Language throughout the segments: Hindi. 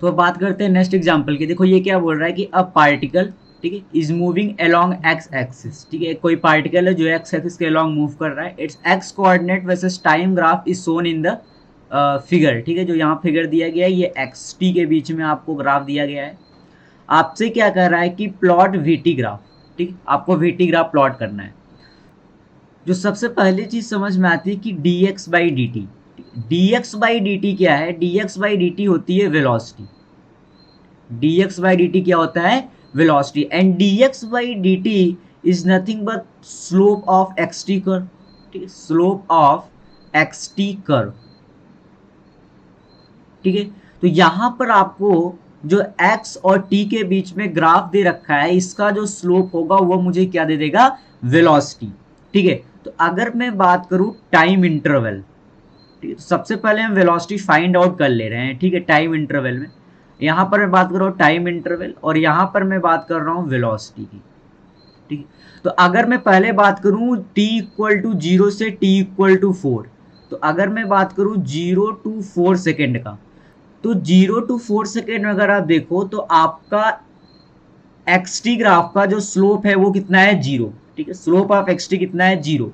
तो अब बात करते हैं नेक्स्ट एग्जांपल की। देखो ये क्या बोल रहा है कि अ पार्टिकल, ठीक है, is moving along x axis, ठीक है, कोई पार्टिकल है जो एक्स एक्सिस के अलोंग मूव कर रहा है। It's x coordinate versus time graph is shown in the figure, ठीक है, जो यहाँ फिगर दिया गया है ये एक्स टी के बीच में आपको ग्राफ दिया गया है। आपसे क्या कर रहा है कि प्लॉट वीटी ग्राफ, ठीक, आपको वीटी ग्राफ प्लॉट करना है। जो सबसे पहली चीज समझ में आती है कि D x by D T, D x by D T क्या है, D x by D T होती है वेलोसिटी, dx by dt क्या होता है, velocity, and dx by dt is nothing but slope of xt curve, ठीक है, slope of xt curve, ठीक है। तो यहां पर आपको जो x और t के बीच में ग्राफ दे रखा है, इसका जो स्लोप होगा वो मुझे क्या दे देगा, वेलोसिटी, ठीक है। तो अगर मैं बात करूं टाइम इंटरवल, ठीक है, तो सबसे पहले हम वेलोसिटी फाइंड आउट कर ले रहे हैं, ठीक है, टाइम इंटरवल में। यहाँ पर मैं बात कर रहा हूँ टाइम इंटरवल और यहाँ पर मैं बात कर रहा हूँ वेलोसिटी की, ठीक है। तो अगर मैं पहले बात करूँ t इक्वल टू 0 से t इक्वल टू 4, तो अगर मैं बात करूँ 0 टू 4 सेकेंड का, तो 0 टू 4 सेकेंड में अगर आप देखो तो आपका xt ग्राफ का जो स्लोप है वो कितना है, 0, ठीक है, स्लोप ऑफ xt कितना है, 0,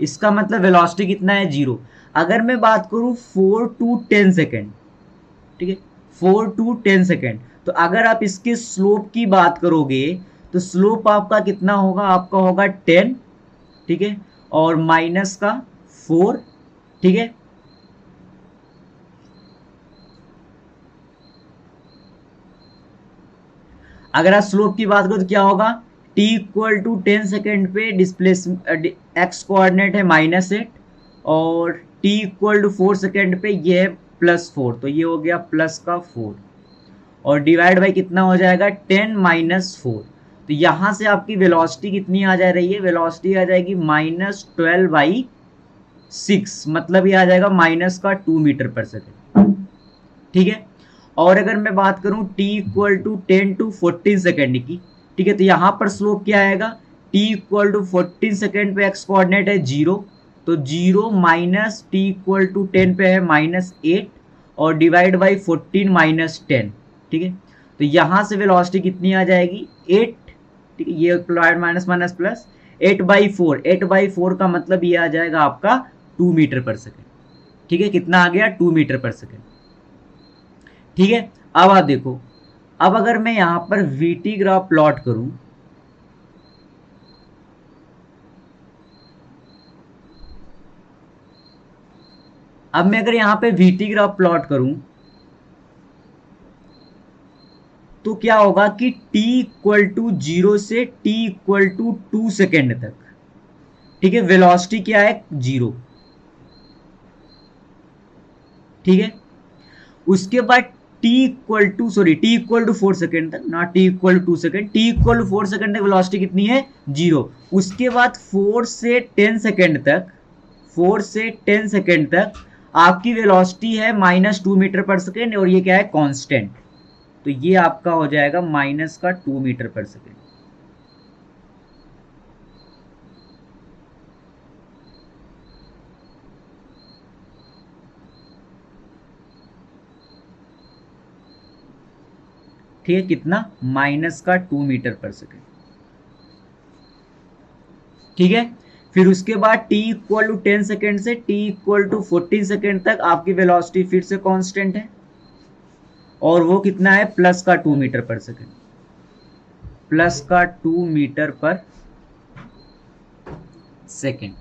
इसका मतलब वेलोसिटी कितना है, 0। अगर मैं बात करूँ 4 टू 10 सेकेंड, ठीक है, 4 टू 10 सेकेंड, तो अगर आप इसके स्लोप की बात करोगे तो स्लोप आपका कितना होगा, आपका होगा 10, ठीक है, और माइनस का 4, ठीक है। अगर आप स्लोप की बात करो तो क्या होगा, t इक्वल टू 10 सेकेंड पे डिस्प्लेसमेंट एक्स कोऑर्डिनेट है -8 और t इक्वल टू 4 सेकेंड पे ये है +4, तो ये हो गया प्लस का 4 और डिवाइड बाई कितना हो जाएगा, 10 माइनस 4। तो यहाँ से आपकी वेलोसिटी कितनी आ जा रही है, वेलोसिटी आ जाएगी -12/6, मतलब ये आ जाएगा माइनस का 2 मीटर पर सेकेंड, ठीक है। और अगर मैं बात करूं t equal to 10 to 14 second की, ठीक है, तो यहाँ पर स्लोप क्या आएगा, t इक्वल टू 14 सेकेंड पे एक्स कोऑर्डिनेट है 0, तो 0 माइनस t इक्वल टू 10 पे है -8 और डिवाइड बाई 14 माइनस 10, ठीक है। तो यहाँ से वेलोसिटी कितनी आ जाएगी, 8, ठीक है, ये माइनस माइनस प्लस 8/4, 8/4 का मतलब ये आ जाएगा आपका 2 मीटर पर सेकेंड, ठीक है, कितना आ गया, 2 मीटर पर सेकेंड, ठीक है। अब आप देखो, अब अगर मैं यहां पर वीटी ग्राफ प्लॉट करूं, अब मैं अगर यहां पे वीटी ग्राफ प्लॉट करूं तो क्या होगा कि t इक्वल टू 0 से t इक्वल टू 2 सेकेंड तक, ठीक है, वेलोसिटी क्या है, 0, ठीक है। उसके बाद t इक्वल टू 4 सेकेंड तक, ना t equal to 2 second, t equal to 4 second तक वेलोसिटी कितनी है, 0। उसके बाद 4 से 10 सेकेंड तक, 4 से 10 सेकेंड तक आपकी वेलोसिटी है -2 मीटर पर सेकेंड और ये क्या है, कांस्टेंट, तो ये आपका हो जाएगा माइनस का 2 मीटर पर सेकेंड, ठीक है, कितना, माइनस का 2 मीटर पर सेकेंड, ठीक है। फिर उसके बाद t इक्वल टू 10 सेकेंड से t इक्वल टू 14 सेकेंड तक आपकी वेलोसिटी फिर से कांस्टेंट है और वो कितना है, प्लस का 2 मीटर पर सेकेंड, प्लस का 2 मीटर पर सेकेंड,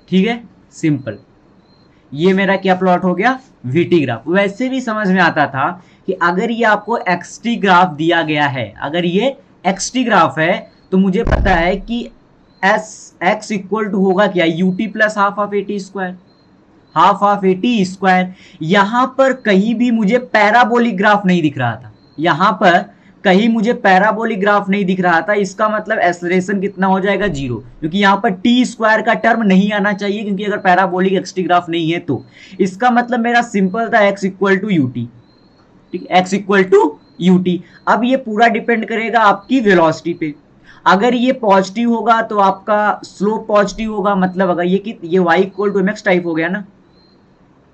ठीक है, सिंपल। ये मेरा क्या प्लॉट हो गया, वीटी ग्राफ। वैसे भी समझ में आता था कि अगर ये आपको एक्सटी ग्राफ दिया गया है, अगर ये एक्सटी ग्राफ है तो मुझे पता है कि एस एक्स इक्वल टू होगा क्या, UT plus half of eighty square, half of eighty square. यहां पर कहीं भी मुझे पैराबोलिक ग्राफ नहीं दिख रहा था, यहां पर कहीं मुझे पैराबोलिक ग्राफ नहीं दिख रहा था, इसका मतलब एक्सेलरेशन कितना हो जाएगा, 0, क्योंकि यहां पर टी स्क्वायर का टर्म नहीं आना चाहिए, क्योंकि अगर पैराबोलिक एक्सटी ग्राफ नहीं है तो इसका मतलब मेरा सिंपल था एक्स इक्वल टू यूटी, ठीक है, एक्स इक्वल टू यूटी। अब ये पूरा डिपेंड करेगा आपकी वेलोसिटी पे, अगर ये पॉजिटिव होगा तो आपका स्लोप पॉजिटिव होगा, मतलब अगर ये y equal to mx type हो गया ना,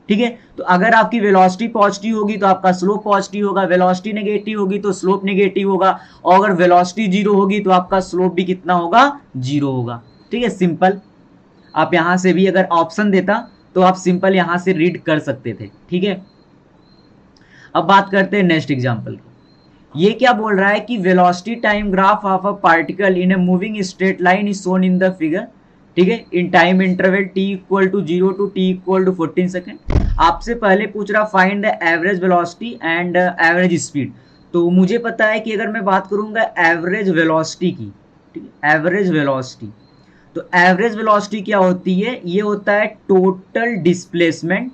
ठीक है। तो अगर आपकी वेलोसिटी पॉजिटिव होगी तो आपका स्लोप पॉजिटिव होगा, वेलोसिटी नेगेटिव होगी तो स्लोप नेगेटिव होगा, और अगर वेलोसिटी जीरो होगी तो आपका स्लोप भी कितना होगा, जीरो होगा। ठीक है, सिंपल। आप यहां से भी अगर ऑप्शन देता तो आप सिंपल यहां से रीड कर सकते थे। ठीक है, अब बात करते हैं नेक्स्ट एग्जांपल की। ये क्या बोल रहा है कि velocity time graph of a particle in a moving straight line is shown in the figure. ठीक है, in time interval t equal to 0 to t equal to 14 second. आपसे पहले पूछ रहा find the average velocity and average speed. तो मुझे पता है कि अगर मैं बात करूंगा एवरेज वेलोसिटी की, ठीक है, एवरेज वेलोसिटी, तो एवरेज वेलोसिटी क्या होती है, ये होता है टोटल डिस्प्लेसमेंट।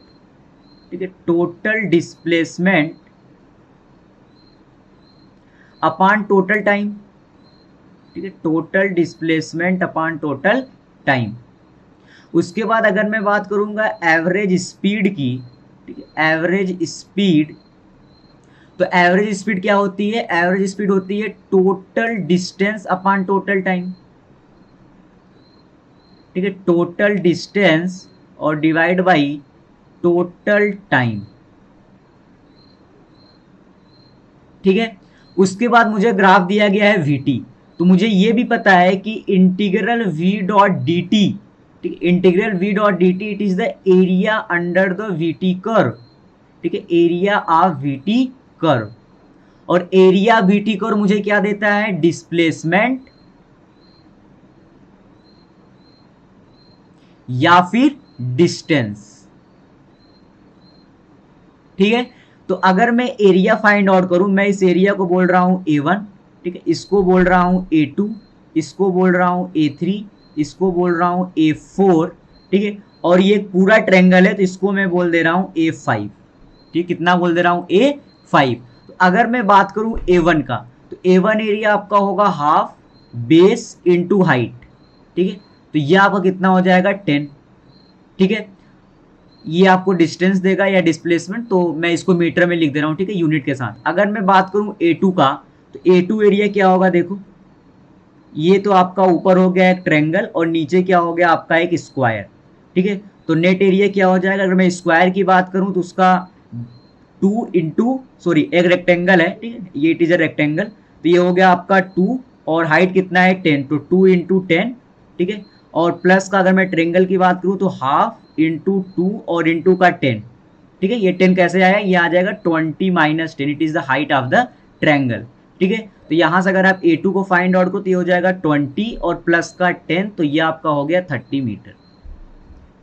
ठीक है, total displacement upon total time. ठीक है, total displacement upon total time. उसके बाद अगर मैं बात करूंगा एवरेज स्पीड की, ठीक है, एवरेज स्पीड, तो एवरेज स्पीड क्या होती है, एवरेज स्पीड होती है total distance upon total time. ठीक है, टोटल डिस्टेंस और डिवाइड बाई टोटल टाइम। ठीक है, उसके बाद मुझे ग्राफ दिया गया है वीटी। तो मुझे ये भी पता है कि integral V dot D T, ठीक है, integral V dot D T it is the area under the VT curve. ठीक है, एरिया ऑफ वीटी कर्व, और एरिया वीटी कर्व मुझे क्या देता है, डिस्प्लेसमेंट या फिर डिस्टेंस। ठीक है, तो अगर मैं एरिया फाइंड आउट करूं, मैं इस एरिया को बोल रहा हूं A1, ठीक है, इसको बोल रहा हूं A2, इसको बोल रहा हूं A3, इसको बोल रहा हूं A4। ठीक है, और ये पूरा ट्रेंगल है तो इसको मैं बोल दे रहा हूं A5। ठीक, कितना बोल दे रहा हूं, A5। तो अगर मैं बात करूं A1 का, तो A1 एरिया आपका होगा हाफ बेस इंटू हाइट। ठीक है, तो ये आपका कितना हो जाएगा, 10। ठीक है, ये आपको डिस्टेंस देगा या डिस्प्लेसमेंट, तो मैं इसको मीटर में लिख दे रहा हूँ, ठीक है, यूनिट के साथ। अगर मैं बात करूँ A2 का, तो A2 एरिया क्या होगा, देखो ये तो आपका ऊपर हो गया एक ट्रेंगल और नीचे क्या हो गया आपका एक स्क्वायर। ठीक है, तो नेट एरिया क्या हो जाएगा, अगर मैं स्क्वायर की बात करूँ तो उसका 2 इंटू, सॉरी एक रेक्टेंगल है, ठीक है, ये इट इज अ रेक्टेंगल, तो ये हो गया आपका 2, और हाइट कितना है 10, तो 2 इंटू 10। ठीक है, और प्लस का अगर मैं ट्रेंगल की बात करूँ तो हाफ इंटू 2 और इंटू का 10। ठीक है, ये 10 कैसे आया, ये आ जाएगा 20 minus 10, it is the height of the triangle. ठीक है, तो यहां से अगर आप A2 को फाइंड आउट करो तो ये हो जाएगा 20 और प्लस का 10, तो ये आपका हो गया 30 मीटर।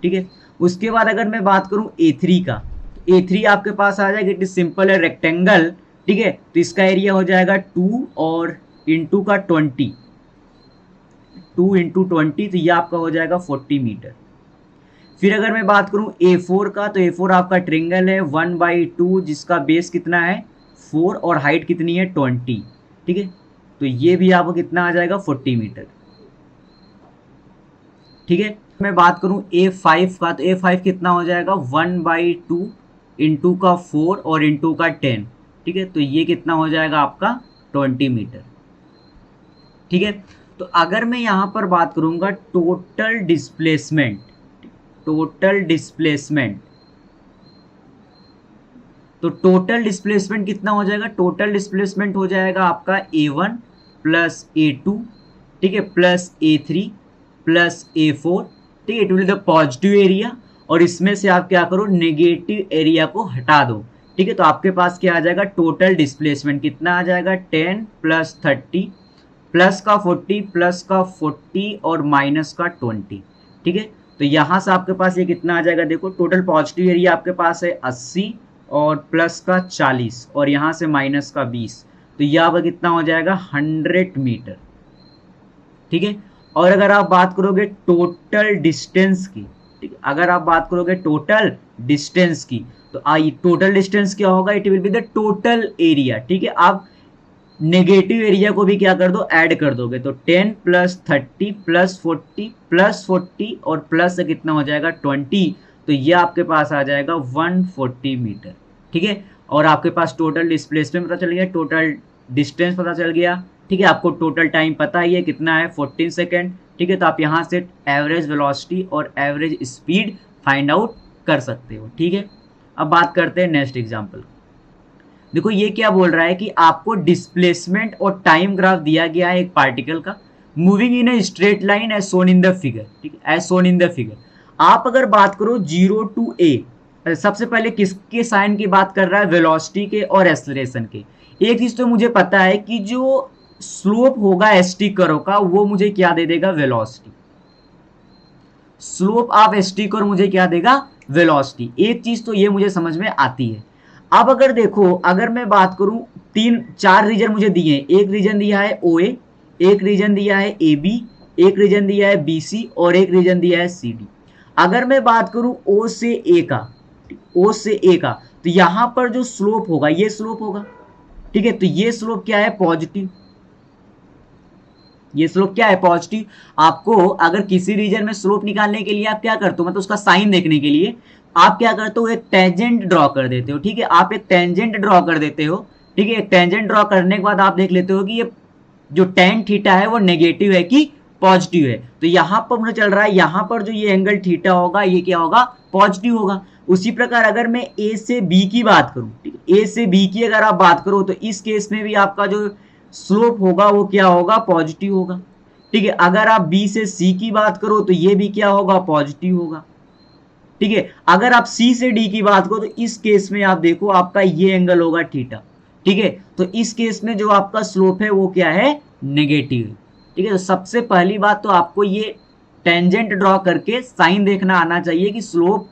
ठीक है, उसके बाद अगर मैं बात करूं A3 का, तो A3 आपके पास आ जाएगा, इट इज सिंपल है रेक्टेंगल। ठीक है, तो इसका एरिया हो जाएगा 2 और इंटू का 20, 2 इंटू 20, तो ये आपका हो जाएगा 40 मीटर। फिर अगर मैं बात करूं A4 का, तो A4 आपका ट्रेंगल है 1/2, जिसका बेस कितना है 4 और हाइट कितनी है 20। ठीक है, तो ये भी आपको कितना आ जाएगा 40 मीटर। ठीक है, मैं बात करूं A5 का, तो A5 कितना हो जाएगा 1/2 इंटू का 4 और इंटू का 10। ठीक है, तो ये कितना हो जाएगा आपका 20 मीटर। ठीक है, तो अगर मैं यहां पर बात करूंगा टोटल डिस्प्लेसमेंट, टोटल डिस्प्लेसमेंट, तो टोटल डिस्प्लेसमेंट कितना हो जाएगा, टोटल डिस्प्लेसमेंट हो जाएगा आपका A1 प्लस A2, ठीक है, प्लस A3 प्लस A4। ठीक है, it will the positive area, और इसमें से आप क्या करो, नेगेटिव एरिया को हटा दो। ठीक है, तो आपके पास क्या आ जाएगा, टोटल डिस्प्लेसमेंट कितना आ जाएगा 10 प्लस 30 प्लस का 40 प्लस का 40 और माइनस का 20। ठीक है, तो यहाँ से आपके पास ये कितना आ जाएगा, देखो टोटल पॉजिटिव एरिया आपके पास है 80 और प्लस का 40 और यहाँ से माइनस का 20, तो यह आपका कितना हो जाएगा 100 मीटर। ठीक है, और अगर आप बात करोगे टोटल डिस्टेंस की, ठीक है, अगर आप बात करोगे टोटल डिस्टेंस की, तो आई टोटल डिस्टेंस क्या होगा, it will be the total area. ठीक है, आप नेगेटिव एरिया को भी क्या कर दो, ऐड कर दोगे, तो 10 प्लस 30 प्लस 40 प्लस 40 और प्लस से कितना हो जाएगा 20, तो ये आपके पास आ जाएगा 140 मीटर। ठीक है, और आपके पास टोटल डिस्प्लेसमेंट पता चल गया, टोटल डिस्टेंस पता चल गया। ठीक है, आपको टोटल टाइम पता ही है कितना है 14 सेकेंड। ठीक है, तो आप यहाँ से एवरेज वेलोसिटी और एवरेज स्पीड फाइंड आउट कर सकते हो। ठीक है, अब बात करते हैं नेक्स्ट एग्जाम्पल। देखो ये क्या बोल रहा है कि आपको डिस्प्लेसमेंट और टाइम ग्राफ दिया गया है एक पार्टिकल का, moving in a straight line as shown in the figure, ठीक है, as shown in the figure. आप अगर बात करो 0 टू ए, सबसे पहले किसके साइन की बात कर रहा है, वेलोसिटी के और एक्सेलरेशन के। एक चीज तो मुझे पता है कि जो स्लोप होगा एस टी कर्व का वो मुझे क्या दे देगा, velocity. Slope of S T curve मुझे क्या देगा, वेलोसिटी। एक चीज तो ये मुझे समझ में आती है। अब अगर देखो, अगर मैं बात करूं, तीन चार रीजन मुझे दिए हैं। एक रीजन दिया है ओ ए, एक रीजन दिया है ए बी, एक रीजन दिया है बी सी और एक रीजन दिया है सी डी। अगर मैं बात करूं ओ से ए का, ओ से ए का, तो यहां पर जो स्लोप होगा ये स्लोप होगा, ठीक है। तो ये स्लोप क्या है, पॉजिटिव। ये स्लोप क्या है, पॉजिटिव। आपको अगर किसी रीजन में स्लोप निकालने के लिए आप क्या करते हो, मतलब उसका साइन देखने के लिए आप क्या करते हो, एक टेंजेंट ड्रॉ कर देते हो, ठीक है। आप एक टेंजेंट ड्रॉ कर देते हो, ठीक है। एक टेंजेंट ड्रॉ करने के बाद आप देख लेते हो कि ये जो टेन थीटा है वो नेगेटिव है कि पॉजिटिव है। तो यहां पर मुझे चल रहा है, यहां पर जो ये एंगल थीटा होगा ये क्या होगा, पॉजिटिव होगा। उसी प्रकार अगर मैं ए से बी की बात करूं, ठीक है, ए से बी की अगर आप बात करो तो इस केस में भी आपका जो स्लोप होगा वो क्या होगा, पॉजिटिव होगा, ठीक है। अगर आप बी से सी की बात करो तो ये भी क्या होगा, पॉजिटिव होगा, ठीक है। अगर आप सी से डी की बात करो तो इस केस में आप देखो आपका ये एंगल होगा थीटा, ठीक है। तो इस केस में जो आपका स्लोप है वो क्या है, नेगेटिव है, ठीक है। तो सबसे पहली बात तो आपको ये टेंजेंट ड्रॉ करके साइन देखना आना चाहिए कि स्लोप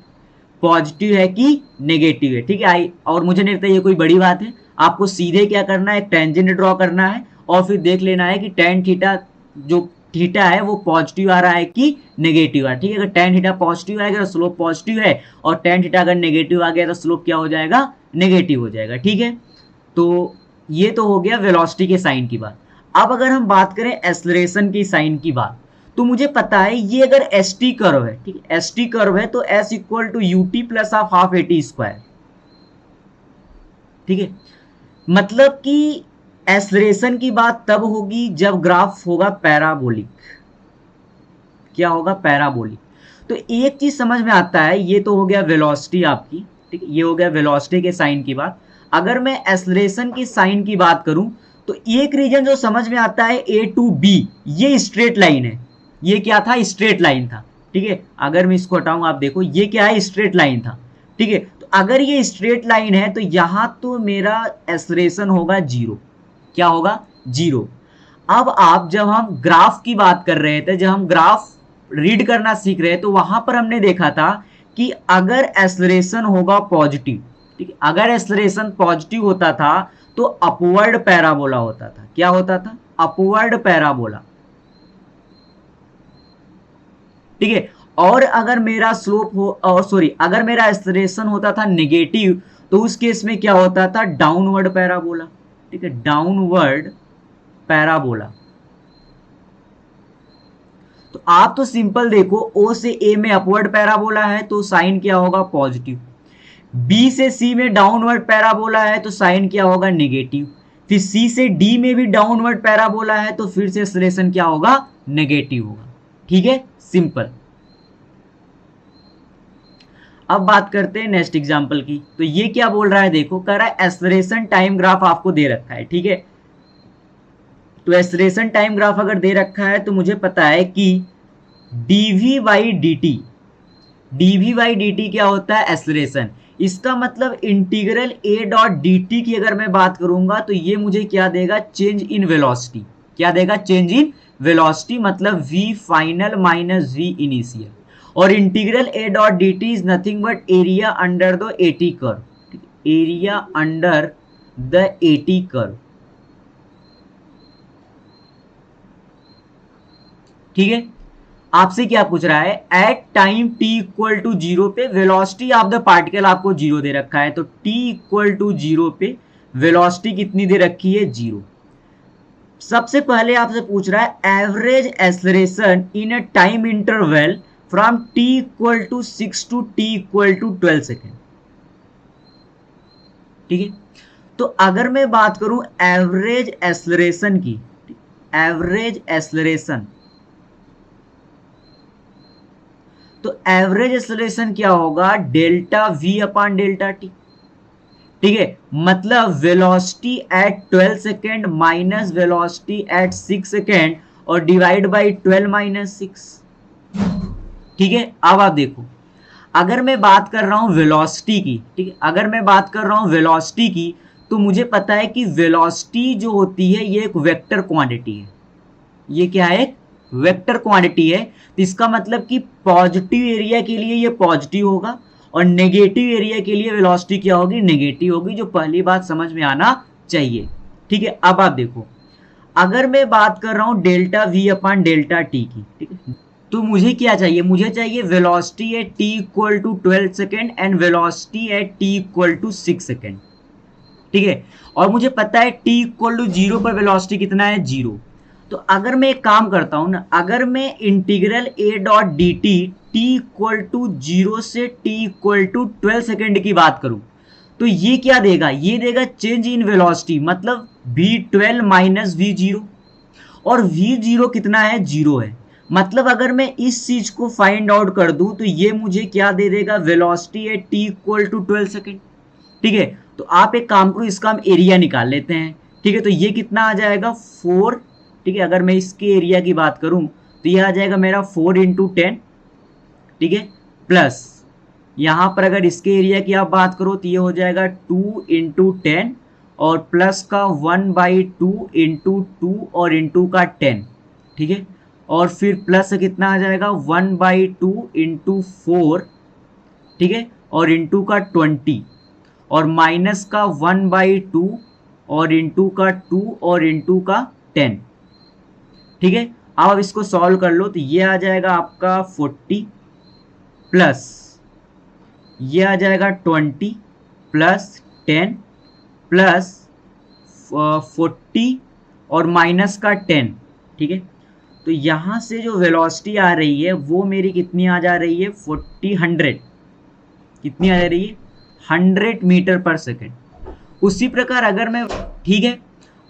पॉजिटिव है कि नेगेटिव है, ठीक है। आई और मुझे नहीं लगता ये कोई बड़ी बात है। आपको सीधे क्या करना है, टेंजेंट ड्रॉ करना है और फिर देख लेना है कि टेन थीटा जो थीटा है वो पॉजिटिव आ रहा है कि नेगेटिव आ रहा है, ठीक है। अगर टेन थीटा पॉजिटिव आएगा तो स्लोप पॉजिटिव है, और टेन थीटा अगर नेगेटिव आ गया तो स्लोप क्या हो जाएगा, नेगेटिव हो जाएगा, ठीक है। तो ये तो हो गया वेलोसिटी के साइन की बात। अब अगर हम बात करें एक्सेलरेशन की साइन की बात, तो मुझे पता है ये अगर एस टी कर्व है, ठीक है, एस टी कर्व है तो S equal to you T plus of half A T square, ठीक है। मतलब कि एक्सेलरेशन की बात तब होगी जब ग्राफ होगा पैराबोलिक। क्या होगा, पैराबोलिक। तो एक चीज समझ में आता है, ये तो हो गया वेलोसिटी आपकी, ठीक है, ये हो गया वेलोसिटी के साइन की बात। अगर मैं एक्सेलरेशन की साइन की बात करूं तो एक रीजन जो समझ में आता है ए टू बी, ये स्ट्रेट लाइन है। ये क्या था, स्ट्रेट लाइन था, ठीक है। अगर मैं इसको हटाऊं, आप देखो ये क्या है, स्ट्रेट लाइन था, ठीक है। तो अगर ये स्ट्रेट लाइन है तो यहां तो मेरा एक्सेलरेशन होगा जीरो। क्या होगा, जीरो। अब आप जब हम ग्राफ की बात कर रहे थे, जब हम ग्राफ रीड करना सीख रहे तो वहां पर हमने देखा था कि अगर एक्सेलरेशन होगा पॉजिटिव, ठीक है, अगर एक्सेलरेशन पॉजिटिव होता था तो अपवर्ड पैराबोला होता था। क्या होता था, अपवर्ड पैराबोला, ठीक है। और अगर मेरा स्लोप हो, सॉरी, अगर मेरा एक्सेलरेशन होता था नेगेटिव तो उस केस में क्या होता था, डाउनवर्ड पैराबोला, ठीक है, डाउनवर्ड पैराबोला। तो आप तो सिंपल देखो, ओ से ए में अपवर्ड पैराबोला है तो साइन क्या होगा, पॉजिटिव। बी से सी में डाउनवर्ड पैराबोला है तो साइन क्या होगा, नेगेटिव। फिर सी से डी में भी डाउनवर्ड पैराबोला है तो फिर से एक्सेलरेशन क्या होगा, नेगेटिव होगा, ठीक है, सिंपल। अब बात करते हैं नेक्स्ट एग्जांपल की। तो ये क्या बोल रहा है, देखो कह रहा है एक्सेलरेशन टाइम ग्राफ आपको दे रखा है, ठीक है। तो एक्सेलरेशन टाइम ग्राफ अगर दे रखा है तो मुझे पता है कि dv by D T, dv by D T क्या होता है, एक्सेलरेशन। इसका मतलब integral a dot D T की अगर मैं बात करूंगा तो ये मुझे क्या देगा, चेंज इन वेलोसिटी। क्या देगा, चेंज इन वेलोसिटी, मतलब v final minus v initial. और integral a dot D T is nothing but area under the AT curve, area under the AT curve, ठीक है। आपसे क्या पूछ रहा है, at time t equal to zero पे वेलोसिटी ऑफ द पार्टिकल आपको जीरो दे रखा है। तो t इक्वल टू जीरो पे वेलोसिटी कितनी दे रखी है, जीरो। सबसे पहले आपसे पूछ रहा है average acceleration in a time interval from t equal to 6 to t equal to 12 second, ठीक है। तो अगर मैं बात करूं एवरेज एक्सेलरेशन की, एवरेज एक्सेलरेशन, तो एवरेज एक्सेलरेशन क्या होगा, delta V upon delta T. ठीक है, मतलब velocity at 12 second minus velocity at 6 second और डिवाइड बाई 12 माइनस 6। ठीक है, अब आप देखो, अगर मैं बात कर रहा हूं वेलोसिटी की, ठीक है, अगर मैं बात कर रहा हूं वेलोसिटी की, तो मुझे पता है कि वेलोसिटी जो होती है ये एक वेक्टर क्वांटिटी है। ये क्या है, एक वेक्टर क्वांटिटी है। तो इसका मतलब कि पॉजिटिव एरिया के लिए ये पॉजिटिव होगा और नेगेटिव एरिया के लिए वेलोसिटी क्या होगी, नेगेटिव होगी, जो पहली बात समझ में आना चाहिए। ठीक है, अब आप देखो, अगर मैं बात कर रहा हूं delta V upon delta T की, ठीक है, तो मुझे क्या चाहिए, मुझे चाहिए velocity at T equal to 12 second and velocity at T equal to 6 second. ठीक है, और मुझे पता है टी इक्वल टू 0 पर वेलोसिटी कितना है, 0। तो अगर मैं एक काम करता हूं ना, अगर मैं integral A dot D T T equal to 0 से टी इक्वल टू 12 सेकेंड की बात करूं, तो ये क्या देगा, ये देगा चेंज इन वेलोसिटी, मतलब v12 माइनस v0। और v0 कितना है, 0 है। मतलब अगर मैं इस चीज को फाइंड आउट कर दूं तो ये मुझे क्या दे देगा, velocity at T equal to 12 second. ठीक है, तो आप एक काम करो, इसका हम एरिया निकाल लेते हैं। ठीक है, तो ये कितना आ जाएगा, 4। ठीक है, अगर मैं इसके एरिया की बात करूं तो ये आ जाएगा मेरा 4 इंटू 10। ठीक है, प्लस यहां पर अगर इसके एरिया की आप बात करो तो ये हो जाएगा 2 इंटू 10 और प्लस का 1/2 इंटू 2 और इंटू का 10। ठीक है, और फिर प्लस कितना आ जाएगा, 1/2 इंटू 4। ठीक है, और इंटू का 20 और माइनस का 1/2 और इंटू का 2 और इंटू का 10। ठीक है, अब आप इसको सॉल्व कर लो तो ये आ जाएगा आपका 40 प्लस ये आ जाएगा 20 प्लस 10 प्लस 40 और माइनस का 10। ठीक है, तो यहाँ से जो वेलोसिटी आ रही है वो मेरी कितनी आ जा रही है, 100 कितनी आ जा रही है, 100 मीटर पर सेकेंड। उसी प्रकार अगर मैं, ठीक है,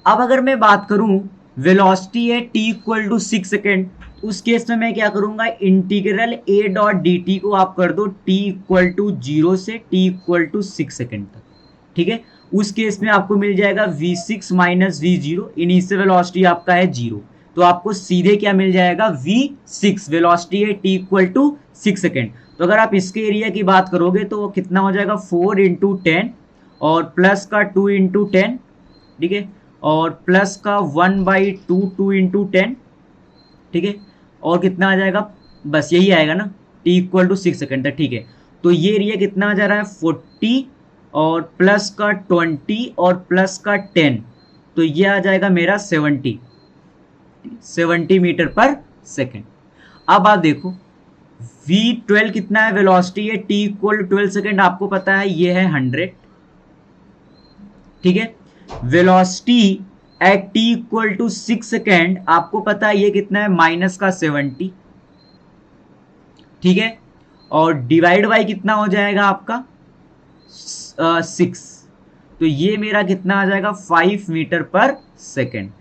अब अगर मैं बात करूं वेलोसिटी है टी इक्वल टू 6 सेकेंड, उस केस में मैं क्या करूंगा, integral A dot D T को आप कर दो टी इक्वल टू 0 से टी इक्वल टू 6 सेकेंड तक। ठीक है, उस केस में आपको मिल जाएगा v6 minus v0, initial velocity आपका है 0, तो आपको सीधे क्या मिल जाएगा, v6, वेलोसिटी है टी इक्वल टू 6 सेकेंड। तो अगर आप इसके एरिया की बात करोगे तो वो कितना हो जाएगा, 4 इंटू 10 और प्लस का 2 इंटू 10। ठीक है, और प्लस का 1/2 2 इंटू 10। ठीक है, और कितना आ जाएगा, बस यही आएगा ना, t इक्वल टू 6 सेकेंड तक। ठीक है, तो ये एरिया कितना आ जा रहा है, 40 और प्लस का 20 और प्लस का 10, तो ये आ जाएगा मेरा 70 मीटर पर सेकेंड। अब आप देखो v12 कितना है, वेलोसिटी है t इक्वल टू 12 सेकेंड, आपको पता है ये है 100। ठीक है, velocity at t equal to 6 second, आपको पता है ये कितना है, माइनस का 70। ठीक है, और डिवाइड बाई कितना हो जाएगा आपका 6, तो ये मेरा कितना आ जाएगा, 5 metre per second,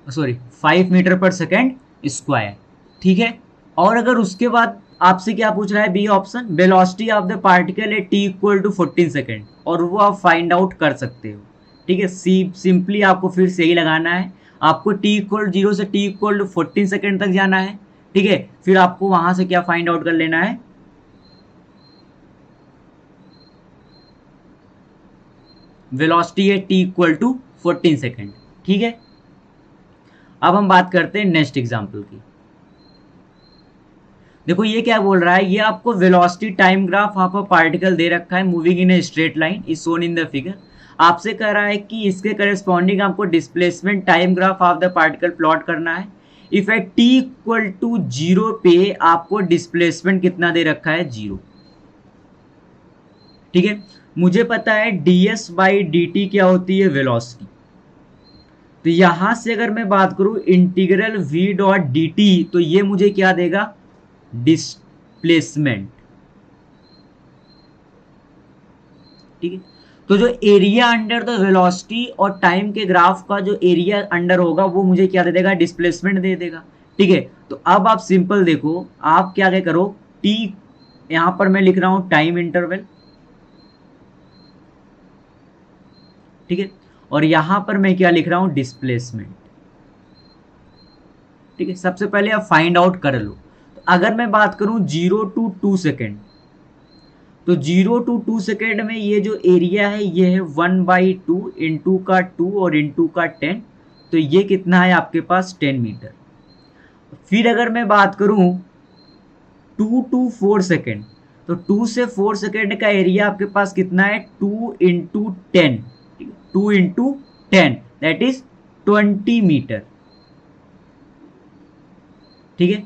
sorry 5 metre per second square. ठीक है, और अगर उसके बाद आपसे क्या पूछ रहा है, B option, velocity of the particle at T equal to 14 second, और वो आप फाइंड आउट कर सकते हो। ठीक है, सिंपली आपको फिर से ही लगाना है, आपको टी इक्वल 0 से टी इक्वल टू 14 सेकेंड तक जाना है। ठीक है, फिर आपको वहां से क्या फाइंड आउट कर लेना है, वेलोसिटी है टी इक्वल टू 14 सेकेंड। ठीक है, अब हम बात करते हैं नेक्स्ट एग्जाम्पल की। देखो ये क्या बोल रहा है, ये आपको velocity time graph of a particle दे रखा है moving in a straight line is shown in the figure. आपसे कह रहा है कि इसके करेस्पॉन्डिंग आपको displacement time graph of the particle plot करना है। If at T equal to 0 पे आपको डिस्प्लेसमेंट कितना दे रखा है, 0। ठीक है, मुझे पता है ds बाई डी टी क्या होती है, वेलोसिटी। तो यहां से अगर मैं बात करूं integral v dot D T, तो ये मुझे क्या देगा, डिस्प्लेसमेंट। ठीक है, तो जो एरिया अंडर द वेलोसिटी और टाइम के ग्राफ का जो एरिया अंडर होगा वो मुझे क्या दे देगा, डिस्प्लेसमेंट दे देगा। ठीक है, तो अब आप सिंपल देखो, आप क्या करो, टी यहां पर मैं लिख रहा हूं टाइम इंटरवल, ठीक है, और यहां पर मैं क्या लिख रहा हूं डिस्प्लेसमेंट, ठीक है। सबसे पहले आप फाइंड आउट कर लो। तो अगर मैं बात करूं 0 to 2 सेकेंड, तो 0 to 2 सेकेंड में ये जो एरिया है ये है 1/2 इंटू का 2 और इंटू का 10, तो ये कितना है आपके पास 10 मीटर। फिर अगर मैं बात करूं 2 to 4 सेकेंड, तो 2 से 4 सेकेंड का एरिया आपके पास कितना है 2 into 10, 2 into 10 that is 20 metre, ठीक है।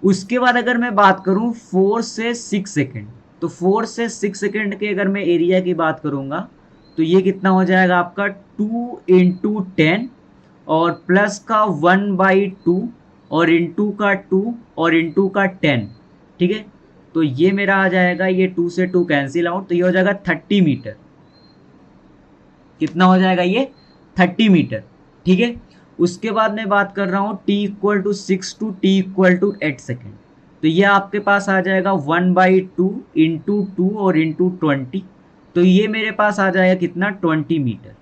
उसके बाद अगर मैं बात करूं 4 से 6 सेकेंड, तो 4 से 6 सेकेंड के अगर मैं एरिया की बात करूंगा तो ये कितना हो जाएगा आपका 2 into 10 और प्लस का 1/2 और इंटू का 2 और इंटू का 10, ठीक है। तो ये मेरा आ जाएगा, ये 2 से 2 कैंसिल आउट, तो ये हो जाएगा 30 मीटर। कितना हो जाएगा ये 30 मीटर, ठीक है। उसके बाद मैं बात कर रहा हूँ t=6 to t=8 सेकेंड, तो ये आपके पास आ जाएगा 1/2 इंटू 2 और इंटू 20, तो ये मेरे पास आ जाएगा कितना 20 मीटर।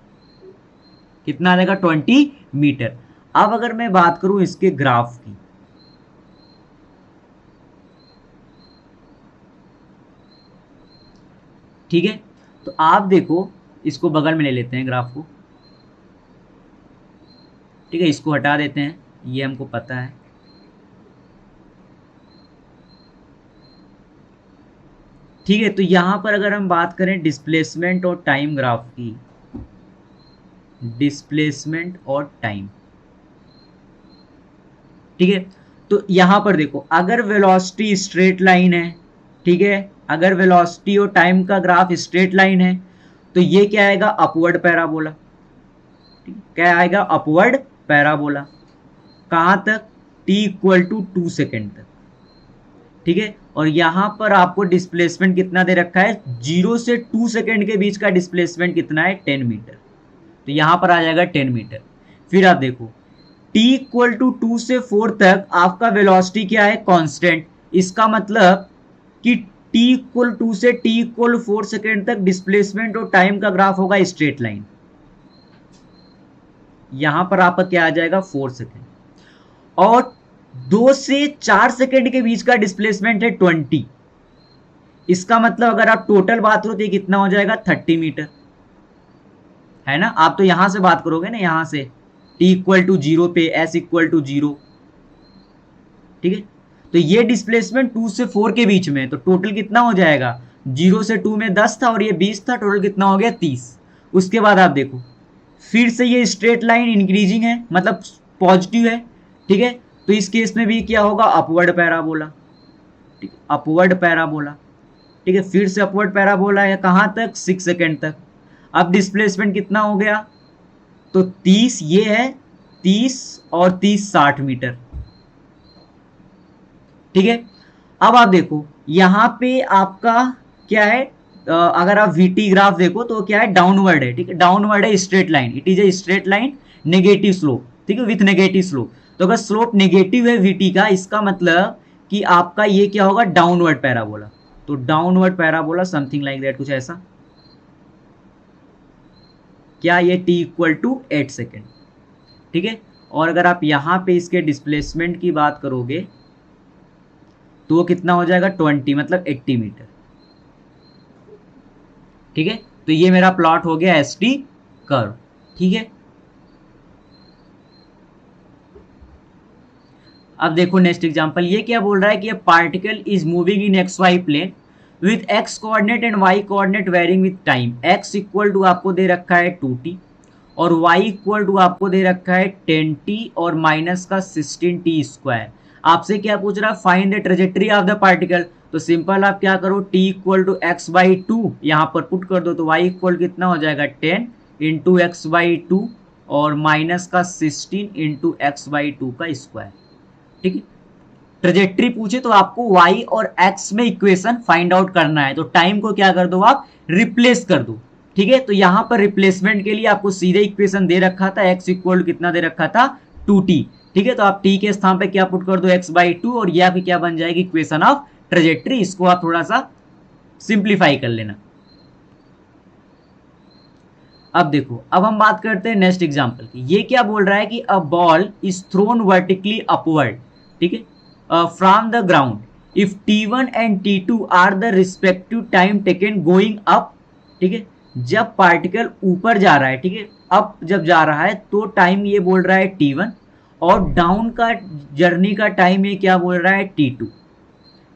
कितना आ जाएगा 20 मीटर। अब अगर मैं बात करूं इसके ग्राफ की, ठीक है, तो आप देखो इसको बगल में ले लेते हैं ग्राफ को, ठीक है, इसको हटा देते हैं, ये हमको पता है, ठीक है। तो यहां पर अगर हम बात करें डिस्प्लेसमेंट और टाइम ग्राफ की, डिस्प्लेसमेंट और टाइम, ठीक है, तो यहां पर देखो अगर वेलोसिटी स्ट्रेट लाइन है, ठीक है, अगर वेलोसिटी और टाइम का ग्राफ स्ट्रेट लाइन है तो ये क्या आएगा अपवर्ड पैराबोला, क्या आएगा अपवर्ड पैराबोला। कहां तक t=2 सेकेंड तक, ठीक है। और यहां पर आपको डिस्प्लेसमेंट कितना दे रखा है 0 से 2 सेकेंड के बीच का डिस्प्लेसमेंट कितना है 10 मीटर, तो यहां पर आ जाएगा 10 मीटर। फिर आप देखो t=2 से 4 तक आपका वेलोसिटी क्या है कांस्टेंट, इसका मतलब कि t=2 से t=4 सेकेंड तक डिस्प्लेसमेंट और टाइम का ग्राफ होगा स्ट्रेट लाइन। यहां पर आपका क्या आ जाएगा 4 सेकेंड, और 2 से 4 सेकेंड के बीच का डिस्प्लेसमेंट है 20, इसका मतलब अगर आप टोटल बात करो तो ये कितना हो जाएगा 30 मीटर, है ना। आप तो यहां से बात करोगे ना, यहां से t=0 पे s=0, ठीक है। तो ये डिस्प्लेसमेंट 2 से 4 के बीच में, तो टोटल कितना हो जाएगा 0 से 2 में 10 था और ये 20 था, टोटल कितना हो गया 30। उसके बाद आप देखो फिर से ये स्ट्रेट लाइन इंक्रीजिंग है, मतलब पॉजिटिव है, ठीक है। तो इस केस में भी क्या होगा अपवर्ड पैराबोला, ठीक है, अपवर्ड पैराबोला, ठीक है। फिर से अपवर्ड पैराबोला है कहां तक 6 सेकेंड तक। अब डिस्प्लेसमेंट कितना हो गया, तो 30 ये है 30 और 30 60 मीटर, ठीक है। अब आप देखो यहां पे आपका क्या है, अगर आप वीटी ग्राफ देखो तो क्या है डाउनवर्ड है, ठीक है, डाउनवर्ड है straight line, it is a straight line negative slope, ठीक है, विथ नेगेटिव स्लोप। तो अगर स्लोप नेगेटिव है वीटी का, इसका मतलब कि आपका ये क्या होगा डाउनवर्ड पैराबोला, तो downward parabola something like that, कुछ ऐसा। क्या ये t=8 सेकेंड, ठीक है। और अगर आप यहां पे इसके डिस्प्लेसमेंट की बात करोगे तो वो कितना हो जाएगा 20, मतलब 80 मीटर, ठीक है। तो ये मेरा प्लॉट हो गया एसटी कर्व, ठीक है। अब देखो नेक्स्ट एग्जांपल, ये क्या बोल रहा है कि particle is moving in X Y plane with X coordinate and Y coordinate varying with time. X equal to आपको दे रखा है 2t और y इक्वल टू आपको दे रखा है 10t और माइनस का 16t स्क्वायर। आपसे क्या पूछ रहा है find the trajectory of the particle, तो सिंपल आप क्या करो t इक्वल टू x/2 यहाँ पर पुट कर दो, तो y इक्वल कितना हो जाएगा 10 इंटू x/2 और माइनस का 16 इंटू x/2 का स्क्वायर, ठीक है। ट्रेजेक्टरी पूछे तो आपको y और x में इक्वेशन फाइंड आउट करना है, तो टाइम को क्या कर दो आप रिप्लेस कर दो, ठीक है। तो यहां पर रिप्लेसमेंट के लिए आपको सीधे इक्वेशन दे रखा था, x इक्वल कितना दे रखा था 2t, ठीक है। तो आप t के स्थान पे क्या पुट कर दो x/2 और ये आपकी क्या बन जाएगी इक्वेशन ऑफ ट्रेजेक्ट्री, इसको आप थोड़ा सा सिंप्लीफाई कर लेना। अब देखो, अब हम बात करते हैं नेक्स्ट एग्जांपल की। ये क्या बोल रहा है कि a ball is thrown vertically upward, ठीक है, from the ground if T1 and T2 are the respective time taken going up, ठीक है, जब पार्टिकल ऊपर जा रहा है, ठीक है, अप जब जा रहा है तो टाइम ये बोल रहा है T1, और डाउन का जर्नी का टाइम ये क्या बोल रहा है T2,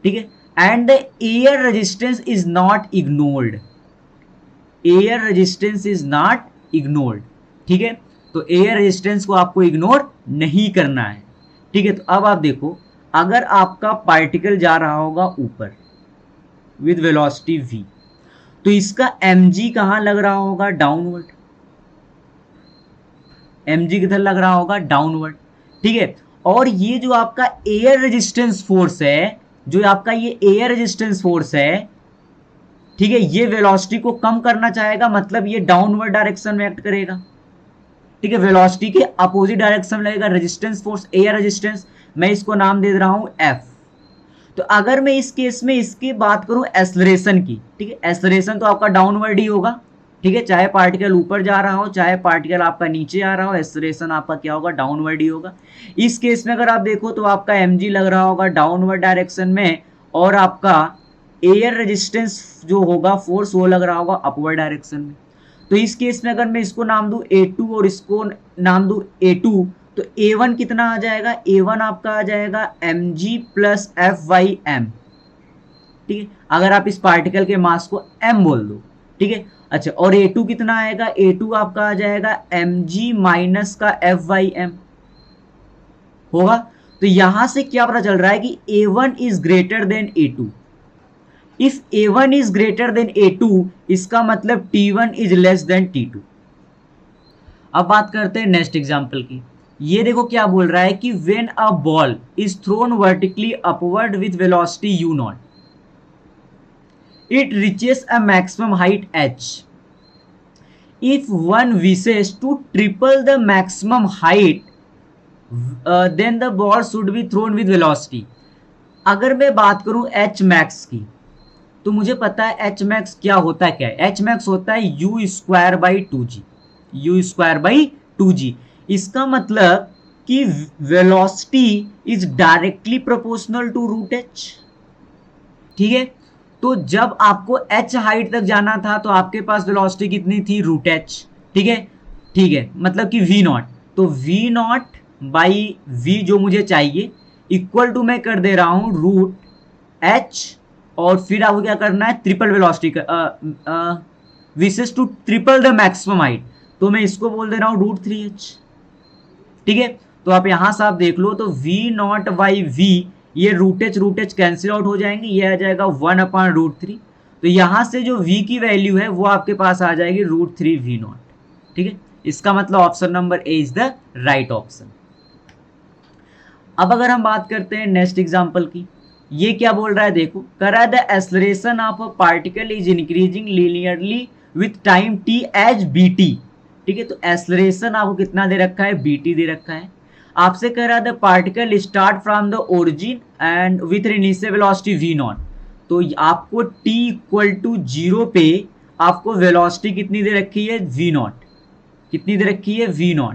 ठीक है, and the air resistance is not ignored, air resistance is not ignored, ठीक है, तो एयर रेजिस्टेंस को आपको इग्नोर नहीं करना है, ठीक है। तो अब आप देखो, अगर आपका पार्टिकल जा रहा होगा ऊपर विद वेलोसिटी v, तो इसका mg कहां लग रहा होगा, डाउनवर्ड, mg किधर लग रहा होगा, डाउनवर्ड, ठीक है। और ये जो आपका एयर रेजिस्टेंस फोर्स है, जो आपका ये एयर रेजिस्टेंस फोर्स है, ठीक है, ये वेलोसिटी को कम करना चाहेगा, मतलब ये डाउनवर्ड डायरेक्शन में एक्ट करेगा, ठीक है, वेलोसिटी के अपोजिट डायरेक्शन में लगेगा रेजिस्टेंस फोर्स, एयर रेजिस्टेंस, मैं इसको नाम दे रहा हूं F। तो अगर मैं इस केस में इसकी बात करूं एक्सेलरेशन की, ठीक है, एक्सेलरेशन तो आपका डाउनवर्ड ही होगा, ठीक है, चाहे पार्टिकल ऊपर जा रहा हो चाहे पार्टिकल आपका नीचे आ रहा हो, एक्सेलरेशन आपका क्या होगा, डाउनवर्ड ही होगा। इस केस में अगर आप देखो तो आपका mg लग रहा होगा डाउनवर्ड डायरेक्शन में, और आपका एयर रेजिस्टेंस जो होगा फोर्स वो लग रहा होगा अपवर्ड डायरेक्शन में। तो इस केस में अगर मैं इसको नाम दूं A2 और इसको नाम दूं A2, तो A1 कितना आ जाएगा, A1 आपका आ जाएगा mg प्लस F/m, ठीक है, अगर आप इस पार्टिकल के मास को m बोल दो, ठीक है। अच्छा, और A2 कितना आएगा, A2 आपका आ जाएगा mg माइनस का F/m होगा। तो यहां से क्या पता चल रहा है कि A1 is greater than A2। If A1 is greater than A2, इसका मतलब T1 is less than T2। अब बात करते हैं नेक्स्ट एग्जांपल की। ये देखो क्या बोल रहा है कि when a ball is thrown vertically upward with velocity u0, it reaches a maximum height h. If one wishes to triple the maximum height, then the ball should be thrown with velocity. अगर मैं बात करूं h max की, तो मुझे पता है h max क्या होता है, क्या है h max होता है u square by 2g, u square by 2g। इसका मतलब कि velocity is directly proportional to root h, ठीक है। तो जब आपको h हाइट तक जाना था तो आपके पास वेलोसिटी कितनी थी, रूट h, ठीक है, ठीक है, मतलब कि v0, तो v0 बाई v जो मुझे चाहिए इक्वल टू मैं कर दे रहा हूं रूट h, और फिर आपको क्या करना है, ट्रिपल वेलोसिटी का विशेष to triple the maximum height, तो मैं इसको बोल दे रहा हूं रूट 3h, ठीक है। तो आप यहां से आप देख लो, तो v0 बाई v, ये रूट एच कैंसिल आउट हो जाएंगे, ये आ जाएगा 1/√3। तो यहां से जो v की वैल्यू है वो आपके पास आ जाएगी √3v0, ठीक है। इसका मतलब option number A is the right option. अब अगर हम बात करते हैं नेक्स्ट एग्जांपल की, ये क्या बोल रहा है, देखो, करा the acceleration of a particle is increasing linearly with time t as bt, ठीक है। तो एक्सेलरेशन आपको कितना दे रखा है, bt दे रखा है। आपसे कह रहा है particle start from the origin and with initial velocity v0, तो आपको t इक्वल टू 0 पे आपको वेलोसिटी कितनी दे रखी है, v0, कितनी दे रखी है, v0।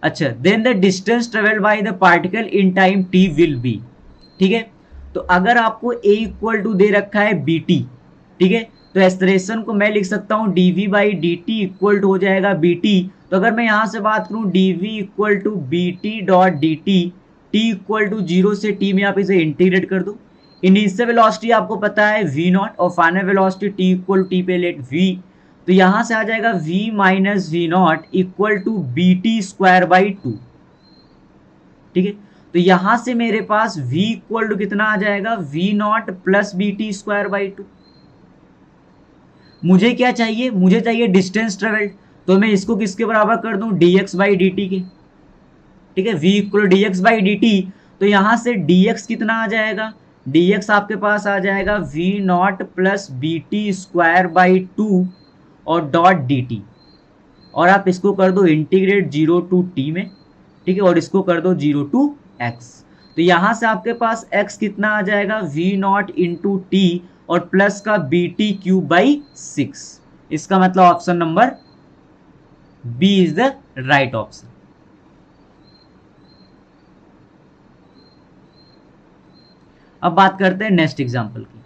अच्छा, then the distance travel by the particle in time t will be, ठीक है। तो अगर आपको a इक्वल टू दे रखा है bt, ठीक है, तो एक्सेलरेशन को मैं लिख सकता हूं dv by dt equal to हो जाएगा bt। तो अगर मैं यहां से बात करूं dv equal to bt dot dt, t equal to 0 से t में आप इसे इंटीग्रेट कर दो। इनिशियल वेलोसिटी आपको पता है v0 और final velocity t equal to t पे लेट v, तो यहां से आ जाएगा v minus v0 equal to bt square by 2, ठीक है। तो यहां से मेरे पास v इक्वल टू कितना आ जाएगा, v0 plus bt square by 2। मुझे क्या चाहिए, मुझे चाहिए डिस्टेंस ट्रेवल्ड, तो मैं इसको किसके बराबर कर दूं, dx बाई dt के, ठीक है, v equal dx by dt। तो यहां से dx कितना आ जाएगा, dx आपके पास आ जाएगा v0 plus bt square by 2 और डॉट dt, और आप इसको कर दो इंटीग्रेट 0 टू t में, ठीक है, और इसको कर दो 0 टू x। तो यहां से आपके पास x कितना आ जाएगा v0 इंटू टी और प्लस का बी टी क्यूब बाई 6। इसका मतलब option number B is the right option. अब बात करते हैं नेक्स्ट एग्जांपल की।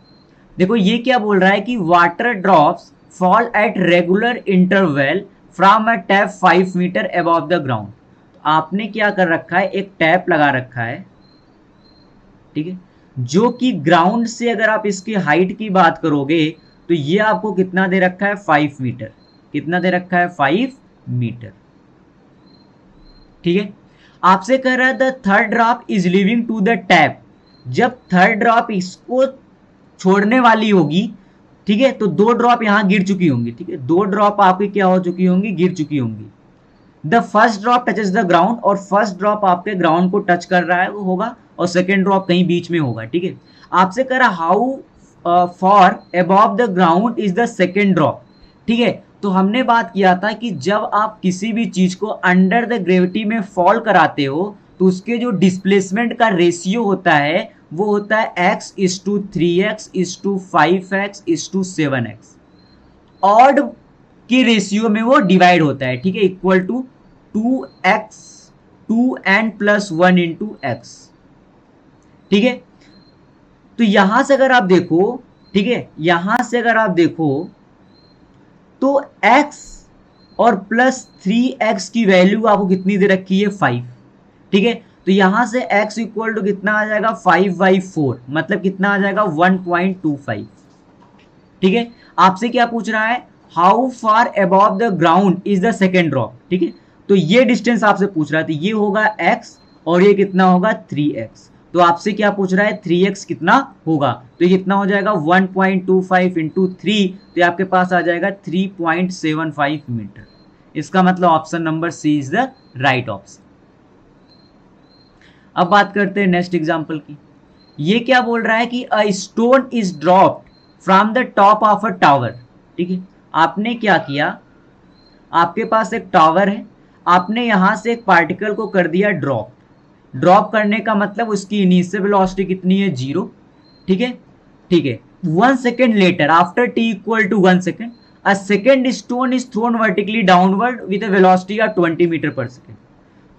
देखो ये क्या बोल रहा है कि water drops fall at regular interval from a tap 5 metre above the ground. आपने क्या कर रखा है, एक टैप लगा रखा है, ठीक है, जो कि ग्राउंड से अगर आप इसकी हाइट की बात करोगे तो ये आपको कितना दे रखा है 5 मीटर। कितना दे रखा है 5 मीटर, ठीक है। आपसे कह रहा है the third drop is leaving to the tap. जब थर्ड ड्रॉप इसको छोड़ने वाली होगी, ठीक है, तो 2 ड्रॉप यहां गिर चुकी होंगी, ठीक है, 2 ड्रॉप आपकी क्या हो चुकी होंगी, गिर चुकी होंगी। The first drop touches the ground, और फर्स्ट ड्रॉप आपके ग्राउंड को टच कर रहा है वो होगा, और सेकेंड ड्रॉप कहीं बीच में होगा, ठीक है। आपसे कह रहा how for above the ground is the second drop, ठीक है। तो हमने बात किया था कि जब आप किसी भी चीज को अंडर द ग्रेविटी में फॉल कराते हो तो उसके जो डिस्प्लेसमेंट का रेशियो होता है वो होता है x is to 3x is to 5x is to 7x। Odd की रेशियो में वो डिवाइड होता है, ठीक है, equal to 2x 2n plus 1 into X, ठीक है। तो यहां से अगर आप देखो, ठीक है, यहां से अगर आप देखो तो x और प्लस 3x की वैल्यू आपको कितनी दे रखी है 5, ठीक है। तो यहां से x इक्वल टू कितना आ जाएगा 5/4, मतलब कितना आ जाएगा 1.25, ठीक है। आपसे क्या पूछ रहा है, how far above the ground is the second drop, ठीक है। तो ये डिस्टेंस आपसे पूछ रहा है, तो ये होगा x और ये कितना होगा 3x। तो आपसे क्या पूछ रहा है 3x कितना होगा, तो ये कितना हो जाएगा 1.25 इंटू 3, तो आपके पास आ जाएगा 3.75 मीटर। इसका मतलब option number C is the right option. अब बात करते हैं नेक्स्ट एग्जांपल की। ये क्या बोल रहा है कि a stone is dropped from the top of a tower, ठीक है। आपने क्या किया, आपके पास एक टावर है, आपने यहां से एक पार्टिकल को कर दिया ड्रॉप। ड्रॉप करने का मतलब उसकी इनिशियल वेलोसिटी कितनी है 0, ठीक है, ठीक है। 1 second later after t equal to 1 second a second stone is thrown vertically downward with a velocity of 20 metre per second.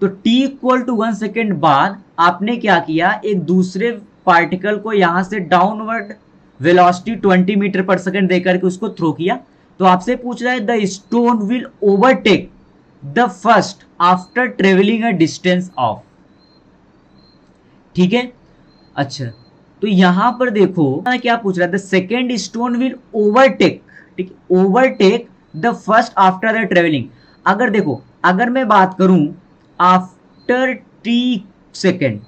तो t इक्वल टू 1 सेकेंड बाद आपने क्या किया, एक दूसरे पार्टिकल को यहां से downward velocity 20 metre per second देकर के उसको थ्रो किया। तो आपसे पूछ रहा है the stone will overtake the first after travelling a distance of, ठीक है। अच्छा, तो यहां पर देखो क्या पूछ रहा है, the second stone will overtake, ठीक है, overtake the first after the travelling. अगर देखो, अगर मैं बात करूं आफ्टर t सेकेंड,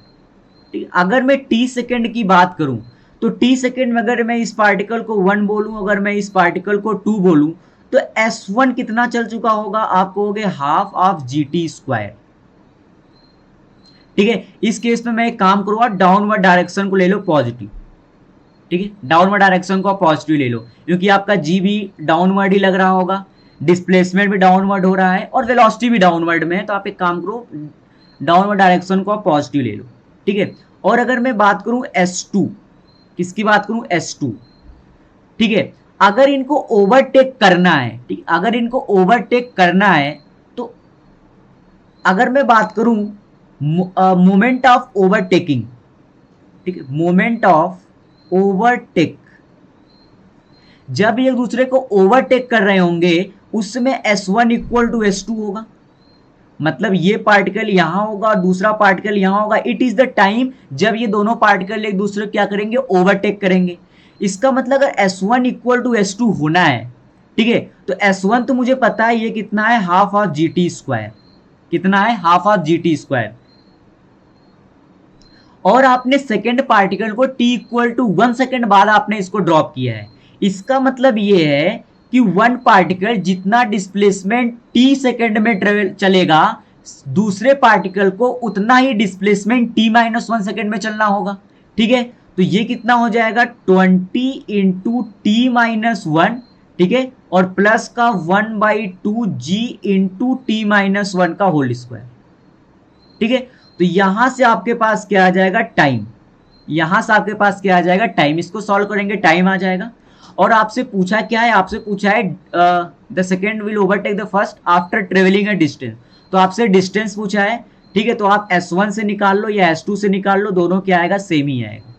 ठीक, अगर मैं t सेकेंड की बात करूं तो t सेकेंड में अगर मैं इस पार्टिकल को 1 बोलूं, अगर मैं इस पार्टिकल को 2 बोलूं, तो s1 कितना चल चुका होगा, आप कहोगे हाफ ऑफ gt स्क्वायर, ठीक है। इस केस में मैं एक काम करूंगा, डाउनवर्ड डायरेक्शन को ले लो पॉजिटिव, ठीक है, डाउनवर्ड डायरेक्शन को आप पॉजिटिव ले लो, क्योंकि आपका जी भी डाउनवर्ड ही लग रहा होगा, डिस्प्लेसमेंट भी डाउनवर्ड हो रहा है और वेलोसिटी भी डाउनवर्ड में है। तो आप एक काम करो, डाउनवर्ड डायरेक्शन को आप पॉजिटिव ले लो, ठीक है। और अगर मैं बात करूं S2, किसकी बात करूं S2, ठीक है, अगर इनको ओवरटेक करना है, ठीक, अगर इनको ओवरटेक करना है तो अगर मैं बात करूं मोमेंट ऑफ ओवरटेकिंग, ठीक है, मोमेंट ऑफ ओवरटेक, जब ये एक दूसरे को ओवरटेक कर रहे होंगे उसमें S1 इक्वल टू S2 होगा, मतलब ये पार्टिकल यहां होगा और दूसरा पार्टिकल यहां होगा। इट इज द टाइम जब ये दोनों पार्टिकल एक दूसरे को क्या करेंगे, ओवरटेक करेंगे। इसका मतलब अगर S1 इक्वल टू S2 होना है, ठीक है, तो S1 तो मुझे पता है ये कितना है, हाफ ऑफ GT स्क्वायर, कितना है, हाफ ऑफ GT स्क्वायर। और आपने सेकेंड पार्टिकल को t इक्वल टू 1 सेकेंड बाद आपने इसको ड्रॉप किया है। इसका मतलब ये है कि 1 पार्टिकल जितना डिस्प्लेसमेंट t सेकेंड में ट्रेवल चलेगा, दूसरे पार्टिकल को उतना ही डिस्प्लेसमेंट t-1 सेकेंड में चलना होगा, ठीक है। तो ये कितना हो जाएगा 20 इंटू t-1, ठीक है, और प्लस का 1/2 g इंटू t-1 का होल स्क्वायर, ठीक है। तो यहां से आपके पास क्या आ जाएगा, टाइम। यहां से आपके पास क्या आ जाएगा, टाइम। इसको सॉल्व करेंगे, टाइम आ जाएगा। और आपसे पूछा क्या है, आपसे पूछा है the second will overtake the first after travelling a distance. तो आपसे डिस्टेंस पूछा है, ठीक है। तो आप S1 से निकाल लो या S2 से निकाल लो, दोनों क्या आएगा, सेम ही आएगा,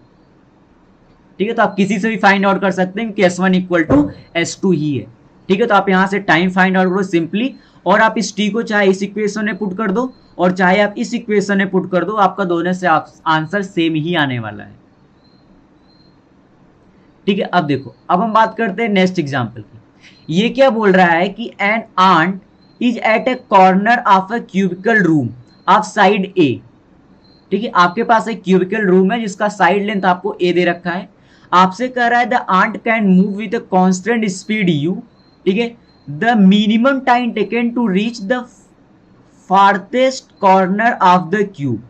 ठीक है। तो आप किसी से भी फाइंड आउट कर सकते हैं कि S1 इक्वल टू S2 ही है, ठीक है। तो आप यहां से टाइम फाइंड आउट करो सिंपली, और आप इस टी को चाहे इस इक्वेशन में पुट कर दो और चाहे आप इस इक्वेशन में पुट कर दो, आपका दोनों से आंसर सेम ही आने वाला है, ठीक है। अब देखो, अब हम बात करते हैं नेक्स्ट एग्जांपल की। ये क्या बोल रहा है कि an ant is at a corner of a cubical room of side A, ठीक है। आपके पास एक क्यूबिकल रूम है जिसका साइड लेंथ आपको ए दे रखा है। आपसे कह रहा है the ant can move with a constant speed U, ठीक है। The minimum time taken to reach the farthest corner of the cube,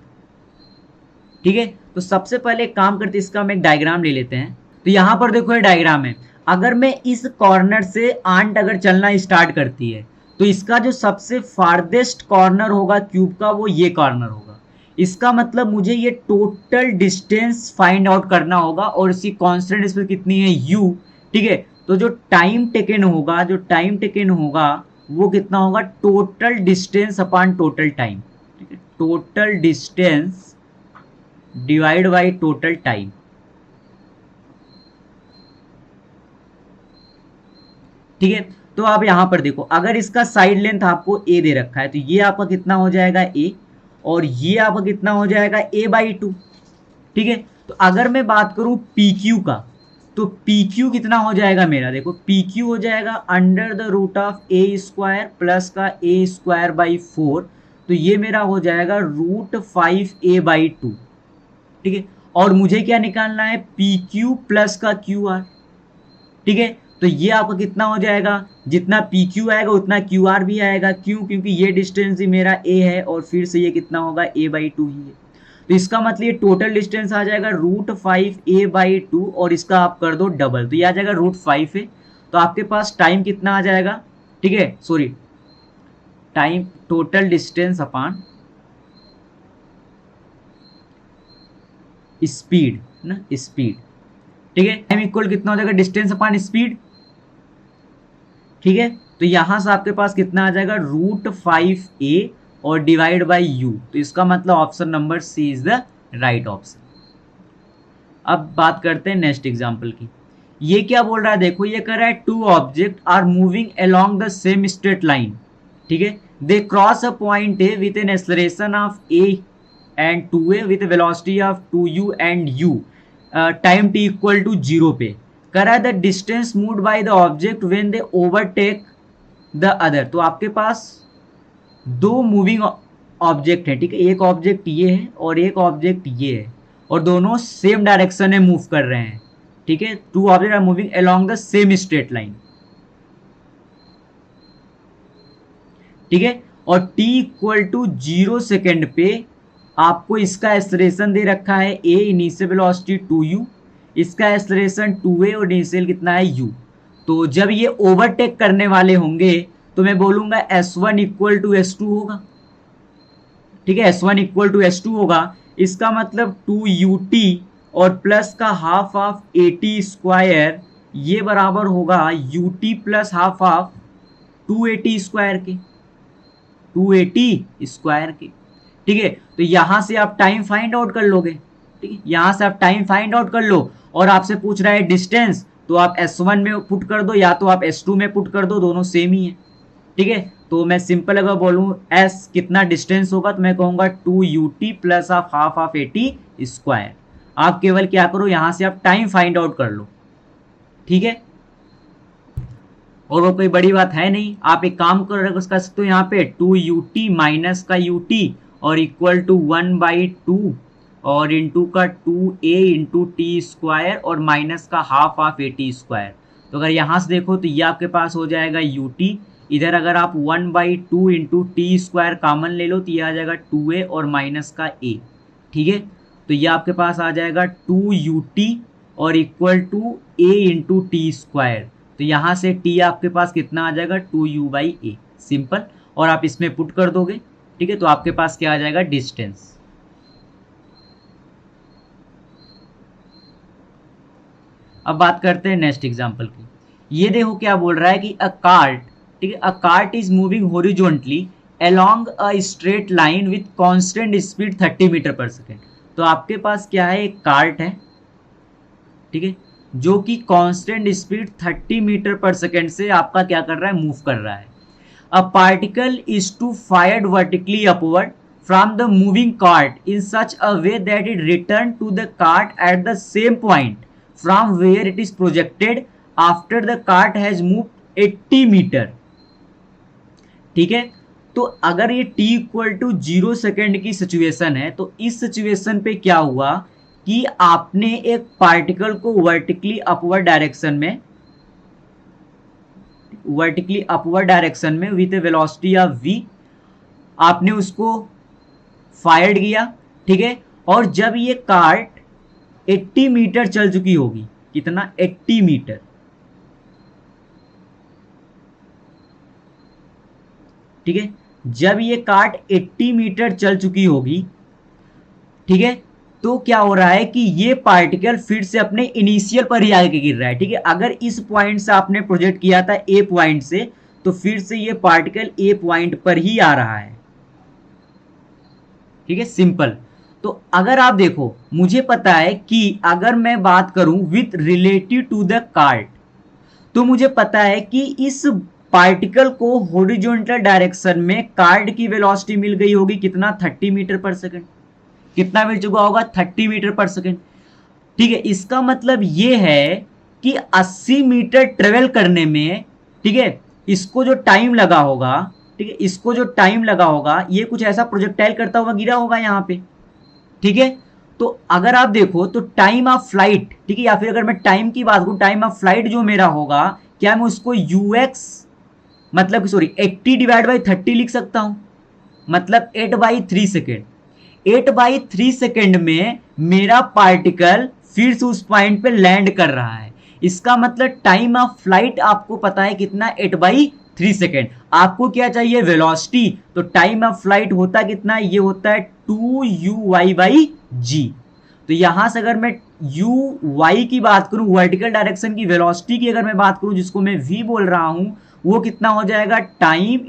ठीक है। तो सबसे पहले एक काम करते हैं, इसका हम एक डायग्राम ले लेते हैं। तो यहां पर देखो ये डायग्राम है। अगर मैं इस कॉर्नर से आंट अगर चलना स्टार्ट करती है, तो इसका जो सबसे फार्देस्ट कॉर्नर होगा क्यूब का, वो ये कॉर्नर होगा। इसका मतलब मुझे ये टोटल डिस्टेंस फाइंड आउट करना होगा, और इसकी कांस्टेंट स्पीड कितनी है, u, ठीक है। तो जो टाइम टेकन होगा, जो टाइम टेकन होगा वो कितना होगा, total distance upon total time, ठीक है। Total distance divide by total time, ठीक है। तो आप यहां पर देखो, अगर इसका साइड लेंथ आपको ए दे रखा है, तो ये आपका कितना हो जाएगा ए, और ये आपका कितना हो जाएगा a/2, ठीक है। तो अगर मैं बात करूं पी क्यू का, तो पी क्यू कितना हो जाएगा मेरा, देखो पी क्यू हो जाएगा under the root of A square plus का ए स्क्वायर बाई 4। तो ये मेरा हो जाएगा √5a/2, ठीक है। और मुझे क्या निकालना है, पी क्यू प्लस का क्यू आर, ठीक है। तो ये आपका कितना हो जाएगा, जितना पी क्यू आएगा उतना क्यू आर भी आएगा, क्यों, क्योंकि ये डिस्टेंस ही मेरा ए है, और फिर से ये कितना होगा, a/2 ही है। तो इसका मतलब ये टोटल डिस्टेंस आ जाएगा √5a/2, और इसका आप कर दो डबल, तो ये आ जाएगा √5 है। तो आपके पास टाइम कितना आ जाएगा, ठीक है, sorry, time total distance upon speed ना, स्पीड, ठीक है। टाइम इक्वल कितना हो जाएगा, डिस्टेंस अपॉन स्पीड, ठीक है। तो यहां से आपके पास कितना आ जाएगा, √5a और डिवाइड बाई यू। तो इसका मतलब option number C is the right option. अब बात करते हैं नेक्स्ट एग्जांपल की। ये क्या बोल रहा है, देखो ये कह रहा है two object are moving along the same straight line, ठीक है। They cross a point A with an acceleration of A and 2a with velocity of 2u and u, time t equal to 0 पे। कह रहा है the distance moved by the object when they overtake the other. तो आपके पास दो मूविंग ऑब्जेक्ट है, ठीक है। एक ऑब्जेक्ट ये है और एक ऑब्जेक्ट ये है, और दोनों सेम डायरेक्शन में मूव कर रहे हैं, ठीक है। Two object are moving along the same straight line, ठीक है। और t इक्वल टू 0 सेकेंड पे आपको इसका एक्सेलरेशन दे रखा है a, इनिशियल वेलोसिटी 2u, इसका एक्सेलरेशन 2a और इनिशियल कितना है u। तो जब ये ओवरटेक करने वाले होंगे, तो मैं बोलूंगा S1 इक्वल टू S2 होगा, ठीक है। S1 इक्वल टू S2 होगा। इसका मतलब 2ut और प्लस का हाफ ऑफ AT स्क्वायर, ये बराबर होगा ut plus half of 2AT square के, 280 स्क्वायर के, ठीक है। तो यहां से आप टाइम फाइंड आउट कर लोगे, ठीक है। यहां से आप टाइम फाइंड आउट कर लो, और आपसे पूछ रहा है डिस्टेंस, तो आप S1 में पुट कर दो या तो आप S2 में पुट कर दो, दोनों सेम ही है, ठीक है। तो मैं सिंपल अगर बोलूं S कितना डिस्टेंस होगा, तो मैं कहूंगा 2ut plus of half of AT square. आप केवल क्या करो, यहां से आप टाइम फाइंड आउट कर लो, ठीक है। और वो कोई बड़ी बात है नहीं। आप एक काम कर सकते हो, यहाँ पे 2ut माइनस का ut और इक्वल टू 1/2 और इंटू का 2a इंटू टी स्क्वायर और माइनस का हाफ ऑफ AT स्क्वायर। तो अगर यहाँ से देखो तो ये आपके पास हो जाएगा ut, इधर अगर आप 1/2 इंटू टी स्क्वायर कॉमन ले लो तो ये आ जाएगा 2a और माइनस का a, ठीक है। तो ये आपके पास आ जाएगा 2ut और equal to a into T square. तो यहाँ से t आपके पास कितना आ जाएगा, 2u/a, सिंपल। और आप इसमें पुट कर दोगे, ठीक है। तो आपके पास क्या आ जाएगा, डिस्टेंस, अब बात करते हैं नेक्स्ट एग्जांपल की। ये देखो क्या बोल रहा है कि अ कार्ट, ठीक है, a cart is moving horizontally along a straight line with constant speed 30 metre per second. तो आपके पास क्या है, एक कार्ट है, ठीक है, जो कि constant speed 30 metre per second से आपका क्या कर रहा है, मूव कर रहा है। A particle is to fired vertically upward from the moving cart in such a way that it return to the cart at the same point from where it is projected after the cart has moved 80 metre. ठीक है, तो अगर ये t इक्वल टू 0 सेकेंड की सिचुएशन है, तो इस सिचुएशन पे क्या हुआ कि आपने एक पार्टिकल को वर्टिकली अपवर्ड डायरेक्शन में with A velocity of v आपने उसको फायर्ड किया, ठीक है, और जब ये कार्ट 80 मीटर चल चुकी होगी, कितना, 80 मीटर, ठीक है, जब ये कार्ट 80 मीटर चल चुकी होगी, ठीक है, तो क्या हो रहा है कि ये पार्टिकल फिर से अपने इनिशियल पर ही आगे गिर रहा है। ठीक है, अगर इस पॉइंट से आपने प्रोजेक्ट किया था ए पॉइंट से, तो फिर से ये पार्टिकल ए पॉइंट पर ही आ रहा है। ठीक है, सिंपल। तो अगर आप देखो, मुझे पता है कि अगर मैं बात करूं with relative to the cart, तो मुझे पता है कि इस पार्टिकल को हॉरिजॉन्टल डायरेक्शन में कार्ट की वेलोसिटी मिल गई होगी, कितना, 30 मीटर पर सेकंड। कितना मिल चुका होगा, 30 मीटर पर सेकंड। ठीक है, इसका मतलब ये है कि 80 मीटर ट्रेवल करने में, ठीक है, इसको जो टाइम लगा होगा, ठीक है, इसको जो टाइम लगा होगा, ये कुछ ऐसा प्रोजेक्टाइल करता हुआ गिरा होगा यहां पे। ठीक है, तो अगर आप देखो तो टाइम ऑफ फ्लाइट, ठीक है, या फिर अगर मैं टाइम की बात करूं, टाइम ऑफ फ्लाइट जो मेरा होगा, क्या मैं उसको ux मतलब सॉरी 80 डिवाइड बाई 30 लिख सकता हूं, मतलब 8/3 सेकेंड। 8/3 सेकेंड में मेरा पार्टिकल फिर से उस पॉइंट पे लैंड कर रहा है। इसका मतलब टाइम ऑफ फ्लाइट आपको पता है कितना, 8/3 सेकेंड। आपको क्या चाहिए, वेलोसिटी, तो टाइम ऑफ फ्लाइट होता कितना, ये होता है 2uy/g। तो यहां से अगर मैं uy की बात करूं, वर्टिकल डायरेक्शन की वेलोसिटी की अगर मैं बात करूं, जिसको मैं v बोल रहा हूं, वो कितना हो जाएगा, टाइम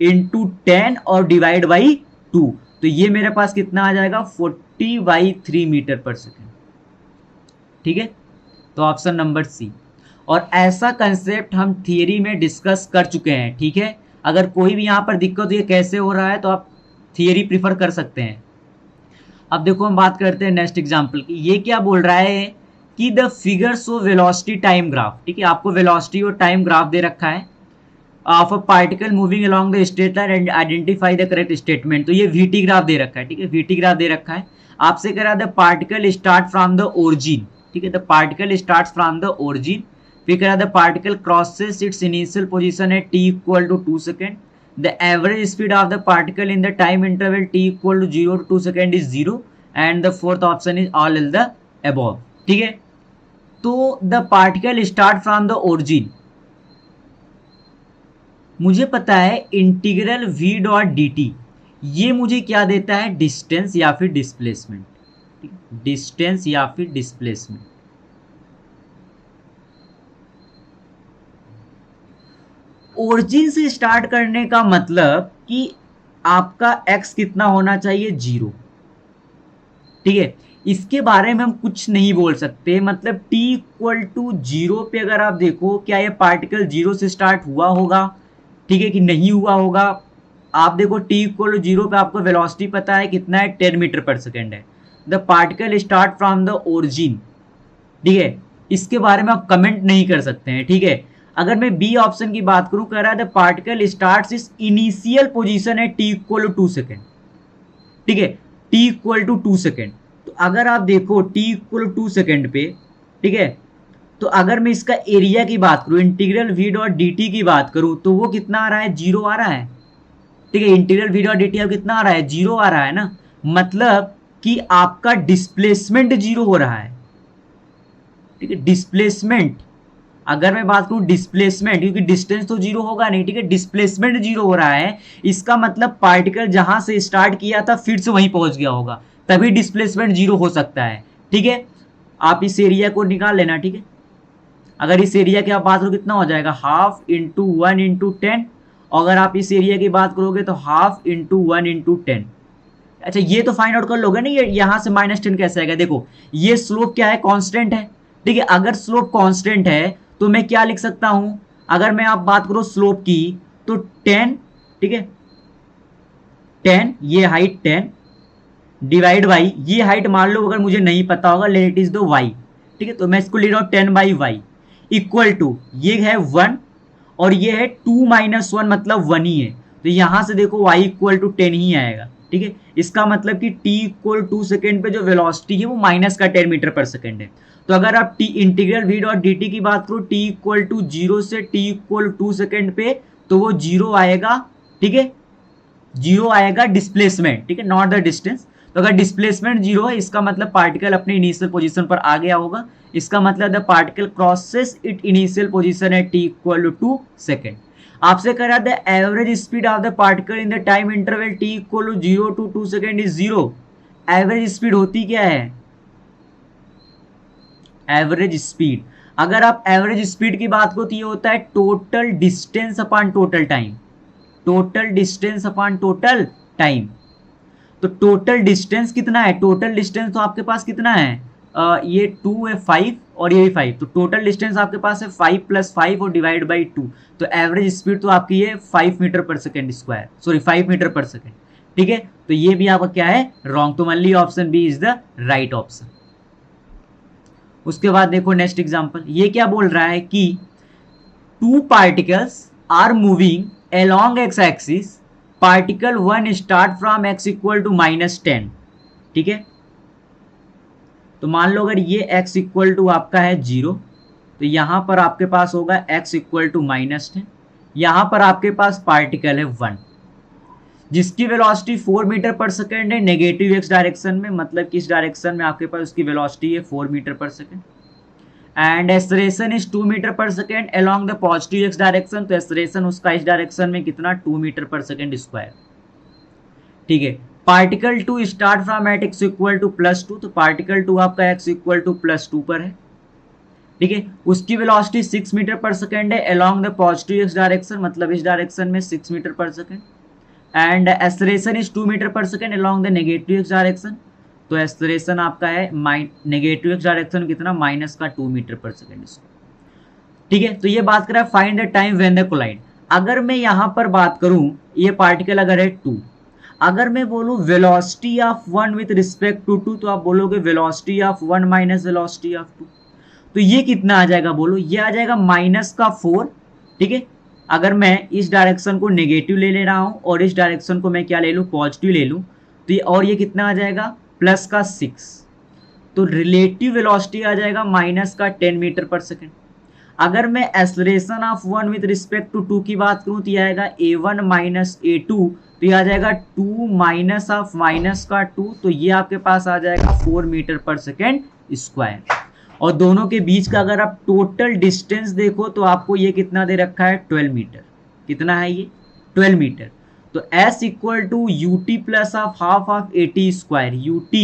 इंटू 10 और डिवाइड बाई 2। तो ये मेरे पास कितना आ जाएगा, 40/3 मीटर पर सेकेंड। ठीक है, तो ऑप्शन नंबर सी। और ऐसा कंसेप्ट हम थियरी में डिस्कस कर चुके हैं। ठीक है, अगर कोई भी यहाँ पर दिक्कत हो, ये कैसे हो रहा है, तो आप थियरी प्रिफर कर सकते हैं। अब देखो हम बात करते हैं नेक्स्ट एग्जांपल की। ये क्या बोल रहा है कि the figure show velocity time graph. ठीक है, आपको वेलोसिटी और टाइम ग्राफ दे रखा है of a particle moving along the straight line and identify the correct statement. तो ये वीटी ग्राफ दे रखा है। ठीक है, वीटी ग्राफ दे रखा है। आपसे कह रहा है the particle start from the origin. ठीक है, the particle start from the origin. फिर कह रहा है the particle crosses its initial position है t equal to 2 second. The average speed of the particle in the time interval t equal to 0 to 2 second is 0 and the fourth option is all in the above. ठीक है, तो the particle start from the origin, मुझे पता है integral v dot D T, ये मुझे क्या देता है, डिस्टेंस या फिर डिस्प्लेसमेंट। डिस्टेंस या फिर डिस्प्लेसमेंट। ओरिजिन से स्टार्ट करने का मतलब कि आपका x कितना होना चाहिए, 0। ठीक है, इसके बारे में हम कुछ नहीं बोल सकते। मतलब t इक्वल टू 0 पे अगर आप देखो, क्या ये पार्टिकल 0 से स्टार्ट हुआ होगा, ठीक है, कि नहीं हुआ होगा। आप देखो t इक्वल टू 0 पे आपको वेलोसिटी पता है कितना है, 10 मीटर पर सेकेंड है। The particle start from the origin, ठीक है, इसके बारे में आप कमेंट नहीं कर सकते हैं। ठीक है, अगर मैं बी ऑप्शन की बात करूं, कह रहा है द पार्टिकल स्टार्ट्स इस इनिशियल पोजीशन है t इक्वल टू 2 सेकेंड। ठीक है, t इक्वल टू 2 सेकेंड। तो अगर आप देखो t इक्वल टू 2 सेकेंड पे, ठीक है, तो अगर मैं इसका एरिया की बात करूं, integral v dot D T की बात करूं, तो वो कितना आ रहा है, 0 आ रहा है। ठीक है, integral v dot D T अब कितना आ रहा है, 0 आ रहा है ना। मतलब कि आपका डिस्प्लेसमेंट 0 हो रहा है। ठीक है, डिस्प्लेसमेंट, अगर मैं बात करूं डिस्प्लेसमेंट, क्योंकि डिस्टेंस तो 0 होगा नहीं, ठीक है, डिस्प्लेसमेंट 0 हो रहा है। इसका मतलब पार्टिकल जहां से स्टार्ट किया था फिर से वहीं पहुंच गया होगा, तभी डिस्प्लेसमेंट 0 हो सकता है। ठीक है, आप इस एरिया को निकाल लेना। ठीक है, अगर इस एरिया की आप बात करो कितना हो जाएगा, हाफ इंटू 1 इंटू 10। अगर आप इस एरिया की बात करोगे तो हाफ इंटू 1 इंटू 10। अच्छा ये तो फाइंड आउट कर लोगे ना, ये यहां से -10 कैसे आएगा। देखो ये स्लोप क्या है, कांस्टेंट है, ठीक है। अगर स्लोप कांस्टेंट है तो मैं क्या लिख सकता हूं, अगर मैं आप बात करो स्लोप की तो 10, ठीक है, 10 ये हाइट 10 डिवाइड बाई ये हाइट मान लो अगर मुझे नहीं पता होगा, let it is the y, ठीक है। तो मैं इसको लिख रहा हूं 10/y इक्वल टू ये है 1 और ये है 2 - 1 मतलब 1 ही है। तो यहां से देखो y इक्वल टू 10 ही आएगा, ठीक है। इसका मतलब कि t इक्वल 2 सेकेंड पे जो वेलोसिटी है वो माइनस का 10 मीटर पर सेकेंड है। तो अगर आप t integral v dot dt की बात करो t इक्वल टू 0 से t इक्वल 2 सेकेंड पे, तो वो 0 आएगा, ठीक है, 0 आएगा डिस्प्लेसमेंट, ठीक है, नॉट द डिस्टेंस। तो अगर डिस्प्लेसमेंट 0 है इसका मतलब पार्टिकल अपने इनिशियल पोजीशन पर आ गया होगा। इसका मतलब the particle crosses it initial position at t equal to 2 second. आपसे कह रहा the average speed of the particle in the time interval t equal to 0 to 2 second is 0। Average speed होती क्या है, एवरेज स्पीड, अगर आप एवरेज स्पीड की बात करो तो ये होता है total distance upon total time, total distance upon total time. तो टोटल डिस्टेंस कितना है, टोटल डिस्टेंस तो आपके पास कितना है, ये 2 है 5 और ये भी 5, तो टोटल डिस्टेंस आपके पास है 5 + 5 और डिवाइड बाई 2। तो एवरेज स्पीड तो आपकी है 5 metre per second square, sorry 5 metre per second, ठीक है। तो ये भी आपका क्या है, रॉन्ग। तो only option b is the right option. उसके बाद देखो नेक्स्ट एग्जांपल, ये क्या बोल रहा है कि 2 particles are moving along x axis, particle 1 start from x equal to -10, ठीक है। तो मान लो अगर ये x इक्वल टू आपका है 0, तो यहां पर आपके पास होगा x इक्वल टू -10, यहां पर आपके पास पार्टिकल है 1 जिसकी वेलोसिटी 4 मीटर पर सेकेंड है नेगेटिव x डायरेक्शन में, मतलब कि इस डायरेक्शन में आपके पास उसकी वेलोसिटी है 4 metre per second. And acceleration is 2 metre per second along the positive X direction, तो एक्सलेरेशन उसका इस डायरेक्शन में कितना 2 मीटर पर सेकेंड स्क्वायर, ठीक है। Particle 2 start from at x equal to +2, तो पार्टिकल 2 आपका x इक्वल टू +2 पर है, ठीक है। उसकी वेलोसिटी 6 मीटर पर सेकेंड है along the positive X direction, मतलब इस डायरेक्शन में 6 metre per second. And acceleration is 2 metre per second along the negative X direction, तो एक्सलेरेशन आपका है नेगेटिव एक्स डायरेक्शन कितना -2 मीटर पर सेकेंड, ठीक है। तो ये बात कर रहा है find the time when they collide. अगर मैं यहां पर बात करूं, ये पार्टिकल अगर है 2, अगर मैं बोलूं velocity of 1 with respect to 2, तो आप बोलोगे velocity of 1 minus velocity of 2, तो ये कितना आ जाएगा बोलो, ये आ जाएगा -4, ठीक है। अगर मैं इस डायरेक्शन को नेगेटिव ले रहा हूं और इस डायरेक्शन को मैं क्या ले लूं, पॉजिटिव ले लूं, तो ये और ये कितना आ जाएगा +6, तो रिलेटिव वेलोसिटी आ जाएगा -10 मीटर पर सेकेंड। अगर मैं acceleration of 1 with respect to 2 की बात करूं तो ये आएगा a1 - a2, तो ये आ जाएगा 2 माइनस ऑफ -2, तो ये आपके पास आ जाएगा 4 मीटर पर सेकेंड स्क्वायर। और दोनों के बीच का अगर आप टोटल डिस्टेंस देखो तो आपको ये कितना दे रखा है 12 मीटर, कितना है ये 12 मीटर। तो s equal to ut plus of half of at square ut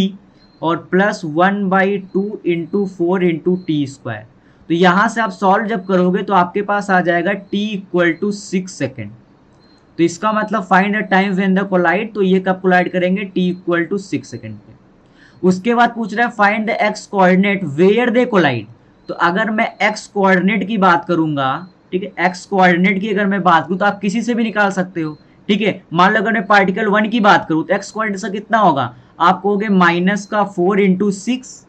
और +1/2 इंटू 4 इंटू टी स्क्वायर। तो यहां से आप सॉल्व जब करोगे तो आपके पास आ जाएगा t इक्वल टू 6 सेकेंड। तो इसका मतलब find the time when the collide, तो ये कब कोलाइड करेंगे t इक्वल टू 6 सेकेंड पे। उसके बाद पूछ रहा है find the x coordinate where they collide. तो अगर मैं x कोऑर्डिनेट की बात करूंगा, ठीक है, x कोऑर्डिनेट की अगर मैं बात करूं तो आप किसी से भी निकाल सकते हो, ठीक है। मान लो अगर मैं पार्टिकल 1 की बात करूं तो x कोऑर्डिनेट से कितना होगा, आप कहोगे -4 इंटू 6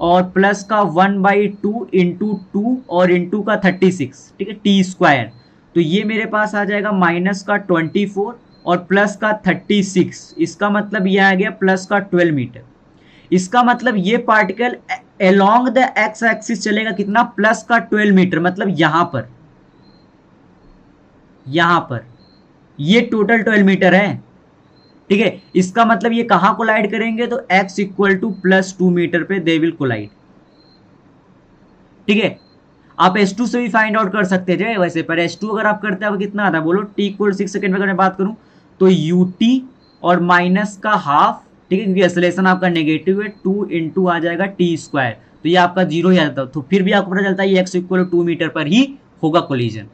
और +1/2 इंटू 2 और इंटू 36, ठीक है, टी स्क्वायर। तो ये मेरे पास आ जाएगा -24 और +36, इसका मतलब ये आ गया +12 मीटर। इसका मतलब ये particle along the x axis चलेगा कितना +12 मीटर, मतलब यहां पर ये टोटल 12 मीटर है, ठीक है। इसका मतलब ये कहां कोलाइड करेंगे, तो x इक्वल टू +2 मीटर पे दे विल कोलाइड, ठीक है। आप S2 से भी फाइंड आउट कर सकते थे वैसे, पर S2 अगर आप करते हैं कितना आता है बोलो, t इक्वल 6 सेकेंड में अगर मैं बात करूं तो ut और -½ ठीक है, क्योंकि एक्सेलरेशन आपका नेगेटिव है, 2 इंटू आ जाएगा टी स्क्वायर, तो ये आपका 0 ही आ जाता है। तो फिर भी आपको पता चलता है ये x इक्वल 2 मीटर पर ही होगा कोलिजन।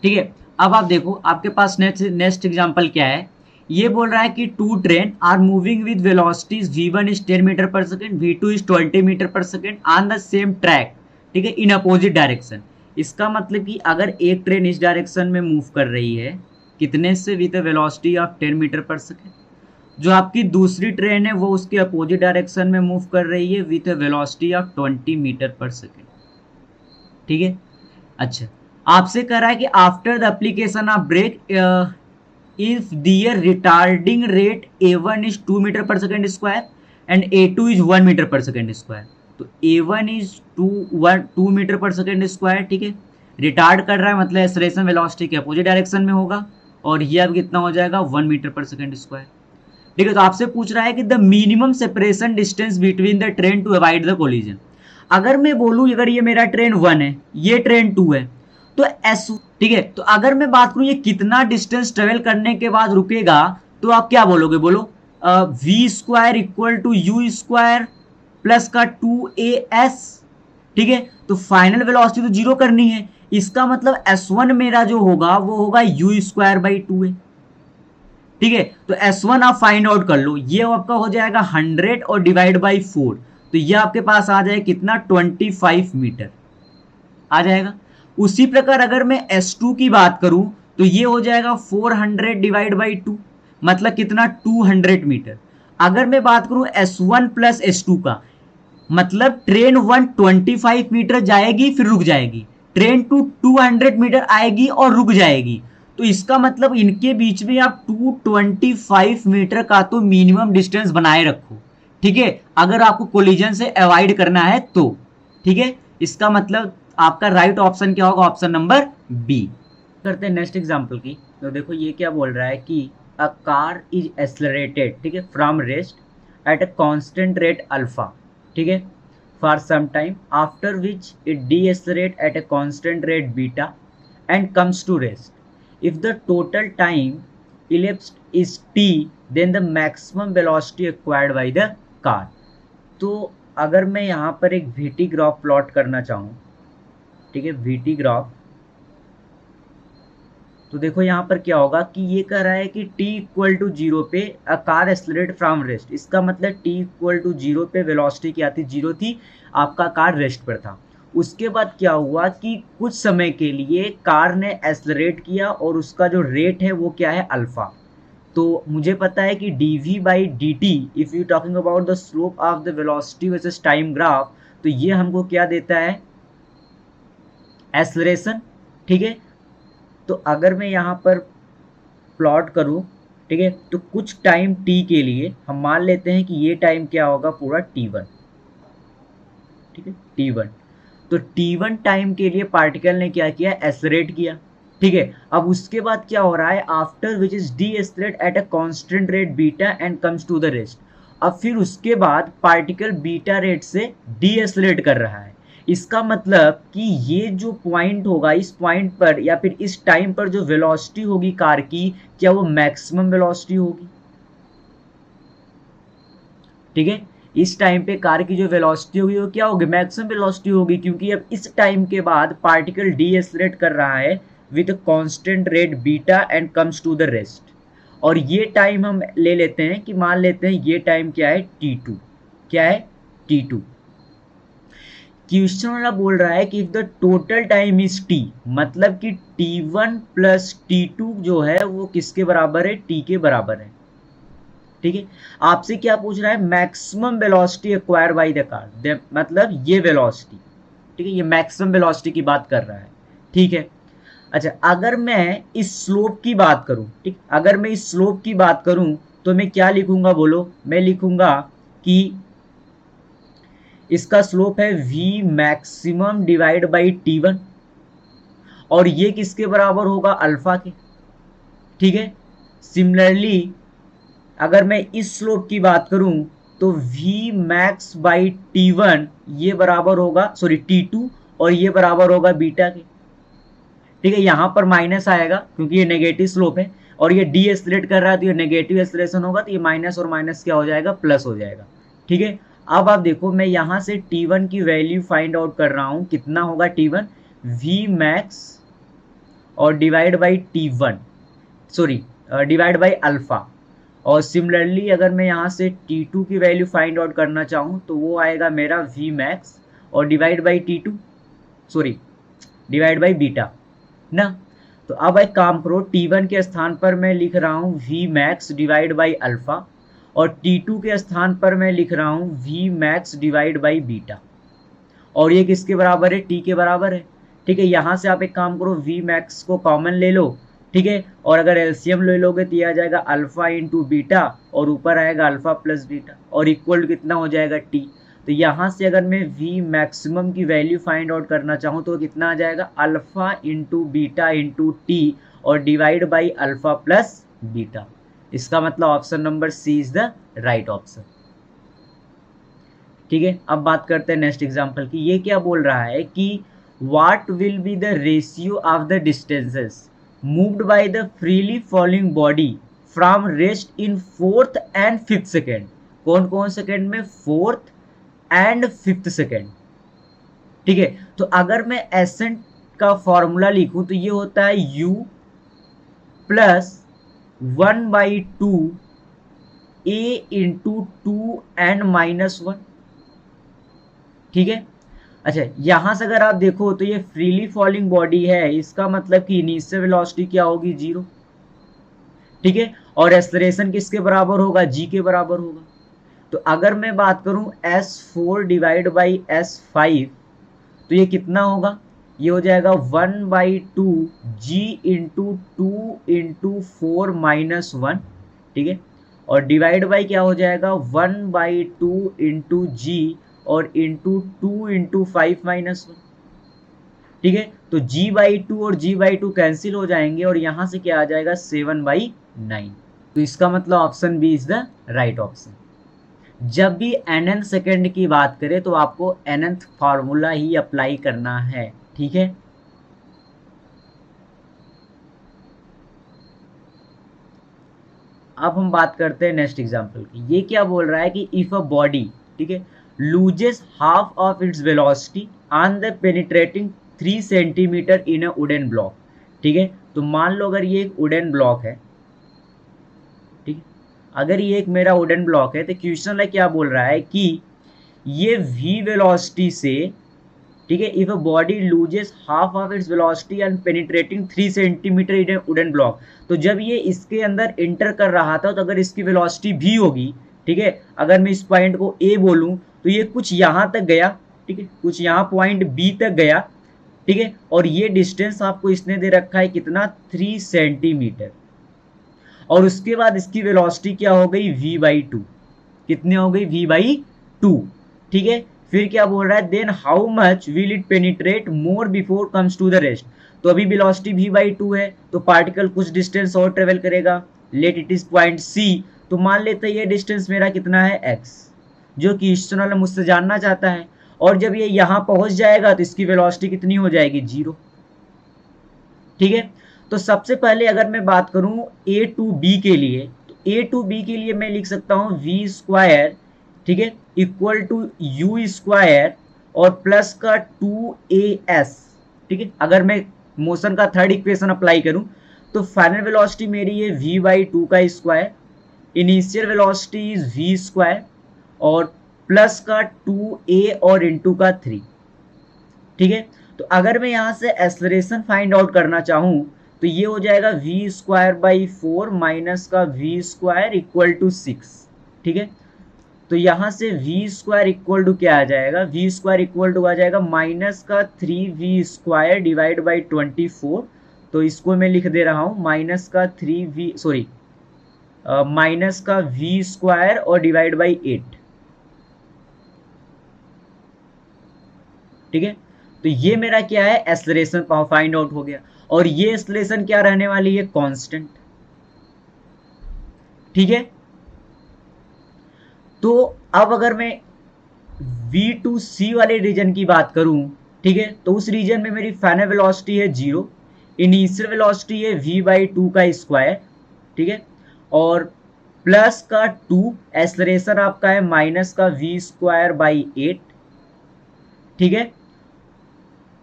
ठीक है, अब आप देखो आपके पास नेक्स्ट एग्जांपल क्या है। ये बोल रहा है कि two train are moving with velocities v1 is 10 metre per second, v2 is 20 metre per second on the same track, ठीक है, इन अपोजिट डायरेक्शन। इसका मतलब कि अगर एक ट्रेन इस डायरेक्शन में मूव कर रही है कितने से, with velocity of 10 metre per second, जो आपकी दूसरी ट्रेन है वो उसके अपोजिट डायरेक्शन में मूव कर रही है with velocity of 20 metre per second. ठीक है, अच्छा आपसे कह रहा है कि after the application of brake if there retarding rate a1 is 2 metre per second square and a2 is 1 metre per second square. तो a1 is 2 metre per second square, ठीक है, रिटार्ड कर रहा है मतलब एक्सेलरेशन वेलोसिटी के अपोजिट डायरेक्शन में होगा, और ये अब कितना हो जाएगा 1 मीटर पर सेकेंड स्क्वायर। ठीक है, तो आपसे पूछ रहा है कि the minimum separation distance between the train to avoid the collision. अगर मैं बोलूं अगर ये मेरा ट्रेन 1 है ये ट्रेन 2 है तो एस, ठीक है, तो अगर मैं बात करूं ये कितना डिस्टेंस ट्रेवल करने के बाद रुकेगा, तो आप क्या बोलोगे, बोलो v square equal to u square plus का 2as। ठीक है, तो फाइनल वेलोसिटी तो जीरो करनी है, इसका मतलब s1 मेरा जो होगा वो होगा यू स्क्वायर बाई 2a। ठीक है, तो s1 आप फाइंड आउट कर लो, ये आपका हो जाएगा 100 और डिवाइड बाई 4, तो ये आपके पास आ जाए कितना 25 मीटर आ जाएगा। उसी प्रकार अगर मैं S2 की बात करूं तो ये हो जाएगा 400 डिवाइड बाई 2, मतलब कितना 200 मीटर। अगर मैं बात करूं S1 प्लस S2 का, मतलब ट्रेन 1 25 मीटर जाएगी फिर रुक जाएगी, ट्रेन 2 200 मीटर आएगी और रुक जाएगी, तो इसका मतलब इनके बीच में आप 225 मीटर का तो मिनिमम डिस्टेंस बनाए रखो। ठीक है, अगर आपको कोलिजन से अवॉइड करना है तो। ठीक है, इसका मतलब आपका राइट ऑप्शन क्या होगा, ऑप्शन नंबर बी। करते हैं नेक्स्ट एग्जांपल की। तो देखो ये क्या बोल रहा है कि अ कार इज एक्सेलरेटेड, ठीक है, from rest at a constant rate alpha, ठीक है, for some time after which it decelerate at a constant rate beta and comes to rest. If the total time elapsed is t then the maximum velocity acquired by the car। तो अगर मैं यहाँ पर एक VT ग्राफ प्लॉट करना चाहूँ, ठीक है, VT ग्राफ, तो देखो यहाँ पर क्या होगा कि ये कह रहा है कि t इक्वल टू 0 पे a car accelerate from rest, इसका मतलब t इक्वल टू 0 पे वेलोसिटी क्या थी, 0 थी, आपका कार रेस्ट पर था। उसके बाद क्या हुआ कि कुछ समय के लिए कार ने एक्सेलरेट किया और उसका जो रेट है वो क्या है, अल्फा। तो मुझे पता है कि dv by dt if you talking about the slope of the velocity versus time graph, तो ये हमको क्या देता है, एक्सेलरेशन। ठीक है, तो अगर मैं यहाँ पर प्लॉट करूँ, ठीक है, तो कुछ टाइम t के लिए हम मान लेते हैं कि ये टाइम क्या होगा, पूरा t1, ठीक है, t1। तो t1 टाइम के लिए पार्टिकल ने क्या किया, एक्सेलरेट किया। ठीक है, अब उसके बाद क्या हो रहा है, after which is decelerate at a constant rate beta and comes to the rest. अब फिर उसके बाद पार्टिकल बीटा रेट से डी एक्सेलरेट कर रहा है, इसका मतलब कि ये जो पॉइंट होगा, इस पॉइंट पर या फिर इस टाइम पर जो वेलोसिटी होगी कार की, क्या वो मैक्सिमम वेलोसिटी होगी। ठीक है, इस टाइम पे कार की जो वेलोसिटी होगी वो क्या होगी, मैक्सिमम वेलोसिटी होगी, क्योंकि अब इस टाइम के बाद पार्टिकल डी एक्सेलरेट कर रहा है with constant rate beta and comes to the rest. और ये टाइम हम ले लेते हैं कि मान लेते हैं ये टाइम क्या है, t2, क्या है, t2। क्वेश्चन वाला बोल रहा है कि if the total time is t, मतलब कि t1 प्लस t2 जो है वो किसके बराबर है, t के बराबर है। ठीक है, आपसे क्या पूछ रहा है, maximum velocity acquire by the car, मतलब ये वेलोसिटी, ठीक है, ये मैक्सिमम वेलोसिटी की बात कर रहा है। ठीक है, अच्छा अगर मैं इस स्लोप की बात करूं, ठीक, अगर मैं इस स्लोप की बात करूं तो मैं क्या लिखूंगा, बोलो, मैं लिखूंगा कि इसका स्लोप है v maximum divide by t1, और ये किसके बराबर होगा, अल्फा के। ठीक है, सिमिलरली अगर मैं इस स्लोप की बात करूं तो v मैक्स बाई t1 ये बराबर होगा, सॉरी t2, और ये बराबर होगा बीटा के। ठीक है, यहां पर माइनस आएगा क्योंकि ये नेगेटिव स्लोप है और ये डी एक्सेलरेट कर रहा है, तो ये नेगेटिव एक्सेलरेशन होगा, तो ये माइनस और माइनस क्या हो जाएगा, प्लस हो जाएगा। ठीक है, अब आप देखो मैं यहाँ से T1 की वैल्यू फाइंड आउट कर रहा हूँ, कितना होगा T1 V मैक्स और divide by T1, sorry divide by alpha. और सिमिलरली अगर मैं यहाँ से T2 की वैल्यू फाइंड आउट करना चाहूँ तो वो आएगा मेरा V मैक्स और divide by T2, sorry divide by beta ना। तो अब एक काम करो, T1 के स्थान पर मैं लिख रहा हूँ V max divide by alpha और T2 के स्थान पर मैं लिख रहा हूँ V max divide by beta. और ये किसके बराबर है? T के बराबर है। ठीक है, यहाँ से आप एक काम करो, V मैक्स को कॉमन ले लो, ठीक है, और अगर एलसीएम ले लोगे तो ये आ जाएगा अल्फा इंटू बीटा और ऊपर आएगा अल्फा प्लस बीटा और इक्वल कितना हो जाएगा T। तो यहाँ से अगर मैं V मैक्सिमम की वैल्यू फाइंड आउट करना चाहूँ तो कितना आ जाएगा? Alpha into beta into T और divide by alpha plus beta. इसका मतलब option number C is the right option. ठीक है, अब बात करते हैं नेक्स्ट एग्जांपल की। ये क्या बोल रहा है कि what will be the ratio of the distances moved by the freely falling body from rest in 4th and 5th second. कौन कौन सेकेंड में? 4th and 5th second. ठीक है, तो अगर मैं एसेंट का फॉर्मूला लिखूं तो ये होता है u plus 1/2 a into 2n-1। ठीक है, अच्छा यहां से अगर आप देखो तो ये फ्रीली फॉलिंग बॉडी है, इसका मतलब कि इनिशियल वेलोसिटी क्या होगी? 0। ठीक है, और एक्सेलरेशन किसके बराबर होगा? g के बराबर होगा। तो अगर मैं बात करूं s4 डिवाइड बाई s5 तो ये कितना होगा? ये हो जाएगा 1/2 g इंटू 2 इंटू 4-1। ठीक है, और डिवाइड बाई क्या हो जाएगा? 1/2 इंटू जी और इंटू 2 इंटू 5-1। ठीक है, तो g/2 और g/2 कैंसिल हो जाएंगे और यहां से क्या आ जाएगा? 7/9। तो इसका मतलब option b is the right option. जब भी nn सेकेंड की बात करें तो आपको nth फार्मूला ही अप्लाई करना है। ठीक है, अब हम बात करते हैं नेक्स्ट एग्जांपल की। ये क्या बोल रहा है कि इफ अ बॉडी, ठीक है, loses half of its velocity on the penetrating 3 centimetre in a wooden block. ठीक है, तो मान लो अगर ये एक वुडन ब्लॉक है, ठीक है, अगर ये एक मेरा वुडन ब्लॉक है तो क्वेश्चन है क्या बोल रहा है कि ये v वेलोसिटी से, ठीक है, if a body loses half of its velocity and penetrating 3 centimetre in wooden block. तो जब ये इसके अंदर एंटर कर रहा था तो अगर इसकी वेलोसिटी v होगी, ठीक है, अगर मैं इस पॉइंट को a बोलूं तो ये कुछ यहां तक गया, ठीक है, कुछ यहां पॉइंट b तक गया, ठीक है, और ये डिस्टेंस आपको इसने दे रखा है कितना? 3 सेंटीमीटर। और उसके बाद इसकी वेलोसिटी क्या हो गई? v/2। कितनी हो गई? v/2। ठीक है, फिर क्या बोल रहा है? Then how much will it penetrate more before comes to the rest. तो अभी वेलोसिटी v/2 है तो पार्टिकल कुछ डिस्टेंस और ट्रेवल करेगा, late it is point c। तो मान लेते हैं ये डिस्टेंस मेरा कितना है? x, जो कि क्वेश्चन मुझसे जानना चाहता है। और जब ये यहां पहुंच जाएगा तो इसकी वेलोसिटी कितनी हो जाएगी? 0। ठीक है, तो सबसे पहले अगर मैं बात करूं a टू b के लिए, तो a टू b के लिए मैं लिख सकता हूं v², ठीक है, इक्वल टू u² और प्लस का 2as। ठीक है, अगर मैं मोशन का थर्ड इक्वेशन अप्लाई करूं तो फाइनल वेलोसिटी मेरी है v/2 का square, initial velocity is v² और प्लस का 2a और इंटू का 3। ठीक है, तो अगर मैं यहां से एक्सेलरेशन फाइंड आउट करना चाहूं तो ये हो जाएगा v²/4 माइनस का v² इक्वल टू 6। ठीक है, तो यहां से v² इक्वल टू क्या आ जाएगा? v² इक्वल टू आ जाएगा माइनस का 3v² डिवाइड बाई 24। तो इसको मैं लिख दे रहा हूं माइनस का 3v, सॉरी माइनस का v² और डिवाइड बाई 8। ठीक है, तो ये मेरा क्या है? एक्सेलरेशन फाइंड आउट हो गया। और ये एक्सेलरेशन क्या रहने वाली है? कांस्टेंट। ठीक है, तो अब अगर मैं v2c वाले रीजन की बात करूं, ठीक है, तो उस रीजन में मेरी फाइनल वेलोसिटी है 0, इनिशियल वेलोसिटी है v/2 का स्क्वायर, ठीक है, और प्लस का 2, एक्सलरेशन आपका है माइनस का v²/8, ठीक है,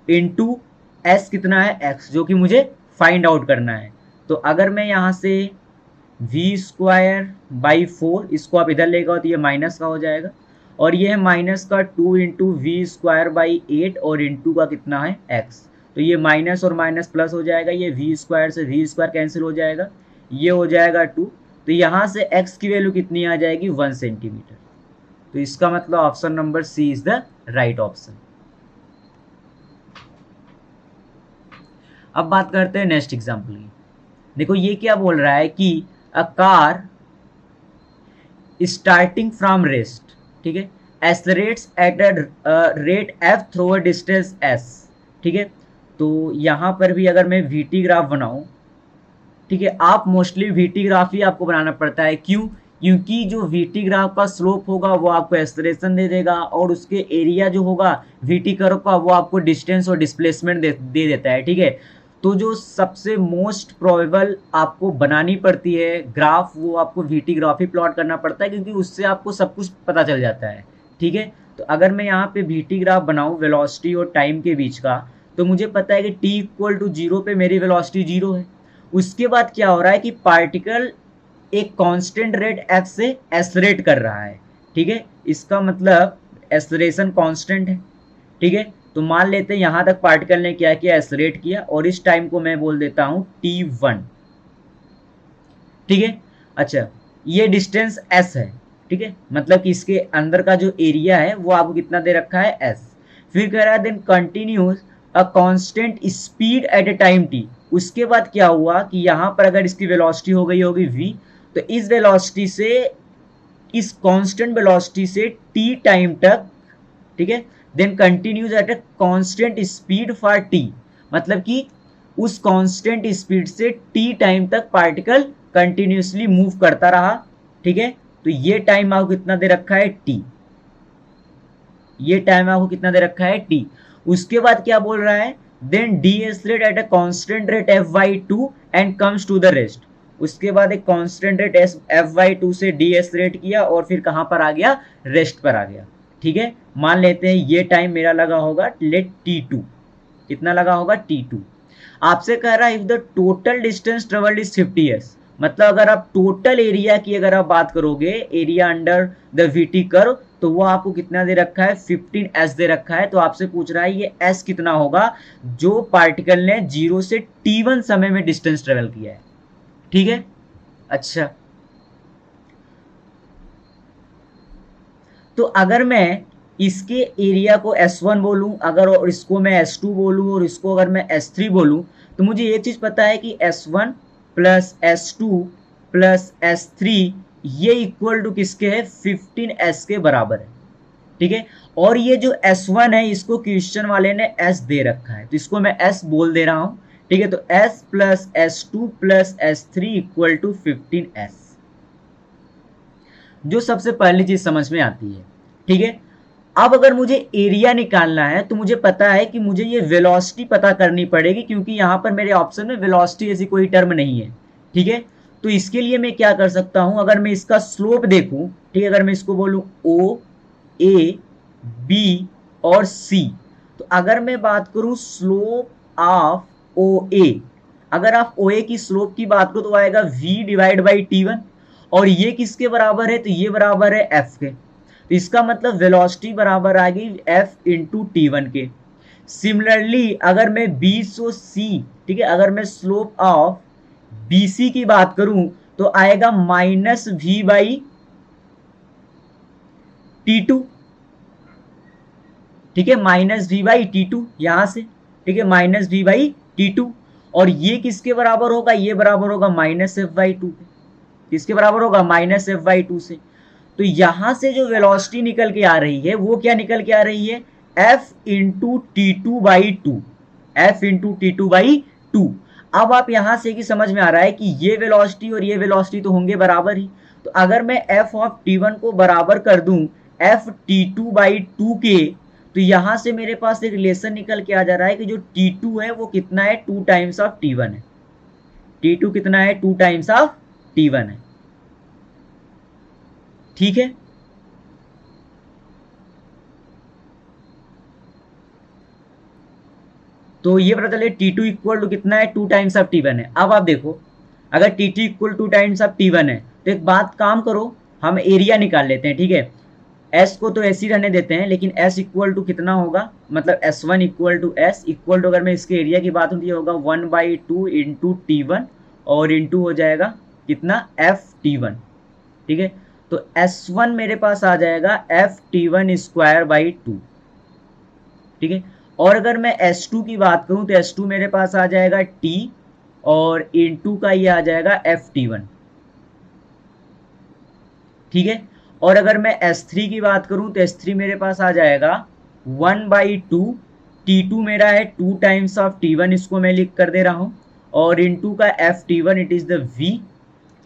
इनटू एस कितना है x, जो कि मुझे फाइंड आउट करना है। तो अगर मैं यहाँ से v²/4, इसको आप इधर लेगा तो ये माइनस का हो जाएगा, और ये है माइनस का 2 इंटू v²/8 और इंटू का कितना है x। तो ये माइनस और माइनस प्लस हो जाएगा, ये v² से v² कैंसिल हो जाएगा, ये हो जाएगा 2। तो यहाँ से x की वैल्यू कितनी आ जाएगी 1 सेंटीमीटर। तो इसका मतलब option number C is the right option. अब बात करते हैं नेक्स्ट एग्जाम्पल की। देखो ये क्या बोल रहा है कि a car starting from rest, ठीक है, accelerates at a rate F through a distance S, ठीक है। तो यहाँ पर भी अगर मैं वीटी ग्राफ बनाऊं, ठीक है, आप मोस्टली वीटी ग्राफ ही आपको बनाना पड़ता है, क्यों? क्योंकि जो वीटी ग्राफ का स्लोप होगा वो आपको एक्सलरेशन दे देगा, और उसके एरिया जो होगा वीटी कर्व का वो आपको डिस्टेंस और डिस्प्लेसमेंट दे देता है, ठीक है। तो जो सबसे मोस्ट प्रोबेबल आपको बनानी पड़ती है ग्राफ, वो आपको वीटी ग्राफ ही प्लॉट करना पड़ता है, क्योंकि उससे आपको सब कुछ पता चल जाता है, ठीक है। तो अगर मैं यहाँ पे वीटी ग्राफ बनाऊँ वेलोसिटी और टाइम के बीच का, तो मुझे पता है कि t=0 पे मेरी वेलोसिटी 0 है। उसके बाद क्या हो रहा है कि पार्टिकल एक कांस्टेंट रेट f से एक्सलरेट कर रहा है, ठीक है, इसका मतलब एक्सलरेशन कांस्टेंट है, ठीक है। तो मान लेते हैं यहां तक पार्टिकल ने क्या किया, एक्सलरेट किया, और इस टाइम को मैं बोल देता हूं t1, ठीक है। अच्छा, ये डिस्टेंस s है, ठीक है, मतलब कि इसके अंदर का जो एरिया है वो आपको कितना दे रखा है s। फिर कह रहा है then continues a constant speed at a time t। उसके बाद क्या हुआ कि यहां पर अगर इसकी वेलोसिटी हो गई होगी v, तो इस वेलोसिटी से, इस कांस्टेंट वेलोसिटी से t टाइम तक, ठीक है, then continues at a constant speed for t, मतलब कि उस कांस्टेंट स्पीड से t टाइम तक पार्टिकल कंटिन्यूसली मूव करता रहा, ठीक है। तो ये टाइम आपको कितना दे रखा है t, ये टाइम आपको कितना दे रखा है t। उसके बाद क्या बोल रहा है, then decelerate at a constant rate f/2 and comes to the rest. उसके बाद एक कांस्टेंट रेट f/2 से डीएसलेट किया और फिर कहां पर आ गया, रेस्ट पर आ गया, ठीक है। मान लेते हैं ये टाइम मेरा लगा होगा लेट t2, कितना लगा होगा t2। आपसे कह रहा है if the total distance travelled is 50 s, मतलब अगर आप टोटल एरिया की अगर आप बात करोगे, area under the VT curve, तो वो आपको कितना दे रखा है 15 s दे रखा है। तो आपसे पूछ रहा है ये s कितना होगा जो पार्टिकल ने 0 से t1 समय में डिस्टेंस ट्रेवल किया है, ठीक है। अच्छा, तो अगर मैं इसके एरिया को S1 बोलूं, अगर और इसको मैं S2 बोलूं, और इसको अगर मैं S3 बोलूं, तो मुझे ये चीज पता है कि S1 plus S2 plus S3 ये इक्वल टू किसके है, 15s के बराबर है, ठीक है। और ये जो S1 है इसको क्वेश्चन वाले ने S दे रखा है, तो इसको मैं S बोल दे रहा हूं, ठीक है। तो S plus S2 plus S3 equal to 15s, जो सबसे पहली चीज समझ में आती है, ठीक है। अब अगर मुझे एरिया निकालना है तो मुझे पता है कि मुझे ये वेलोसिटी पता करनी पड़ेगी, क्योंकि यहां पर मेरे ऑप्शन में वेलोसिटी ऐसी कोई टर्म नहीं है, ठीक है। तो इसके लिए मैं क्या कर सकता हूं, अगर मैं इसका स्लोप देखूं, ठीक है, अगर मैं इसको बोलूं O A B और C, तो अगर मैं बात करूं स्लोप ऑफ OA, अगर आप OA की स्लोप की बात करो तो आएगा v/t1, और ये किसके बराबर है, तो ये बराबर है f के। तो इसका मतलब वेलोसिटी बराबर आ गई f इंटू t1 के। सिमिलरली अगर मैं B/C, ठीक है, अगर मैं स्लोप ऑफ BC की बात करूं तो आएगा माइनस v/t2, ठीक है, माइनस v/t2 यहां से, ठीक है, माइनस v/t2। और ये किसके बराबर होगा, ये बराबर होगा माइनस f/2 के, किसके बराबर होगा, माइनस f/2 से। तो यहां से जो वेलोसिटी निकल के आ रही है वो क्या निकल के आ रही है, f into t2/2, f into t2/2। अब आप यहां से कि समझ में आ रहा है कि ये वेलोसिटी और ये वेलोसिटी तो होंगे बराबर ही। तो अगर मैं f ऑफ t1 को बराबर कर दूं f t2/2 के, तो यहां से मेरे पास एक रिलेशन निकल के आ जा रहा है कि जो t2 है वो कितना है, 2 टाइम्स ऑफ t1 है, t2 कितना है, 2 टाइम्स ऑफ t1 है, ठीक है, तो ये पता चले T2 इक्वल टू कितना है, 2 टाइम्स ऑफ T1 है। अब आप देखो अगर T2 equal 2 times of T1 है तो एक बात काम करो, हम एरिया निकाल लेते हैं, ठीक है। S को तो ऐसे ही रहने देते हैं, लेकिन S इक्वल टू कितना होगा, मतलब S1 equal to S equal to, अगर मैं इसके एरिया की बात होती है होगा 1/2 इंटू T1 और इंटू हो जाएगा कितना FT1, ठीक है। तो S1 मेरे पास आ जाएगा FT1 स्क्वायर बाई 2, ठीक है। और अगर मैं S2 की बात करूं तो S2 मेरे पास आ जाएगा T और इंटू का ये आ जाएगा FT1, ठीक है। और अगर मैं S3 की बात करूं तो S3 मेरे पास आ जाएगा 1/2, T2 मेरा है 2 टाइम्स ऑफ T1, इसको मैं लिख कर दे रहा हूं, और इंटू का FT1 it is the V,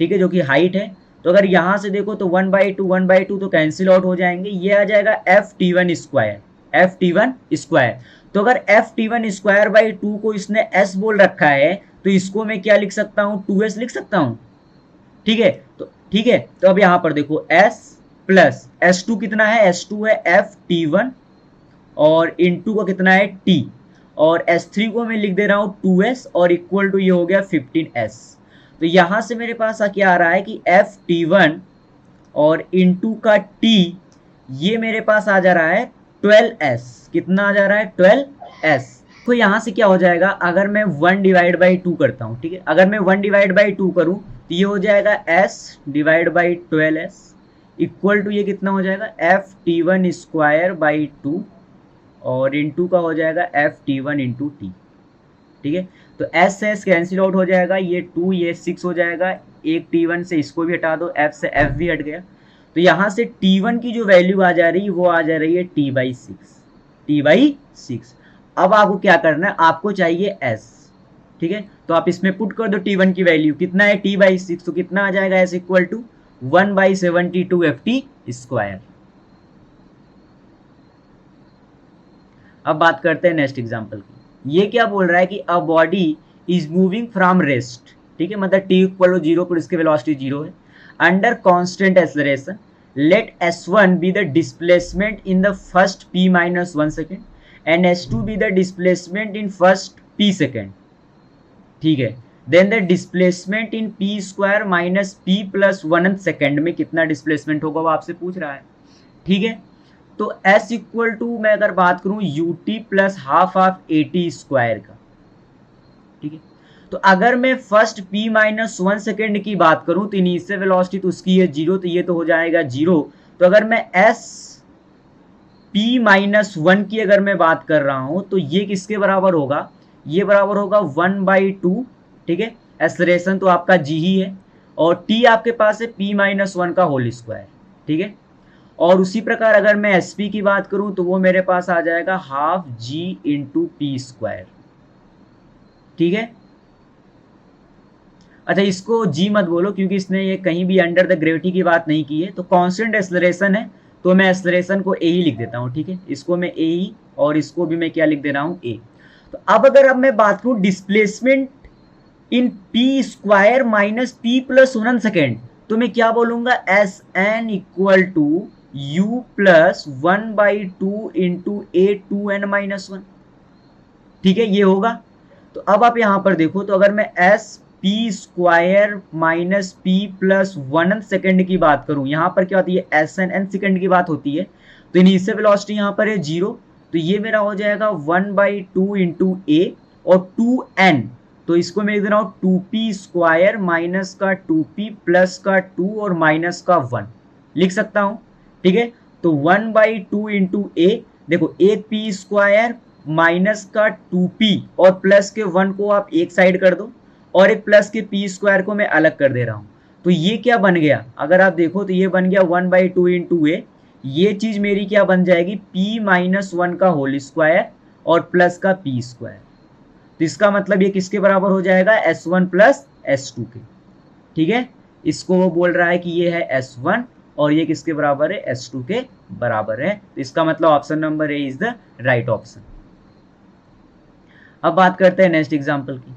ठीक है, जो कि हाइट है। तो अगर यहां से देखो तो 1/2 तो कैंसिल आउट हो जाएंगे, ये आ जाएगा FT1 स्क्वायर, FT1 स्क्वायर। तो अगर FT1 स्क्वायर बाई 2 को इसने S बोल रखा है तो इसको मैं क्या लिख सकता हूं, 2S लिख सकता हूं, ठीक है। तो ठीक है, तो अब यहां पर देखो S प्लस S2 कितना है, S2 है FT1 और इंटू का कितना है T, और S3 को मैं लिख दे रहा हूं 2S और इक्वल टू ये हो गया 15S। तो यहां से मेरे पास क्या आ रहा है कि FT1 और इंटू का T, ये मेरे पास आ जा रहा है 12S, कितना आ जा रहा है 12S। तो यहाँ से क्या हो जाएगा, अगर मैं 1 डिवाइड बाई 2 करता हूँ, ठीक है, अगर मैं 1 डिवाइड बाई 2 करूँ तो ये हो जाएगा S divide by 12S equal to ये कितना हो जाएगा FT1 स्क्वायर बाई 2 और इंटू का हो जाएगा FT1 इंटू T, ठीक है। तो S से S कैंसिल आउट हो जाएगा, ये 2 ये 6 हो जाएगा, एक T1 से इसको भी हटा दो, F से F भी हट गया। तो यहाँ से T1 की जो वैल्यू आ जा रही है वो आ जा रही है T/6, T/6। अब आपको क्या करना है, आपको चाहिए S, ठीक है। तो आप इसमें पुट कर दो T1 की वैल्यू, कितना है T/6, तो कितना आ जाएगा S equal to 1/72 FT square. अब बात करते हैं नेक्स्ट एग्जांपल की। ये क्या बोल रहा है कि a body is moving from rest, ठीक है, मतलब टी इक्वल टू 0 पर इसकी वेलोसिटी 0 है, under constant acceleration, let S1 be the displacement in the first p-1 second and S2 be the displacement in first p second, ठीक है। Then the displacement in p square minus p plus 1 second में कितना डिस्प्लेसमेंट होगा वो आपसे पूछ रहा है, ठीक है। तो S इक्वल टू मैं अगर बात करूं UT plus half of AT square का, ठीक है। तो अगर मैं फर्स्ट p-1 सेकेंड की बात करूं तो इनिशियल वेलोसिटी तो उसकी है 0, तो ये तो हो जाएगा 0। तो अगर मैं S p-1 की अगर मैं बात कर रहा हूं तो ये किसके बराबर होगा, ये बराबर होगा 1/2, ठीक है। एक्सेलरेशन तो आपका g ही है और t आपके पास है p-1 का होल स्क्वायर, ठीक है। और उसी प्रकार अगर मैं SP की बात करूं तो वो मेरे पास आ जाएगा half G into P square, ठीक है। अच्छा, इसको G मत बोलो क्योंकि इसने ये कहीं भी अंडर द ग्रेविटी की बात नहीं की है, तो कांस्टेंट एक्सेलरेशन है तो मैं एक्सेलरेशन को A ही लिख देता हूं, ठीक है। इसको मैं A ही और इसको भी मैं क्या लिख दे रहा हूं A। तो अब मैं बात करूं displacement in P square minus P plus 1 second, तो मैं क्या बोलूंगा SN equal to U plus 1/2 into A2n-1, ठीक है, ये होगा। तो अब आप यहां पर देखो, तो अगर मैं S P square minus P plus 1 second की बात करूं, यहां पर क्या होती है SN सेकेंड की बात होती है, तो इनिशियल वेलोसिटी यहां पर है 0, तो ये मेरा हो जाएगा 1/2 इंटू A और 2n, तो इसको मैं लिख रहा हूं 2p स्क्वायर माइनस का 2p प्लस का 2 और माइनस का 1 लिख सकता हूं, ठीक है। तो 1/2 इंटू A, देखो एक p स्क्वायर माइनस का 2p और प्लस के 1 को आप एक साइड कर दो और एक प्लस के p स्क्वायर को मैं अलग कर दे रहा हूं, तो ये क्या बन गया, अगर आप देखो तो ये बन गया 1/2 इंटू A, ये चीज मेरी क्या बन जाएगी p-1 का होल स्क्वायर और प्लस का p स्क्वायर। तो इसका मतलब ये किसके बराबर हो जाएगा S1 प्लस S2 के, ठीक है। इसको वो बोल रहा है कि ये है S1 और ये किसके बराबर है S2 के बराबर है, तो इसका मतलब option number A is the right option. अब बात करते हैं नेक्स्ट एग्जांपल की।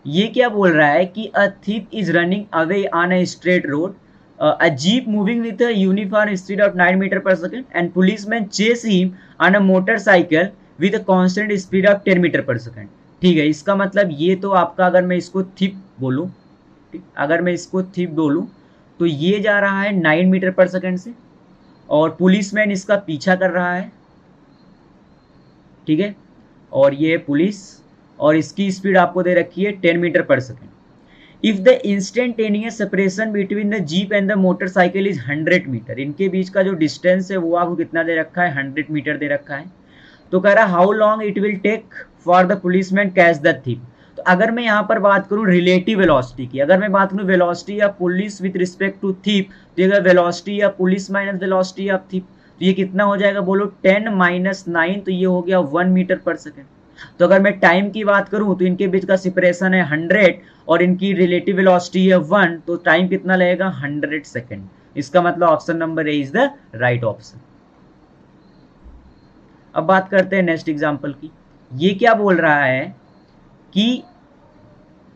ये क्या बोल रहा है कि a thief is running away on a straight road a jeep moving with a uniform speed of 9 meter per second and policeman chase him on a motorcycle with a constant speed of 10 metre per second. ठीक है, इसका मतलब ये तो आपका, अगर मैं इसको थिप बोलूँ, अगर मैं इसको थिप बोलूँ तो ये जा रहा है 9 मीटर पर सेकेंड से और पुलिसमैन इसका पीछा कर रहा है। ठीक है, और ये पुलिस और इसकी स्पीड आपको दे रखी है 10 metre per second. If the instantaneous separation between the jeep and the motorcycle is 100 metre, इनके बीच का जो डिस्टेंस है वो आपको कितना दे रखा है, 100 मीटर दे रखा है। तो कह रहा है how long it will take for the policeman catch the thief. तो अगर मैं यहाँ पर बात करूँ रिलेटिव वेलोसिटी की, अगर मैं बात करूँ वेलोसिटी या पुलिस विथ रिस्पेक्ट टू थिप, तो अगर वेलोसिटी या पुलिस माइनस वेलोसिटी ऑफ थिप, तो ये कितना हो जाएगा बोलो, 10 माइनस 9, तो ये हो गया 1 मीटर पर सेकेंड। तो अगर मैं टाइम की बात करूं तो इनके बीच का सेपरेशन है 100 और इनकी रिलेटिव वेलोसिटी है 1, तो टाइम कितना लगेगा, 100 सेकेंड। इसका मतलब option number A is the right option. अब बात करते हैं नेक्स्ट एग्जांपल की। ये क्या बोल रहा है कि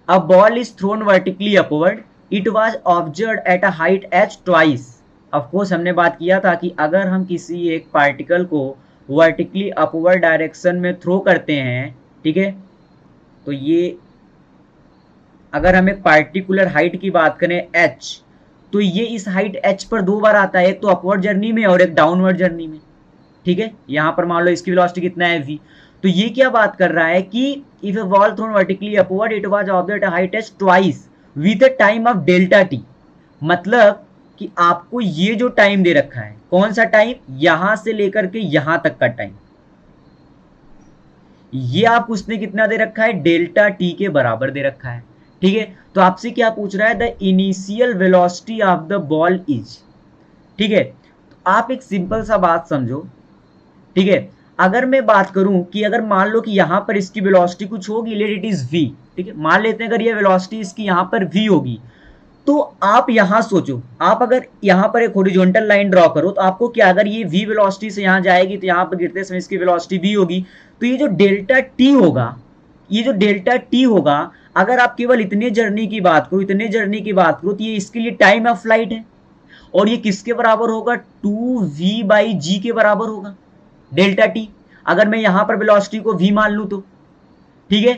a ball is thrown vertically upward, it was observed at a height h twice. Of course हमने बात किया था कि अगर हम किसी एक पार्टिकल को वर्टिकली अपवर्ड डायरेक्शन में थ्रो करते हैं, ठीक है, तो ये अगर हम एक पार्टिकुलर हाइट की बात करें h, तो ये इस हाइट h पर 2 बार आता है, एक तो अपवर्ड जर्नी में और एक डाउनवर्ड जर्नी में। ठीक है, यहां पर मान लो इसकी वेलोसिटी कितना है v। तो ये क्या बात कर रहा है कि if A ball throne vertically upward it was observed eight height h twice with a time of delta t। मतलब कि आपको ये जो टाइम दे रखा है, कौन सा टाइम, यहां से लेकर के यहां तक का टाइम, ये आप उसने कितना दे रखा है, डेल्टा टी के बराबर दे रखा है। ठीक है, तो आपसे क्या पूछ रहा है, the initial velocity of the ball is. ठीक है, तो आप एक सिंपल सा बात समझो। ठीक है, अगर मैं बात करूं कि अगर मान लो कि यहां पर इसकी वेलोसिटी कुछ होगी, लेट इट इज v। ठीक है, मान लेते हैं अगर ये वेलोसिटी इसकी यहां पर v होगी, तो आप यहां सोचो, आप अगर यहां पर एक हॉरिजॉन्टल लाइन ड्रॉ करो तो आपको क्या, अगर ये v वेलोसिटी से यहां जाएगी तो यहां पर गिरते समय इसकी वेलोसिटी v होगी, तो ये जो डेल्टा t होगा, ये जो डेल्टा t होगा, अगर आप केवल इतने जर्नी की बात करो, इतने जर्नी की बात करो, तो ये इसके लिए टाइम ऑफ फ्लाइट है और ये किसके बराबर होगा, 2v/g के बराबर होगा डेल्टा टी। अगर मैं यहां पर वेलोसिटी को v मान लूं तो, ठीक है,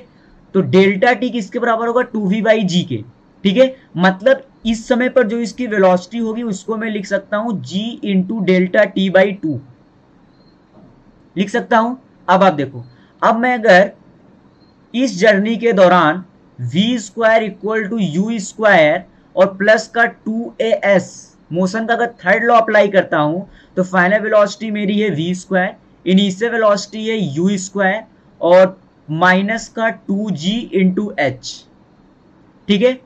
तो डेल्टा टी किसके बराबर होगा, 2v/g के। ठीक है, मतलब इस समय पर जो इसकी वेलोसिटी होगी उसको मैं लिख सकता हूं g into delta T by 2 लिख सकता हूं। अब आप देखो, अब मैं अगर इस जर्नी के दौरान v square equal to u square और प्लस का 2as मोशन का अगर थर्ड लॉ अप्लाई करता हूं, तो फाइनल वेलोसिटी मेरी है v स्क्वायर, इनिशियल वेलोसिटी है u स्क्वायर और माइनस का 2g इंटू एच। ठीक है,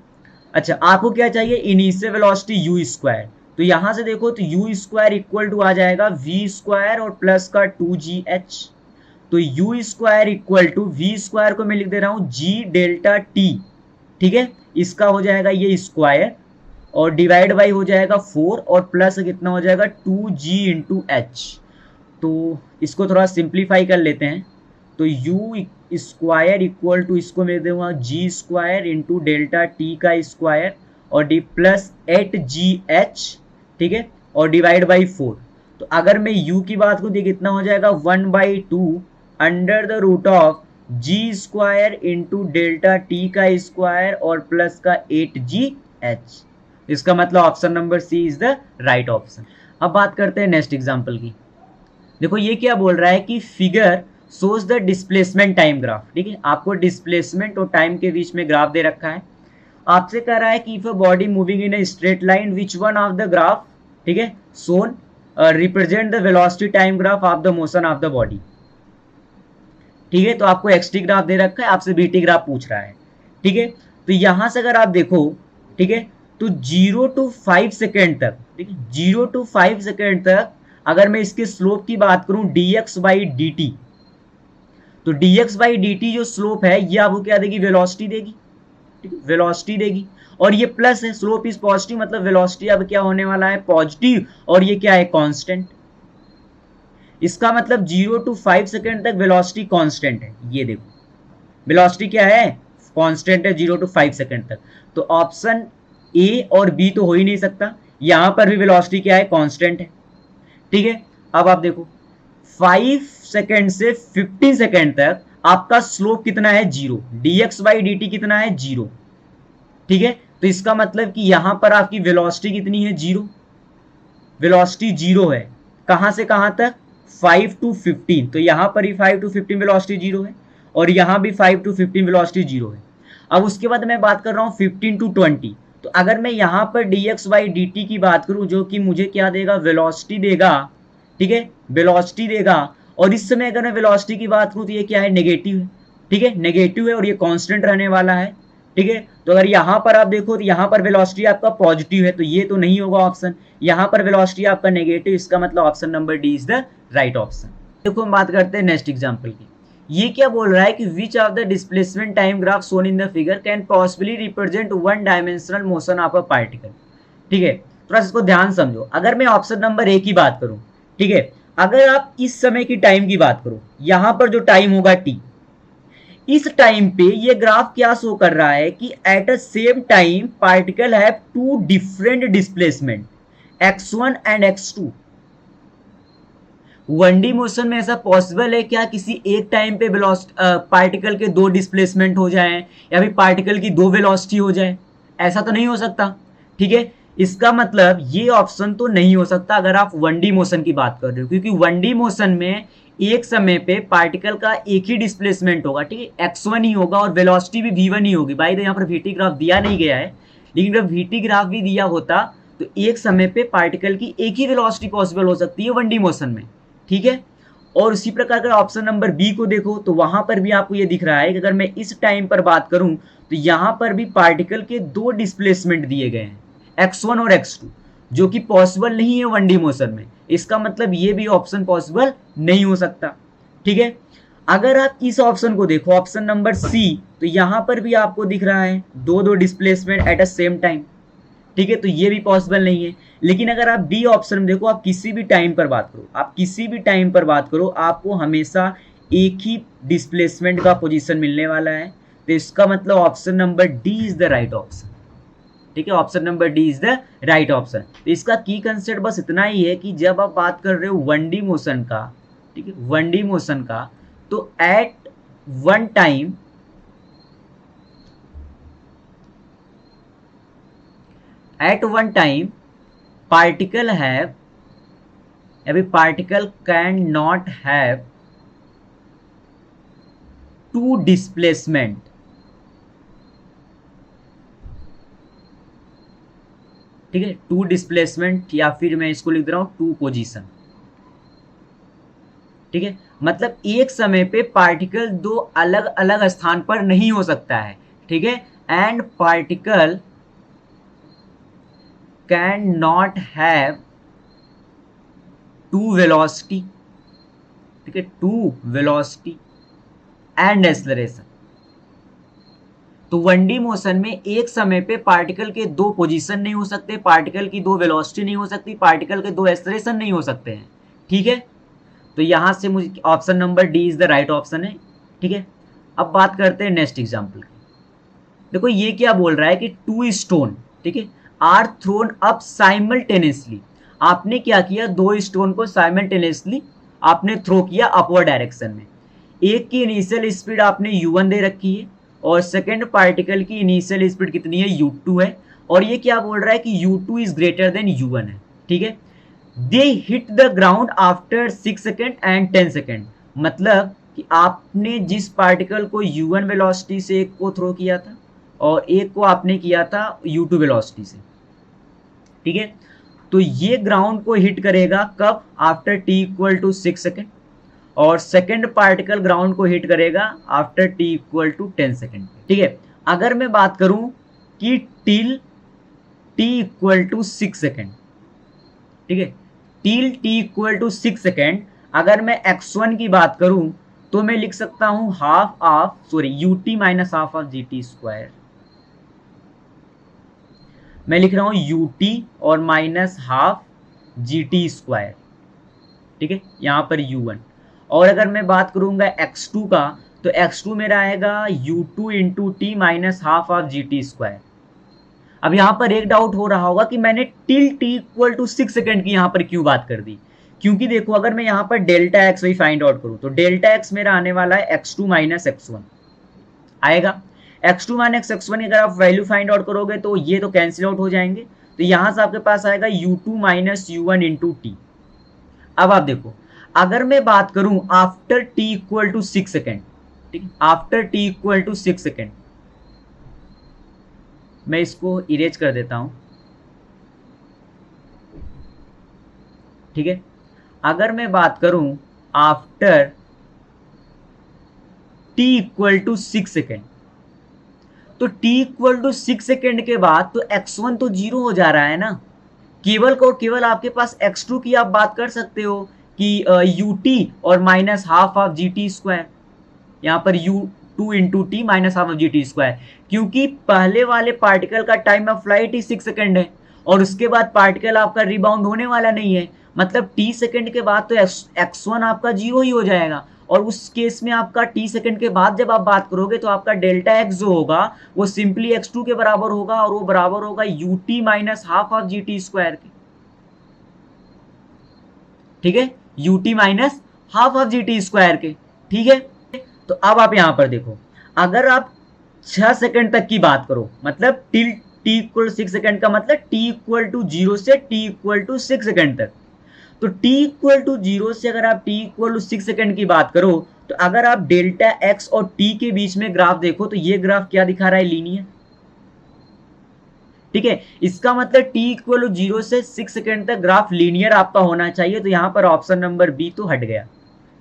अच्छा आपको क्या चाहिए, इनिशियल वेलोसिटी u स्क्वायर, तो यहां से देखो तो u स्क्वायर इक्वल टू आ जाएगा v स्क्वायर और प्लस का 2gh। तो u square equal to v square को मैं लिख दे रहा हूं g डेल्टा t। ठीक है, इसका हो जाएगा ये स्क्वायर और डिवाइड बाई हो जाएगा 4 और प्लस कितना हो जाएगा 2g इंटू एच। तो इसको थोड़ा सिंप्लीफाई कर लेते हैं, तो u स्क्वायर इक्वल टू, इसको मैं दूंगा g square into delta t का स्क्वायर और डी प्लस 8gh। ठीक है, और डिवाइड बाई 4। तो अगर मैं u की बात करूँ तो कितना हो जाएगा 1/2 under the root of g square into delta t का स्क्वायर और प्लस का 8gh। इसका मतलब option number C is the right option. अब बात करते हैं नेक्स्ट एग्जांपल की। देखो ये क्या बोल रहा है कि figure shows the displacement time graph. ठीक है, आपको डिस्प्लेसमेंट और टाइम के बीच में ग्राफ दे रखा है। आपसे कह रहा है कि if a body moving in a straight line which one of the graph, ठीक है, shown represent the velocity time graph of the motion of the body. ठीक है, तो आपको एक्सटी ग्राफ दे रखा है, आपसे बीटी ग्राफ पूछ रहा है। ठीक है, तो यहां से अगर आप देखो, ठीक है, तो 0 to 5 सेकेंड तक, ठीक है, 0 to 5 सेकेंड तक अगर मैं इसके स्लोप की बात करूं dx/dt, तो dx/dt जो स्लोप है ये आपको क्या देगी, वेलोसिटी देगी। ठीक है, वेलोसिटी देगी और ये प्लस है, स्लोप इज पॉजिटिव, मतलब वेलोसिटी अब क्या होने वाला है, पॉजिटिव, और ये क्या है, कांस्टेंट। इसका मतलब 0 to 5 सेकेंड तक वेलोसिटी कांस्टेंट है। ये देखो वेलोसिटी क्या है, कांस्टेंट है 0 to 5 सेकेंड तक। तो ऑप्शन ए और बी तो हो ही नहीं सकता, यहां पर भी वेलोसिटी क्या है, कांस्टेंट है। ठीक है, अब आप देखो 5 सेकेंड से 15 सेकेंड तक आपका स्लोप कितना है, zero. dx by D T कितना है, जीरो। ठीक है, तो इसका मतलब कि यहां पर आपकी वेलोसिटी कितनी है, जीरो। वेलोसिटी जीरो है, कहां से कहां तक, 5 टू 15। तो यहां पर ही 5 टू 15 वेलोसिटी जीरो है, और यहां भी 5 टू 15 वेलोसिटी जीरो है। अब उसके बाद मैं बात कर रहा हूं 15 टू 20। तो अगर मैं यहां पर dx बाई डी टी की बात करूं, जो कि मुझे क्या देगा, वेलोसिटी देगा। ठीक है, वेलोसिटी देगा। और इस समय अगर मैं वेलोसिटी की बात करूं तो ये क्या है, नेगेटिव है। ठीक है, नेगेटिव है और ये कांस्टेंट रहने वाला है। ठीक है, तो अगर यहां पर आप देखो तो यहां पर वेलोसिटी आपका पॉजिटिव है, तो ये तो नहीं होगा ऑप्शन। यहां पर वेलोसिटी आपका नेगेटिव, इसका मतलब option number D is the right option. देखो हम बात करते हैं नेक्स्ट एग्जांपल की। ये क्या बोल रहा है कि विच of the displacement time graph shown in the figure can possibly represent one dimensional motion of a particle. ठीक है, थोड़ा इसको ध्यान समझो। अगर मैं ऑप्शन नंबर ए की बात करूं, ठीक है, अगर आप इस समय की टाइम की बात करो, यहां पर जो टाइम होगा टी, इस टाइम पे ये ग्राफ क्या शो कर रहा है कि at a same time particle have two different displacement, x1 and x2। 1D motion में ऐसा पॉसिबल है क्या, किसी एक टाइम पे पार्टिकल के दो डिस्प्लेसमेंट हो जाएं, या फिर पार्टिकल की दो वेलोसिटी हो जाए? ऐसा तो नहीं हो सकता। ठीक है, इसका मतलब ये ऑप्शन तो नहीं हो सकता अगर आप 1D मोशन की बात कर रहे हो, क्योंकि 1D मोशन में एक समय पे पार्टिकल का एक ही डिस्प्लेसमेंट होगा। ठीक है, x1 ही होगा और वेलोसिटी भी v1 ही होगी। भाई यहाँ पर vt ग्राफ दिया नहीं गया है, लेकिन जब vt ग्राफ भी दिया होता तो एक समय पे पार्टिकल की एक ही वेलोसिटी पॉसिबल हो सकती है 1D मोशन में। ठीक है, और उसी प्रकार का ऑप्शन नंबर बी को देखो तो वहां पर भी आपको ये दिख रहा है कि अगर मैं इस टाइम पर बात करूं तो यहां पर भी पार्टिकल के दो डिस्प्लेसमेंट दिए गए हैं, x1 और x2, जो कि पॉसिबल नहीं है 1D मोशन में। इसका मतलब ये भी ऑप्शन पॉसिबल नहीं हो सकता। ठीक है, अगर आप इस ऑप्शन को देखो, ऑप्शन नंबर सी, तो यहां पर भी आपको दिख रहा है दो दो displacement eight a same time. ठीक है, तो ये भी पॉसिबल नहीं है। लेकिन अगर आप डी ऑप्शन में देखो, आप किसी भी टाइम पर बात करो, आप किसी भी टाइम पर बात करो, आपको हमेशा एक ही डिस्प्लेसमेंट का पोजीशन मिलने वाला है। तो इसका मतलब option number D is the right option. ठीक है, option number D is the right option. तो इसका की कंसेप्ट बस इतना ही है कि जब आप बात कर रहे हो 1D मोशन का, ठीक है, 1D मोशन का, तो at one time, at one time particle have, every particle cannot have two displacement। ठीक है, टू डिस्प्लेसमेंट, या फिर मैं इसको लिख दे रहा हूं टू पोजीशन। ठीक है, मतलब एक समय पे पार्टिकल दो अलग अलग स्थान पर नहीं हो सकता है। ठीक है, and particle can not have two velocity. ठीक है, टू वेलोसिटी एंड एक्सेलरेशन। तो 1D मोशन में एक समय पे पार्टिकल के दो पोजीशन नहीं हो सकते, पार्टिकल की दो वेलोसिटी नहीं हो सकती, पार्टिकल के दो एक्सेलरेशन नहीं हो सकते हैं। ठीक है, तो यहां से मुझे option number D is the right option है। ठीक है, अब बात करते हैं नेक्स्ट एग्जांपल की। देखो ये क्या बोल रहा है कि टू स्टोन, ठीक है, आर थ्रोन अप साइमल्टेनियसली। आपने क्या किया, दो स्टोन को साइमल्टेनियसली आपने थ्रो किया अपवर्ड डायरेक्शन में। एक की इनिशियल स्पीड आपने u1 दे रखी है, और सेकेंड पार्टिकल की इनिशियल स्पीड कितनी है, u2 है। और ये क्या बोल रहा है कि u2 is greater than u1 है। ठीक है, they hit the ground after 6 second and 10 second. मतलब कि आपने जिस पार्टिकल को u1 वेलोसिटी से एक को थ्रो किया था, और एक को आपने किया था u2 वेलोसिटी से। ठीक है, तो ये ग्राउंड को हिट करेगा कब, after t equal to 6 second, और सेकेंड पार्टिकल ग्राउंड को हिट करेगा after t equal to 10 second. ठीक है, अगर मैं बात करूं कि till t equal to 6 second, ठीक है, till t equal to 6 second, अगर मैं x1 की बात करूं तो मैं लिख सकता हूं half of, sorry, ut minus half of gt square. मैं लिख रहा हूं ut और माइनस हाफ gt स्क्वायर। ठीक है, यहां पर u1। और अगर मैं बात करूंगा x2 का, तो x2 मेरा आएगा u2 into t minus half of gt square. अब यहाँ पर एक डाउट हो रहा होगा कि मैंने till t equal to 6 second की यहाँ पर क्यों बात कर दी, क्योंकि देखो अगर मैं यहाँ पर डेल्टा एक्स वही फाइंड आउट करूँ तो डेल्टा एक्स मेरा आने वाला है x2 माइनस x1 आएगा। x2 माइनस x1 अगर आप वैल्यू फाइंड आउट करोगे तो ये तो कैंसिल आउट हो जाएंगे, तो यहाँ से आपके पास आएगा u2 minus u1 into T. अब आप देखो अगर मैं बात करूं after t equal to 6 second, ठीक है, after t equal to 6 second, मैं इसको इरेज कर देता हूं, ठीक है। अगर मैं बात करूं after t equal to 6 second, तो t इक्वल टू 6 सेकेंड के बाद तो x1 तो जीरो हो जा रहा है ना, केवल को केवल आपके पास x2 की आप बात कर सकते हो कि ut और minus half of g t square, यहाँ पर u2 into t minus half of g t square, क्योंकि पहले वाले पार्टिकल का time of flight he 6 second है और उसके बाद पार्टिकल आपका रिबाउंड होने वाला नहीं है, मतलब t सेकेंड के बाद तो x1 आपका जीरो ही हो जाएगा, और उस केस में आपका t सेकेंड के बाद जब आप बात करोगे तो आपका डेल्टा x जो होगा वो सिंपली x2 के बराबर होगा और वो बराबर होगा ut minus half of g t square के, ठीक है, ut minus half of g t square के, ठीक है। तो अब आप यहां पर देखो अगर आप 6 सेकंड तक की बात करो, मतलब टिल t इक्वल 6 सेकंड का मतलब t इक्वल टू 0 से t इक्वल टू 6 सेकंड तक, तो t इक्वल टू 0 से अगर आप t इक्वल टू 6 सेकंड की बात करो तो अगर आप डेल्टा x और t के बीच में ग्राफ देखो तो ये ग्राफ क्या दिखा रहा है, लीनियर, ठीक है। इसका मतलब t इक्वल टू 0 से 6 सेकंड तक ग्राफ लीनियर आपका होना चाहिए, तो यहां पर ऑप्शन नंबर बी तो हट गया,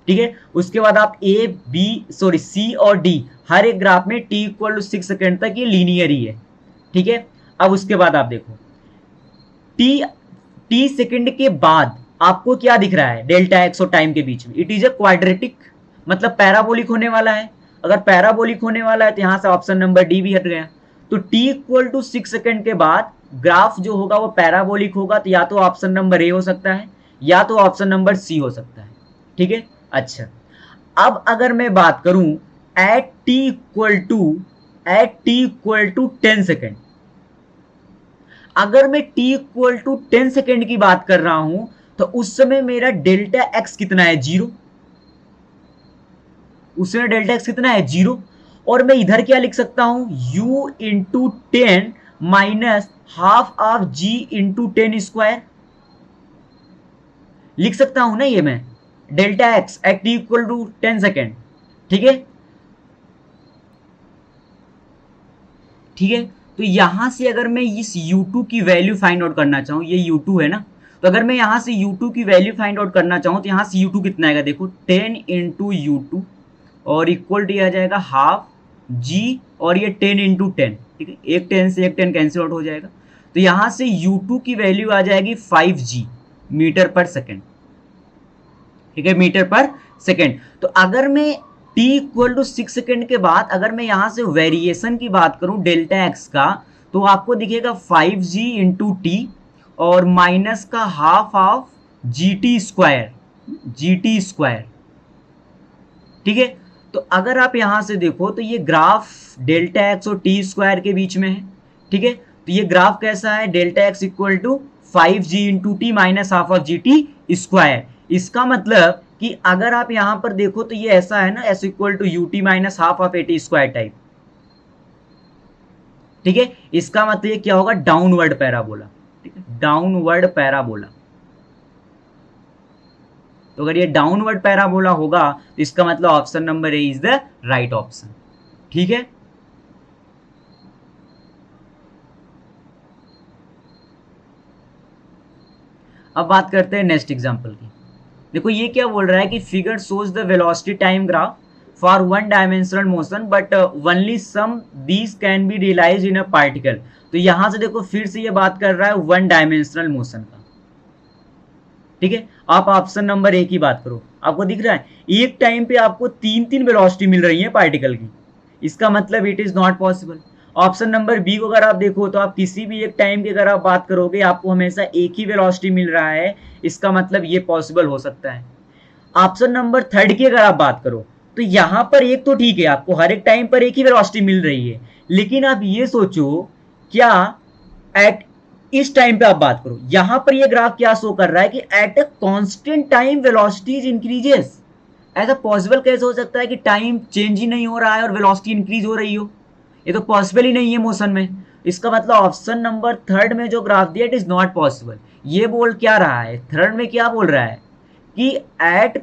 ठीक है। उसके बाद आप सी और डी हर एक ग्राफ में t इक्वल टू 6 सेकंड तक ये लीनियर ही है, ठीक है। अब उसके बाद आप देखो t सेकंड के बाद आपको क्या दिख रहा है डेल्टा एक्स और टाइम के बीच में, इट इज अ क्वाड्रेटिक, मतलब पैराबोलिक होने वाला है। अगर पैराबोलिक होने वाला है तो यहां से ऑप्शन नंबर डी भी हट गया, तो t इक्वल टू 6 सेकंड के बाद ग्राफ जो होगा वो पैराबोलिक होगा, तो या तो ऑप्शन नंबर ए हो सकता है या तो ऑप्शन नंबर सी हो सकता है, ठीक है। अच्छा, अब अगर मैं बात करूं at t equal to 10 second, अगर मैं t इक्वल टू 10 सेकेंड की बात कर रहा हूं तो उस समय मेरा डेल्टा x कितना है, जीरो, उस समय डेल्टा x कितना है, जीरो, और मैं इधर क्या लिख सकता हूं u into 10 minus half of g into 10 square लिख सकता हूं ना, ये मैं delta x at t equal to 10 second, ठीक है, ठीक है। तो यहां से अगर मैं इस u2 की वैल्यू फाइंड आउट करना चाहूं, ये u2 है ना, तो अगर मैं यहां से u2 की वैल्यू फाइंड आउट करना चाहूं तो यहां से u2 कितना आएगा, देखो 10 इंटू u2 और इक्वल टू आ जाएगा हाफ g और ये 10 इंटू 10, ठीक है, एक 10 से एक 10 कैंसिल आउट हो जाएगा, तो यहां से u2 की वैल्यू आ जाएगी 5g मीटर पर सेकेंड, ठीक है, मीटर पर सेकेंड। तो अगर मैं t इक्वल टू 6 सेकेंड के बाद अगर मैं यहां से वेरिएशन की बात करूं डेल्टा x का, तो आपको दिखेगा 5g इंटू टी और माइनस का half of g t square, ठीक है। तो अगर आप यहां से देखो तो ये ग्राफ डेल्टा एक्स और टी स्क्वायर के बीच में है, ठीक है। तो ये ग्राफ कैसा है, delta x equal to 5g into t minus half of g t square, इसका मतलब कि अगर आप यहां पर देखो तो ये ऐसा है ना, s equal to you t minus half of a T square type, ठीक है। इसका मतलब ये क्या होगा, डाउनवर्ड पैराबोला, ठीक है, डाउनवर्ड पैराबोला। तो अगर ये डाउनवर्ड पैराबोला होगा तो इसका मतलब option number A is the right option, ठीक है। अब बात करते हैं नेक्स्ट एग्जांपल की। देखो ये क्या बोल रहा है कि figure shows the velocity time graph for one dimensional motion but only some these can be realise in a particle. तो यहां से देखो फिर से ये बात कर रहा है वन डायमेंशनल मोशन का, ठीक है। आप ऑप्शन नंबर ए की बात करो, आपको दिख रहा है एक टाइम पे आपको तीन वेलोसिटी मिल रही है पार्टिकल की, इसका मतलब it is not possible. Option number b को अगर आप देखो तो आप किसी भी एक टाइम की अगर आप बात करोगे आपको हमेशा एक ही वेलोसिटी मिल रहा है, इसका मतलब ये पॉसिबल हो सकता है। ऑप्शन नंबर थर्ड की अगर आप बात करो तो यहां पर एक तो ठीक है, आपको हर एक टाइम पर एक ही वेलोसिटी मिल रही है, लेकिन आप ये सोचो क्या एट इस टाइम पे आप बात करो, यहां पर ये ग्राफ क्या शो कर रहा है कि at a constant time velocity increases. ऐसा पॉसिबल कैसे हो सकता है कि टाइम चेंज ही नहीं हो रहा है और वेलोसिटी इंक्रीज हो रही हो? ये तो पॉसिबल ही नहीं है मोशन में। इसका मतलब ऑप्शन नंबर थर्ड में जो ग्राफ दिया इट इज नॉट पॉसिबल। ये बोल क्या रहा है, थर्ड में क्या बोल रहा है कि at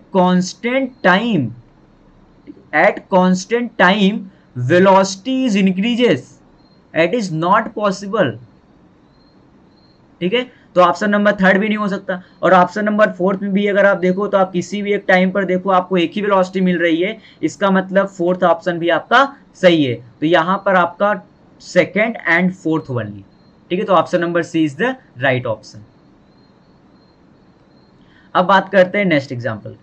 constant time velocity is increases, it is not possible. ठीक है, तो ऑप्शन नंबर थर्ड भी नहीं हो सकता। और ऑप्शन नंबर फोर्थ में भी अगर आप देखो तो आप किसी भी एक टाइम पर देखो आपको एक ही वेलोसिटी मिल रही है, इसका मतलब फोर्थ ऑप्शन भी आपका सही है। तो यहां पर आपका सेकेंड एंड फोर्थ ओनली। ठीक है, तो option number C is the right option. अब बात करते हैं नेक्स्ट एग्जाम्पल।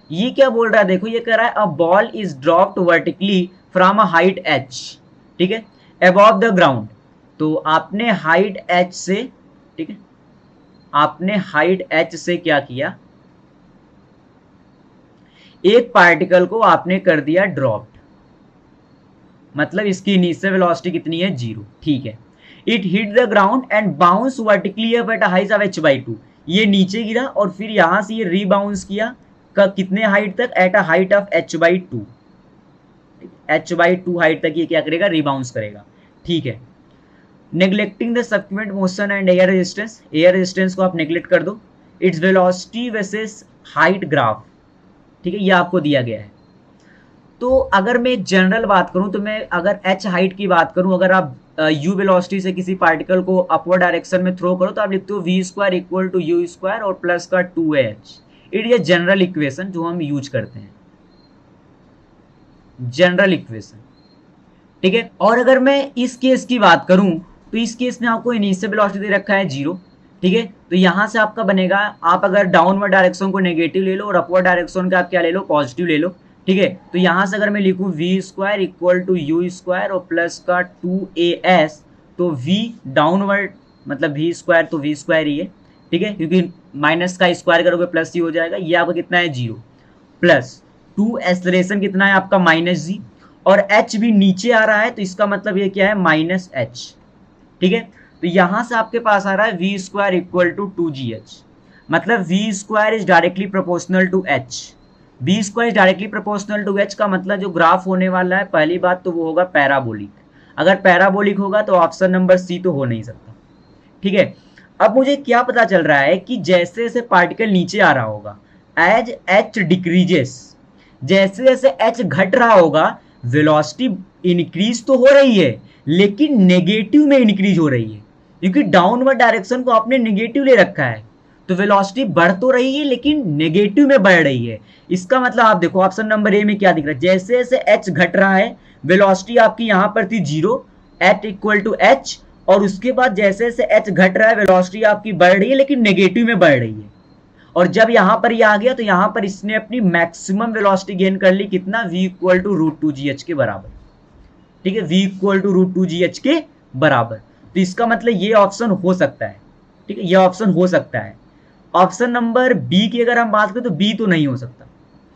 ये क्या बोल रहा है, देखो ये कह रहा है अ ball is dropped vertically from a height H, ठीक है, अबव द ग्राउंड। तो आपने हाइट एच से, ठीक है, आपने हाइट एच से क्या किया, एक पार्टिकल को आपने कर दिया ड्रॉप्ड, मतलब इसकी इनिशियल वेलोसिटी कितनी है, 0। ठीक है, it hit the ground and bounce vertically up at height of h/2। ये नीचे गिरा और फिर यहां से ये रीबाउंस किया कितने हाइट तक, at a height of h/2। h/2 height तक ये क्या करेगा, रीबाउंस करेगा। ठीक है, neglecting the subsequent motion and air resistance, air resistance को आप नेग्लेक्ट कर दो। Its velocity versus height graph, ठीक है, ये आपको दिया गया है। तो अगर मैं जनरल बात करूं तो मैं अगर h हाइट की बात करूं, अगर आप u वेलोसिटी से किसी पार्टिकल को अपवर्ड डायरेक्शन में थ्रो करो तो आप लिखते हो v square equal to u square और प्लस का 2h। It is general equation जो हम यूज करते हैं, जनरल इक्वेशन। ठीक है, और अगर मैं इस केस की बात करूं तो इस केस में आपको इनिशियल वेलोसिटी दे रखा है 0। ठीक है, तो यहां से आपका बनेगा, आप अगर डाउनवर्ड डायरेक्शन को नेगेटिव ले लो और अपवर्ड डायरेक्शन का आप क्या ले लो, पॉजिटिव ले लो। ठीक है, तो यहां से अगर मैं लिखूं v square equal to u square और प्लस का 2as, तो v डाउनवर्ड मतलब वी स्क्वायर, तो वी स्क्वायर ही है। ठीक है, क्योंकि माइनस का स्क्वायर करोगे प्लस ही हो जाएगा। ये आपका कितना है, 0 प्लस 2 एक्सलेरेशन कितना है आपका, -g, और h भी नीचे आ रहा है तो इसका मतलब ये क्या है, -h। ठीक है, तो यहां से आपके पास आ रहा है we square equal to 2gh, मतलब v square is directly proportional to h। B square is directly proportional to h का मतलब जो ग्राफ होने वाला है, पहली बात तो वो होगा पैराबोलिक। अगर पैराबोलिक होगा तो ऑप्शन नंबर सी तो हो नहीं सकता। ठीक है, अब मुझे क्या पता चल रहा है कि जैसे जैसे पार्टिकल नीचे आ रहा होगा, एज h डिक्रीजेस, जैसे जैसे h घट रहा होगा, वेलोसिटी इंक्रीज तो हो रही है लेकिन नेगेटिव में इंक्रीज हो रही है, क्योंकि डाउनवर्ड डायरेक्शन को आपने नेगेटिव ले रखा है। तो वेलोसिटी बढ़ तो रही है लेकिन नेगेटिव में बढ़ रही है। इसका मतलब आप देखो ऑप्शन नंबर ए में क्या दिख रहा है, जैसे जैसे h घट रहा है, वेलोसिटी आपकी यहां पर थी 0 एट इक्वल टू h, और उसके बाद जैसे जैसे h घट रहा है, वेलोसिटी आपकी बढ़ रही है लेकिन नेगेटिव में बढ़ रही है। और जब यहां पर ये आ गया तो यहां पर इसने अपनी मैक्सिमम वेलोसिटी गेन कर ली, कितना, v इक्वल टू √2gh के बराबर। ठीक है, v इक्वल टू √2gh के बराबर। तो इसका मतलब ये ऑप्शन हो सकता है। ठीक है, ये ऑप्शन हो सकता है। ऑप्शन नंबर बी की अगर हम बात करें तो बी तो नहीं हो सकता,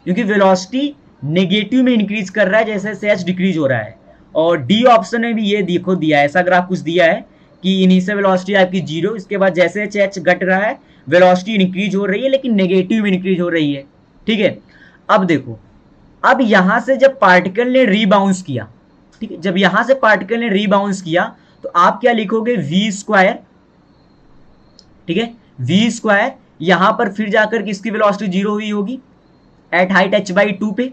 क्योंकि वेलोसिटी नेगेटिव में इंक्रीज कर रहा है जैसे जैसे h डिक्रीज हो रहा है। और डी ऑप्शन में भी ये देखो दिया है, ऐसा ग्राफ कुछ दिया है कि इनिशियल वेलोसिटी आपकी 0, इसके बाद जैसे h घट रहा है, वेलोसिटी इंक्रीज हो रही है लेकिन नेगेटिव में इंक्रीज हो रही है। ठीक है, अब देखो, अब यहां से जब पार्टिकल ने रीबाउंस किया, ठीक है, जब यहां से पार्टिकल ने रीबाउंस किया तो आप क्या लिखोगे, वी स्क्वायर। ठीक है, वी स्क्वायर, यहां पर फिर जाकर किसकी वेलोसिटी 0 हुई होगी, एट हाइट h/2 पे।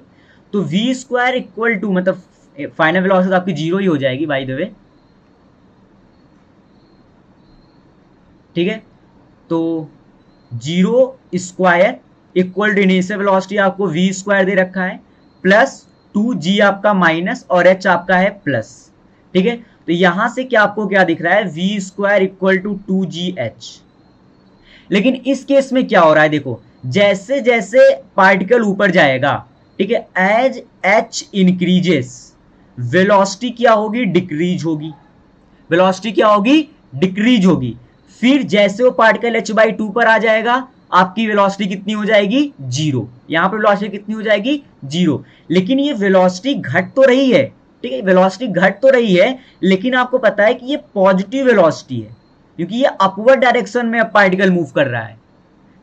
तो वी स्क्वायर इक्वल टू, मतलब फाइनल वेलोसिटी आपकी 0 ही हो जाएगी बाय द वे। ठीक है, तो 0 square equal to initial velocity आपको v स्क्वायर दे रखा है, प्लस 2g आपका माइनस और h आपका है प्लस। ठीक है, तो यहां से क्या आपको क्या दिख रहा है, v square equal to 2gh। लेकिन इस केस में क्या हो रहा है, देखो जैसे जैसे पार्टिकल ऊपर जाएगा, ठीक है, एज h इंक्रीजेस, वेलोसिटी क्या होगी, डिक्रीज होगी। वेलोसिटी क्या होगी, डिक्रीज होगी। फिर जैसे वो पार्टिकल h/2 पर आ जाएगा, आपकी वेलोसिटी कितनी हो जाएगी, 0। यहां पर वेलोसिटी कितनी हो जाएगी, 0। लेकिन ये वेलोसिटी घट तो रही है, ठीक ठीक है, वेलोसिटी घट तो रही है लेकिन आपको पता है कि ये पॉजिटिव वेलोसिटी है क्योंकि ये अपवर्ड डायरेक्शन में अब पार्टिकल मूव कर रहा है।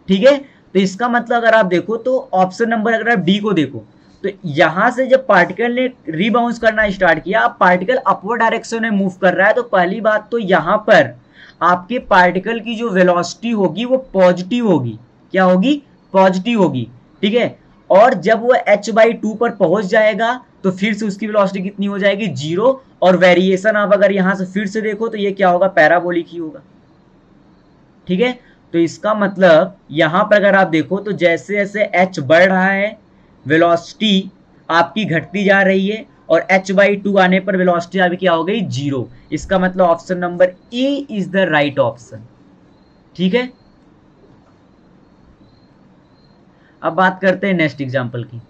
ठीक है, तो इसका मतलब अगर आप देखो तो ऑप्शन नंबर, अगर आप डी को देखो तो यहां से जब पार्टिकल ने रीबाउंस करना स्टार्ट किया, अब पार्टिकल अपवर्ड डायरेक्शन में मूव कर रहा है, तो पहली बात तो यहां पर आपके पार्टिकल की जो वेलोसिटी होगी वो पॉजिटिव होगी। क्या होगी? पॉजिटिव होगी। ठीक है, और जब वो h/2 पर पहुंच जाएगा तो फिर से उसकी वेलोसिटी कितनी हो जाएगी? 0। और वेरिएशन आप अगर यहां से फिर से देखो तो ये क्या होगा? पैराबोलिक ही होगा। ठीक है, तो इसका मतलब यहां पर अगर आप देखो तो जैसे जैसे h बढ़ रहा है वेलोसिटी आपकी घटती जा रही है, और h/2 आने पर वेलोसिटी आपकी क्या हो गई? 0। इसका मतलब option number A is the right option. ठीक है, अब बात करते हैं नेक्स्ट एग्जांपल की।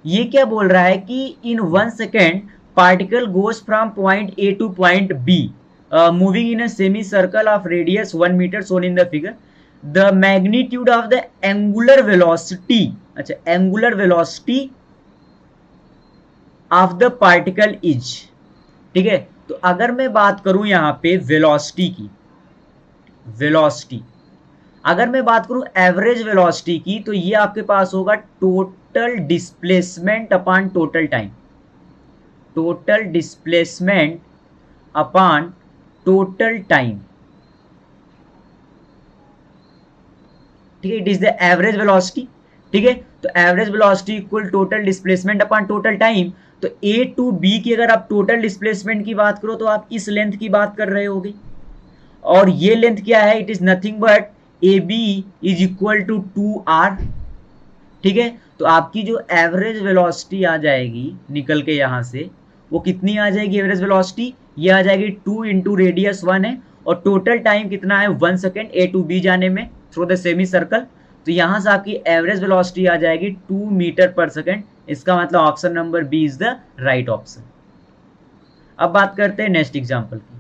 ये क्या बोल रहा है कि in 1 second particle goes from point A to point B moving in a semicircle of radius 1 metre shown in the figure. The magnitude of the angular velocity, अच्छा angular velocity of the particle is. ठीक है, तो अगर मैं बात करूं यहां पे वेलोसिटी की, वेलोसिटी अगर मैं बात करूं एवरेज वेलोसिटी की, तो ये आपके पास होगा total displacement upon total time. Total displacement upon total time. ठीक है, it is the average velocity. ठीक है, तो average velocity equal total displacement upon total time. तो ए टू बी की अगर आप टोटल डिस्प्लेसमेंट की बात करो तो आप इस लेंथ की बात कर रहे होगे, और ये लेंथ क्या है? It is nothing but a b is equal to 2r। ठीक है, तो आपकी जो एवरेज वेलोसिटी आ जाएगी निकल के यहां से, वो कितनी आ जाएगी एवरेज वेलोसिटी? ये आ जाएगी 2 इंटू रेडियस 1 है, और टोटल टाइम कितना है? 1 सेकेंड ए टू बी जाने में थ्रू द सेमी सर्कल। तो यहां से आपकी एवरेज वेलोसिटी आ जाएगी 2 मीटर पर सेकेंड। इसका मतलब option number B is the right option. अब बात करते हैं नेक्स्ट एग्जाम्पल की।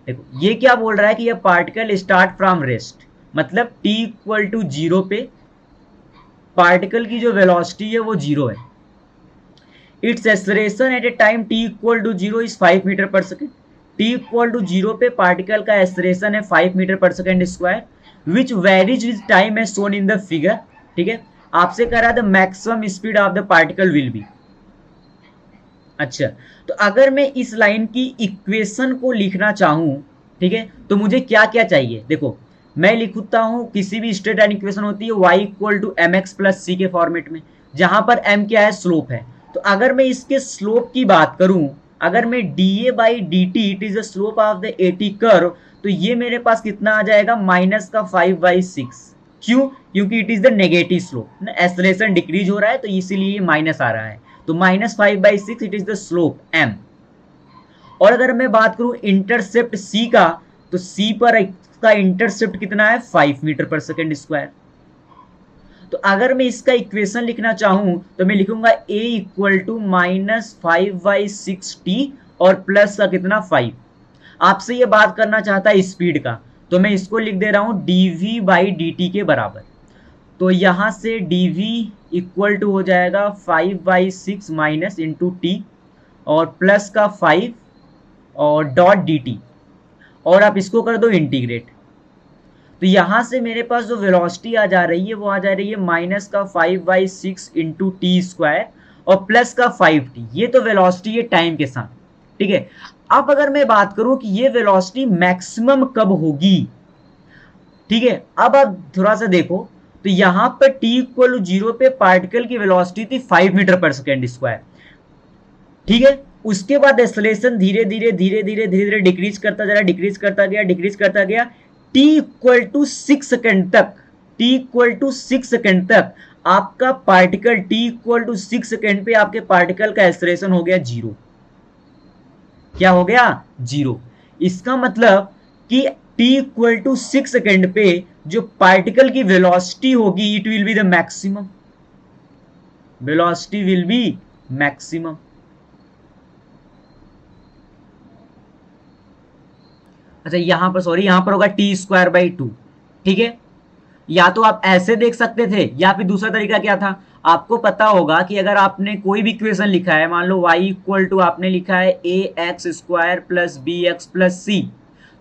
देखो ये क्या बोल रहा है कि ये पार्टिकल स्टार्ट फ्रॉम रेस्ट, मतलब t इक्वल टू 0 पे पार्टिकल की जो वेलोसिटी है वो 0 है। It's acceleration at a time t equal to 0 is 5 metre per second. t equal to 0 पे पार्टिकल का एक्सेलरेशन है 5 metre per second square, which varies with time है शोन इन द फिगर। ठीक है, आपसे कह रहा है the maximum speed of the particle will be. अच्छा, तो अगर मैं इस लाइन की इक्वेशन को लिखना चाहूं, ठीक है, तो मुझे क्या क्या चाहिए? देखो मैं लिखता हूं, किसी भी स्ट्रेट लाइन इक्वेशन होती है y equal to M X plus C के फॉर्मेट में, जहां पर m क्या है? स्लोप है। तो अगर मैं इसके स्लोप की बात करूं, अगर मैं da by D T it is the slope of the AT curve, तो ये मेरे पास कितना आ जाएगा? माइनस का 5/6। क्यों? क्योंकि it is the negative slope, acceleration decrease हो रहा है तो इसीलिए ये माइनस आ रहा है। तो -5/6 it is the slope m। और अगर मैं बात करूं इंटरसेप्ट c का, तो c पर इसका इंटरसेप्ट कितना है? 5 मीटर पर सेकेंड स्क्वायर। तो अगर मैं इसका इक्वेशन लिखना चाहूं तो मैं लिखूंगा a इक्वल टू -5/6t और प्लस का कितना? 5। आपसे ये बात करना चाहता है स्पीड का, तो मैं इसको लिख दे रहा हूं dv बाई dt के बराबर। तो यहां से dv इक्वल टू हो जाएगा 5/6 माइनस इंटू टी और प्लस का 5 और डॉट dt, और आप इसको कर दो इंटीग्रेट। तो यहां से मेरे पास जो वेलोसिटी आ जा रही है वो आ जा रही है माइनस का 5/6 इंटू टी स्क्वायर और प्लस का 5t। ये तो वेलोसिटी है टाइम के साथ। ठीक है, अब अगर मैं बात करूं कि ये वेलोसिटी मैक्सिमम कब होगी, ठीक है, अब आप थोड़ा सा देखो तो यहां पर t इक्वल टू 0 पे पार्टिकल की वेलोसिटी थी 5 मीटर पर सेकेंड स्क्वायर। ठीक है, उसके बाद एक्सेलरेशन धीरे धीरे धीरे धीरे धीरे धीरे डिक्रीज करता जा रहा, डिक्रीज करता गया, डिक्रीज करता गया, t इक्वल टू 6 सेकेंड तक, t इक्वल टू 6 सेकेंड तक आपका particle, t equal to 6 second पे आपके पार्टिकल का एक्सेलरेशन हो गया 0। क्या हो गया? 0। इसका मतलब कि t इक्वल टू 6 सेकेंड पे जो पार्टिकल की वेलोसिटी होगी it will be the maximum, velocity will be maximum. अच्छा यहां पर सॉरी, यहां पर होगा टी स्क्वायर बाई 2। ठीक है, या तो आप ऐसे देख सकते थे, या फिर दूसरा तरीका क्या था, आपको पता होगा कि अगर आपने कोई भी इक्वेशन लिखा है, मान लो y इक्वल टू आपने लिखा है A X square plus B X plus C,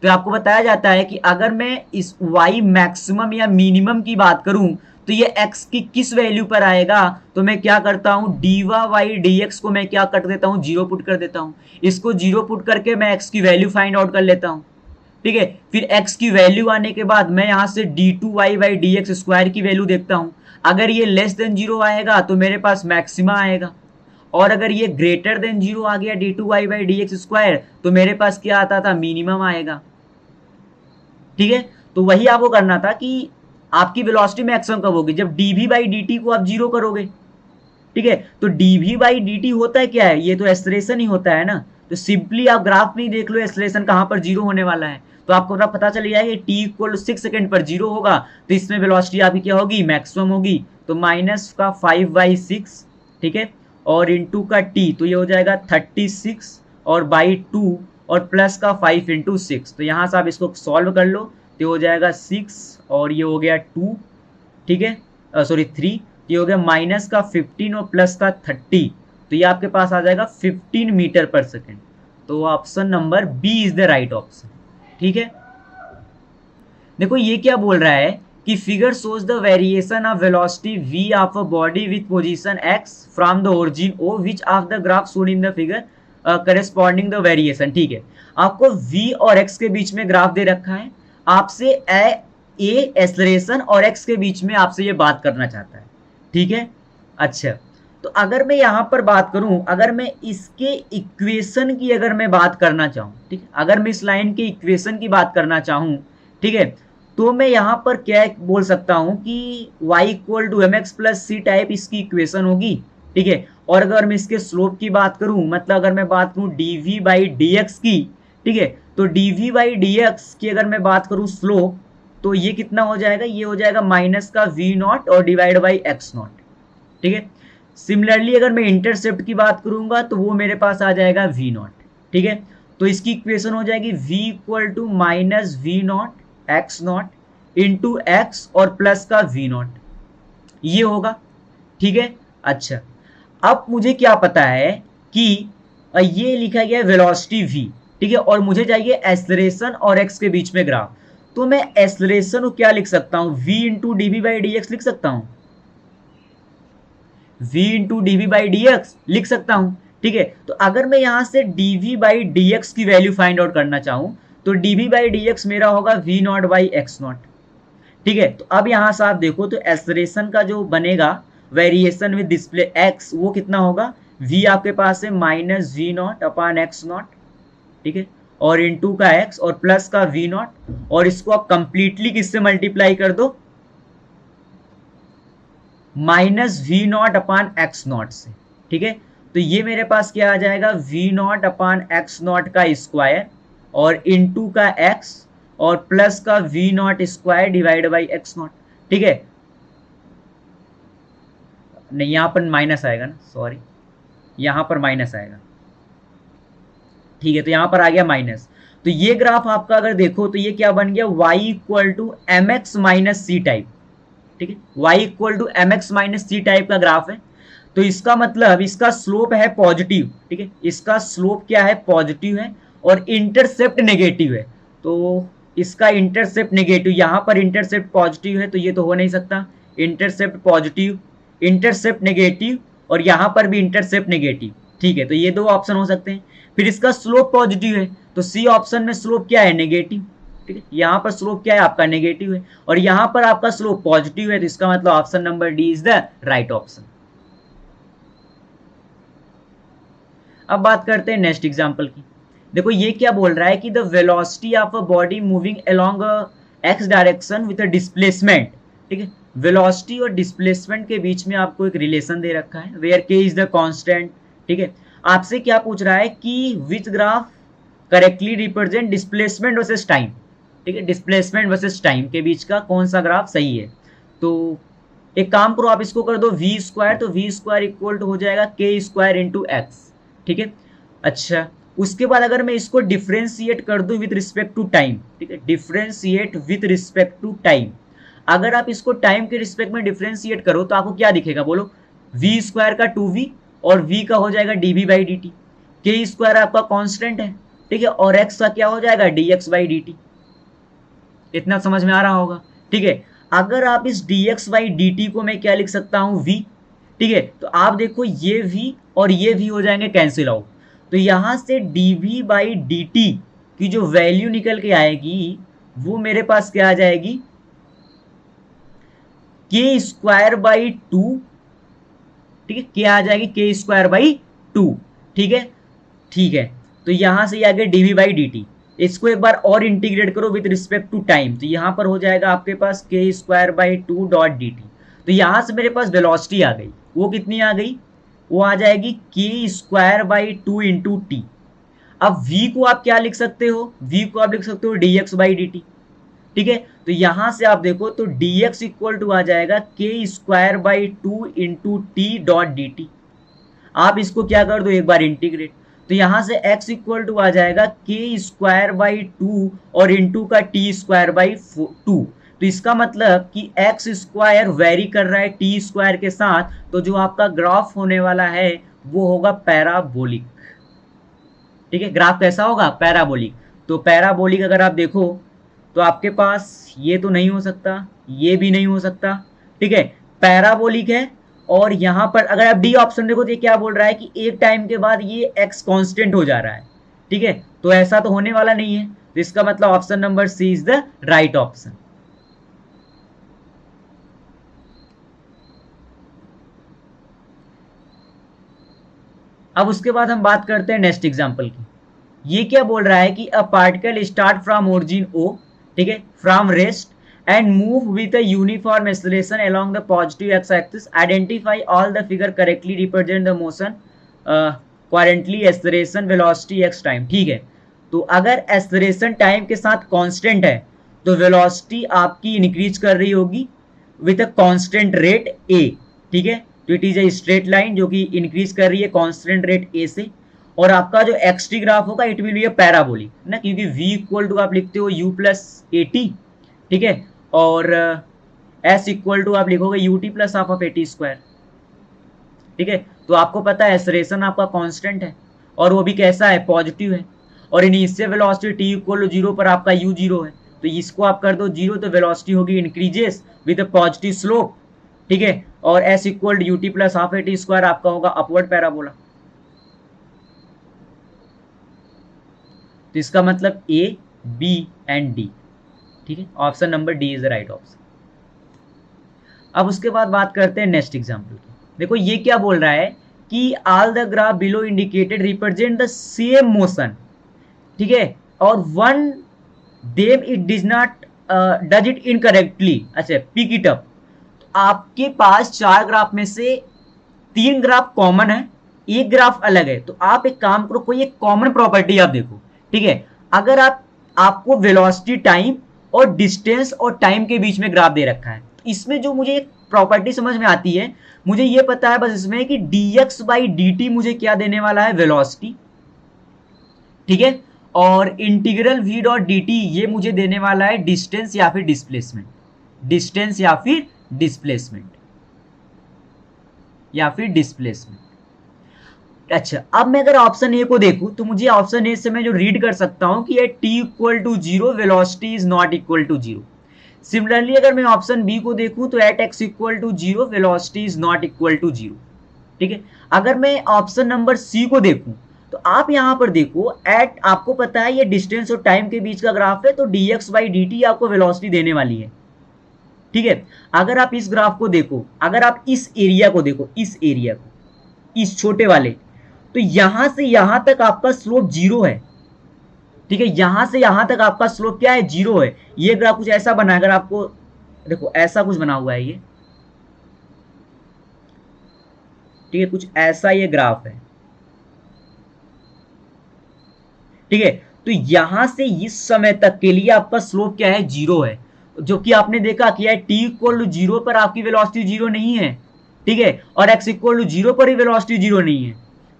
तो आपको बताया जाता है कि अगर मैं इस y मैक्सिमम या मिनिमम की बात करूं तो ये x की किस वैल्यू पर आएगा, तो मैं क्या करता हूं, डी वाई डी एक्स को मैं क्या कर देता हूं, जीरो पुट कर देता हूं। इसको जीरो पुट करके मैं x की वैल्यू फाइंड आउट कर लेता हूं। ठीक है, फिर x की वैल्यू आने के बाद मैं यहां से D two Y by D X square की वैल्यू देखता हूं। अगर ये लेस देन जीरो आएगा तो मेरे पास मैक्सिमा आएगा, और अगर ये ग्रेटर देन जीरो आ गया D two Y by D X square तो मेरे पास क्या आता था, मिनिमम आएगा। ठीक है, तो वही आपको करना था कि आपकी वेलोसिटी मैक्सिमम कब होगी, जब D V by D T को आप जीरो करोगे। ठीक है, तो D V by D T होता है क्या है, ये तो एक्सलेशन ही होता है ना। तो सिंपली आप ग्राफ में ही देख लो एक्सलेशन कहां पर जीरो होने वाला है, तो आपको पता चल जाएगा टी इक्वल 6 सेकेंड पर जीरो होगा, तो इसमें वेलोसिटी आपकी क्या होगी, मैक्सिमम होगी। तो माइनस का 5/6, ठीक है, और इंटू का टी, तो ये हो जाएगा 36 और बाई 2 और प्लस का 5 इंटू 6। तो यहाँ से आप इसको सॉल्व कर लो, तो हो जाएगा 6 और ये हो गया 2, ठीक है, सॉरी 3, ये हो गया माइनस का 15 और प्लस का 30, तो ये आपके पास आ जाएगा 15 मीटर पर सेकेंड। तो option number B is the right option. ठीक है, देखो ये क्या बोल रहा है कि figure shows the variation of velocity v of a body with position x from the origin o which of the graph shown in the figure corresponding the variation. ठीक है, आपको v और x के बीच में ग्राफ दे रखा है, आपसे ए एक्सेलरेशन और x के बीच में आपसे ये बात करना चाहता है। ठीक है, अच्छा, तो अगर मैं यहां पर बात करूं, अगर मैं इसके इक्वेशन की अगर मैं बात करना चाहूं, ठीक है, अगर मैं इस लाइन के इक्वेशन की बात करना चाहूं, ठीक है, तो मैं यहां पर क्या बोल सकता हूं कि y equal to M X plus C type इसकी इक्वेशन होगी। ठीक है, और अगर मैं इसके स्लोप की बात करूं, मतलब अगर मैं बात करूं D V by D X की, ठीक है, तो D V by D X की अगर मैं बात करूं स्लोप, तो ये कितना हो जाएगा, ये हो जाएगा माइनस का वी नॉट और डिवाइड बाई एक्स नॉट। ठीक है, सिमिलरली अगर मैं इंटरसेप्ट की बात करूंगा तो वो मेरे पास आ जाएगा वी नॉट। ठीक है, तो इसकी इक्वेशन हो जाएगी v equal to minus V naught X naught into X और प्लस का वी नॉट, ये होगा। ठीक है, अच्छा, अब मुझे क्या पता है कि ये लिखा गया है वेलोसिटी v, ठीक है, और मुझे चाहिए एक्सेलरेशन और x के बीच में ग्राफ, तो मैं एक्सेलरेशन को क्या लिख सकता हूं, v into D V by D X लिख सकता हूं, v into D V by D X लिख सकता हूं। ठीक है, तो अगर मैं यहां से D V by D X की वैल्यू फाइंड आउट करना चाहूं तो D V by D X मेरा होगा V naught by X naught. ठीक है, तो अब यहां से आप देखो तो एक्सेलरेशन का जो बनेगा वेरिएशन विद डिस्प्ले एक्स, वो कितना होगा, v आपके पास है minus V naught upon X naught, ठीक है, और इंटू का x और प्लस का वी नॉट, और इसको आप कंप्लीटली किससे मल्टीप्लाई कर दो, minus V naught upon X naught से। ठीक है, तो ये मेरे पास क्या आ जाएगा, V naught upon X naught का स्क्वायर और इंटू का x और प्लस का V naught square divide by X naught. ठीक है, नहीं यहां पर माइनस आएगा ना, सॉरी, यहां पर माइनस आएगा। ठीक है, तो यहां पर आ गया माइनस, तो ये ग्राफ आपका अगर देखो तो ये क्या बन गया, y equal to M X minus C type. ठीक है, y equal to M X minus C type का ग्राफ है, तो इसका मतलब इसका स्लोप है पॉजिटिव। ठीक है, इसका स्लोप क्या है, पॉजिटिव है, और इंटरसेप्ट नेगेटिव है, तो इसका इंटरसेप्ट नेगेटिव, यहां पर इंटरसेप्ट पॉजिटिव है तो ये तो हो नहीं सकता, इंटरसेप्ट पॉजिटिव, इंटरसेप्ट नेगेटिव, और यहां पर भी इंटरसेप्ट नेगेटिव। ठीक है, तो ये दो ऑप्शन हो सकते हैं। फिर इसका स्लोप पॉजिटिव है, तो सी ऑप्शन में स्लोप क्या है, नेगेटिव। ठीक है, यहां पर स्लोप क्या है आपका, नेगेटिव है, और यहां पर आपका स्लोप पॉजिटिव है, तो इसका मतलब option number D is the right option. अब बात करते हैं नेक्स्ट एग्जांपल की। देखो ये क्या बोल रहा है कि the velocity of a body moving along x direction with a displacement. ठीक है, वेलोसिटी और डिस्प्लेसमेंट के बीच में आपको एक रिलेशन दे रखा है, वेयर के इज द कांस्टेंट। ठीक है, आपसे क्या पूछ रहा है कि which graph correctly represent displacement versus time. ठीक है, डिस्प्लेसमेंट वर्सेस टाइम के बीच का कौन सा ग्राफ सही है। तो एक काम करो, आप इसको कर दो वी स्क्वायर, तो वी स्क्वायर इक्वल टू हो जाएगा के स्क्वायर इंटू एक्स। ठीक है, अच्छा, उसके बाद अगर मैं इसको डिफ्रेंशिएट कर दूं विथ रिस्पेक्ट टू टाइम, ठीक है, differentiate with respect to time, अगर आप इसको टाइम के रिस्पेक्ट में डिफ्रेंशिएट करो तो आपको क्या दिखेगा बोलो, वी स्क्वायर का 2v और v का हो जाएगा dv बाई dt, के स्क्वायर आपका कांस्टेंट है, ठीक है, और x का क्या हो जाएगा dx बाई dt। इतना समझ में आ रहा होगा, ठीक है। अगर आप इस dx बाई dt को मैं क्या लिख सकता हूं v, ठीक है, तो आप देखो ये v और ये v हो जाएंगे कैंसिल आउट, तो यहां से dv बाई dt की जो वैल्यू निकल के आएगी वो मेरे पास क्या आ जाएगी, के स्क्वायर बाई 2, ठीक है, क्या आ जाएगी के स्क्वायर बाई 2, ठीक है, ठीक है। तो यहां से आ गया dv बाई dt, इसको एक बार और इंटीग्रेट करो विद रिस्पेक्ट टू टाइम, तो यहां पर हो जाएगा आपके पास के स्क्वायर बाई 2 डॉट dt। तो यहां से मेरे पास वेलोसिटी आ गई, वो कितनी आ गई, वो आ जाएगी के स्क्वायर बाई 2 इंटू टी। अब v को आप क्या लिख सकते हो, v को आप लिख सकते हो dx बाई dt, ठीक है। तो यहां से आप देखो तो dx इक्वल टू आ जाएगा के square by 2 into T dot D T. आप इसको क्या कर दो एक बार इंटीग्रेट, तो यहां से x इक्वल टू आ जाएगा के स्क्वायर बाई 2 और इंटू का टी स्क्वायर बाई 2। तो इसका मतलब कि x स्क्वायर वेरी कर रहा है टी स्क्वायर के साथ, तो जो आपका ग्राफ होने वाला है वो होगा पैराबोलिक, ठीक है। ग्राफ कैसा होगा, पैराबोलिक। तो पैराबोलिक अगर आप देखो तो आपके पास ये तो नहीं हो सकता, ये भी नहीं हो सकता, ठीक है, पैराबोलिक है। और यहां पर अगर आप डी ऑप्शन देखो तो ये क्या बोल रहा है कि एक टाइम के बाद ये एक्स कांस्टेंट हो जा रहा है, ठीक है, तो ऐसा तो होने वाला नहीं है, तो इसका मतलब option number C is the right option. अब उसके बाद हम बात करते हैं नेक्स्ट एग्जांपल की। ये क्या बोल रहा है कि a particle start from origin O, ठीक है, from rest and move with a uniform acceleration along the positive x-axis. Identify all the figure correctly represent the motion currently acceleration velocity x time, ठीक है। तो अगर acceleration टाइम के साथ कांस्टेंट है तो वेलोसिटी आपकी इंक्रीज कर रही होगी with a constant rate a, ठीक है। तो it is a straight line जो कि इंक्रीज कर रही है कांस्टेंट रेट a से, और आपका जो xt ग्राफ होगा it will be a parabolic ना, क्योंकि v इक्वल टू आप लिखते हो u प्लस ए टी, ठीक है, और s इक्वल टू आप लिखोगे you T plus half of a T square, ठीक है। तो आपको पता है एक्सलेरेशन आपका कांस्टेंट है और वो भी कैसा है, पॉजिटिव है, और initial velocity T equal to 0 पर आपका u 0 है, तो इसको आप कर दो 0 तो वेलोसिटी होगी increases with a positive slope, ठीक है, और s equal to you T plus half A T square आपका होगा अपवर्ड पैराबोला। तो इसका मतलब a, b एंड d, ठीक है, option number D is the right option. अब उसके बाद बात करते हैं नेक्स्ट एग्जांपल की। देखो ये क्या बोल रहा है कि all the graph below indicated represent the same motion, ठीक है, और one them it does not does it incorrectly, अच्छा पिक इट अप। तो आपके पास 4 ग्राफ में से 3 ग्राफ कॉमन है, एक ग्राफ अलग है, तो आप एक काम करो, कोई एक कॉमन प्रॉपर्टी आप देखो, ठीक है। अगर आपको वेलोसिटी टाइम और डिस्टेंस और टाइम के बीच में ग्राफ दे रखा है, तो इसमें जो मुझे एक प्रॉपर्टी समझ में आती है, मुझे ये पता है बस इसमें कि dx बाई dt मुझे क्या देने वाला है, वेलोसिटी, ठीक है, और इंटीग्रल v डॉट dt ये मुझे देने वाला है डिस्टेंस या फिर डिस्प्लेसमेंट, डिस्टेंस या फिर डिस्प्लेसमेंट, या फिर डिस्प्लेसमेंट। अच्छा, अब मैं अगर ऑप्शन ए को देखूं तो मुझे ऑप्शन ए से मैं जो रीड कर सकता हूं कि at T equal to 0 velocity is not equal to 0। Similarly अगर मैं ऑप्शन बी को देखूं तो at X equal to 0 velocity is not equal to 0, ठीक है। अगर मैं ऑप्शन नंबर सी को देखूं तो आप यहां पर देखो एट, आपको पता है ये डिस्टेंस और टाइम के बीच का ग्राफ है, तो dx बाई dt आपको वेलोसिटी देने वाली है, ठीक है। अगर आप इस ग्राफ को देखो, अगर आप इस एरिया को देखो, इस एरिया को, इस छोटे वाले, तो यहां से यहां तक आपका स्लोप 0 है, ठीक है, यहां से यहां तक आपका स्लोप क्या है, 0 है। ये ग्राफ कुछ ऐसा बना, अगर आपको देखो ऐसा कुछ बना हुआ है ये, ठीक है, कुछ ऐसा ये ग्राफ है, ठीक है। तो यहां से इस समय तक के लिए आपका स्लोप क्या है, 0 है, जो कि आपने देखा कि टी इक्वल टू 0 पर आपकी वेलोसिटी 0 नहीं है, ठीक है, और x इक्वल टू 0 पर ही वेलोसिटी 0 नहीं है,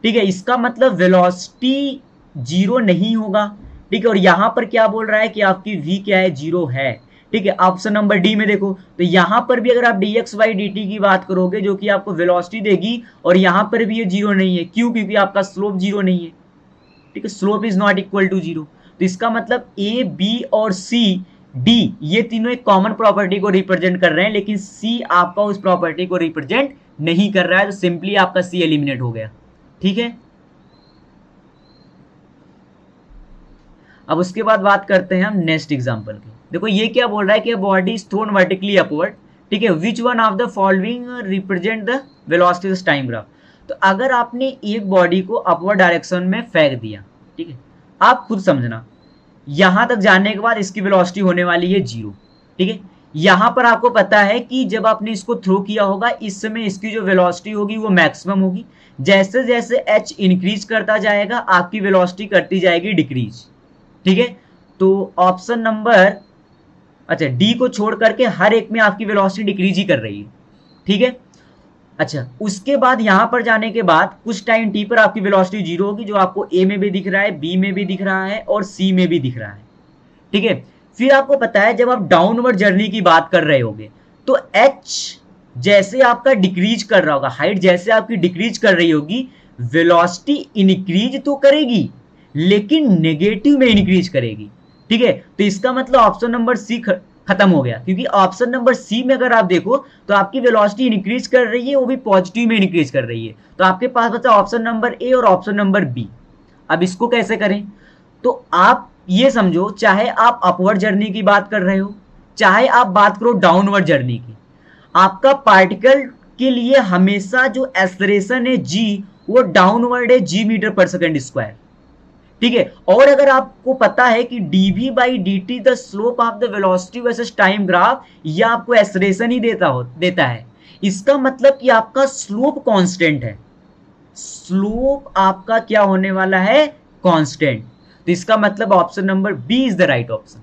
ठीक है। इसका मतलब वेलोसिटी 0 नहीं होगा, ठीक है। और यहां पर क्या बोल रहा है कि आपकी v क्या है, 0 है, ठीक है। ऑप्शन नंबर डी में देखो तो यहां पर भी अगर आप dx बाई dt की बात करोगे जो कि आपको वेलोसिटी देगी, और यहां पर भी ये जीरो नहीं है, क्यों? क्योंकि आपका स्लोप जीरो नहीं है, ठीक है, slope is not equal to zero. तो इसका मतलब ए बी और सी डी ये तीनों एक कॉमन प्रॉपर्टी को रिप्रेजेंट कर रहे हैं, लेकिन सी आपका उस प्रॉपर्टी को रिप्रेजेंट नहीं कर रहा है, तो सिंपली आपका सी एलिमिनेट हो गया, ठीक है। अब उसके बाद बात करते हैं हम नेक्स्ट एग्जांपल की। देखो ये क्या बोल रहा है कि body is thrown vertically upward, ठीक है, विच one of the following represent the velocity of time graph. तो अगर आपने एक बॉडी को अपवर्ड डायरेक्शन में फेंक दिया, ठीक है, आप खुद समझना, यहां तक जाने के बाद इसकी वेलोसिटी होने वाली है जीरो, ठीक है। यहां पर आपको पता है कि जब आपने इसको थ्रो किया होगा इस समय इसकी जो वेलोसिटी होगी वो मैक्सिमम होगी, जैसे जैसे h इंक्रीज करता जाएगा आपकी वेलोसिटी करती जाएगी डिक्रीज, ठीक है। तो ऑप्शन नंबर अच्छा डी को छोड़ करके हर एक में आपकी वेलोसिटी डिक्रीज ही कर रही है, ठीक है। अच्छा उसके बाद यहां पर जाने के बाद कुछ टाइम टी पर आपकी वेलोसिटी जीरो होगी, जो आपको ए में भी दिख रहा है, बी में भी दिख रहा है और सी में भी दिख रहा है, ठीक है। फिर आपको पता है जब आप डाउनवर्ड जर्नी की बात कर रहे होगे तो एच जैसे आपका डिक्रीज कर रहा होगा, हाइट जैसे आपकी डिक्रीज कर रही होगी, वेलोसिटी इंक्रीज तो करेगी लेकिन नेगेटिव में इंक्रीज करेगी, ठीक है। तो इसका मतलब ऑप्शन नंबर सी खत्म हो गया, क्योंकि ऑप्शन नंबर सी में अगर आप देखो तो आपकी वेलोसिटी इंक्रीज कर रही है, वो भी पॉजिटिव में इंक्रीज कर रही है। तो आपके पास बचा ऑप्शन नंबर ए और ऑप्शन नंबर बी। अब इसको कैसे करें? तो आप ये समझो, चाहे आप अपवर्ड जर्नी की बात कर रहे हो, चाहे आप बात करो डाउनवर्ड जर्नी की, आपका पार्टिकल के लिए हमेशा जो एक्सलेरेशन है जी वो डाउनवर्ड है जी मीटर पर सेकंड स्क्वायर, ठीक है। और अगर आपको पता है कि dv by D T the slope of the velocity versus time graph, ये आपको एक्सलेरेशन ही देता है, इसका मतलब कि आपका स्लोप कांस्टेंट है, स्लोप आपका क्या होने वाला है? कांस्टेंट। तो इसका मतलब option number B is the right option,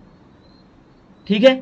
ठीक है।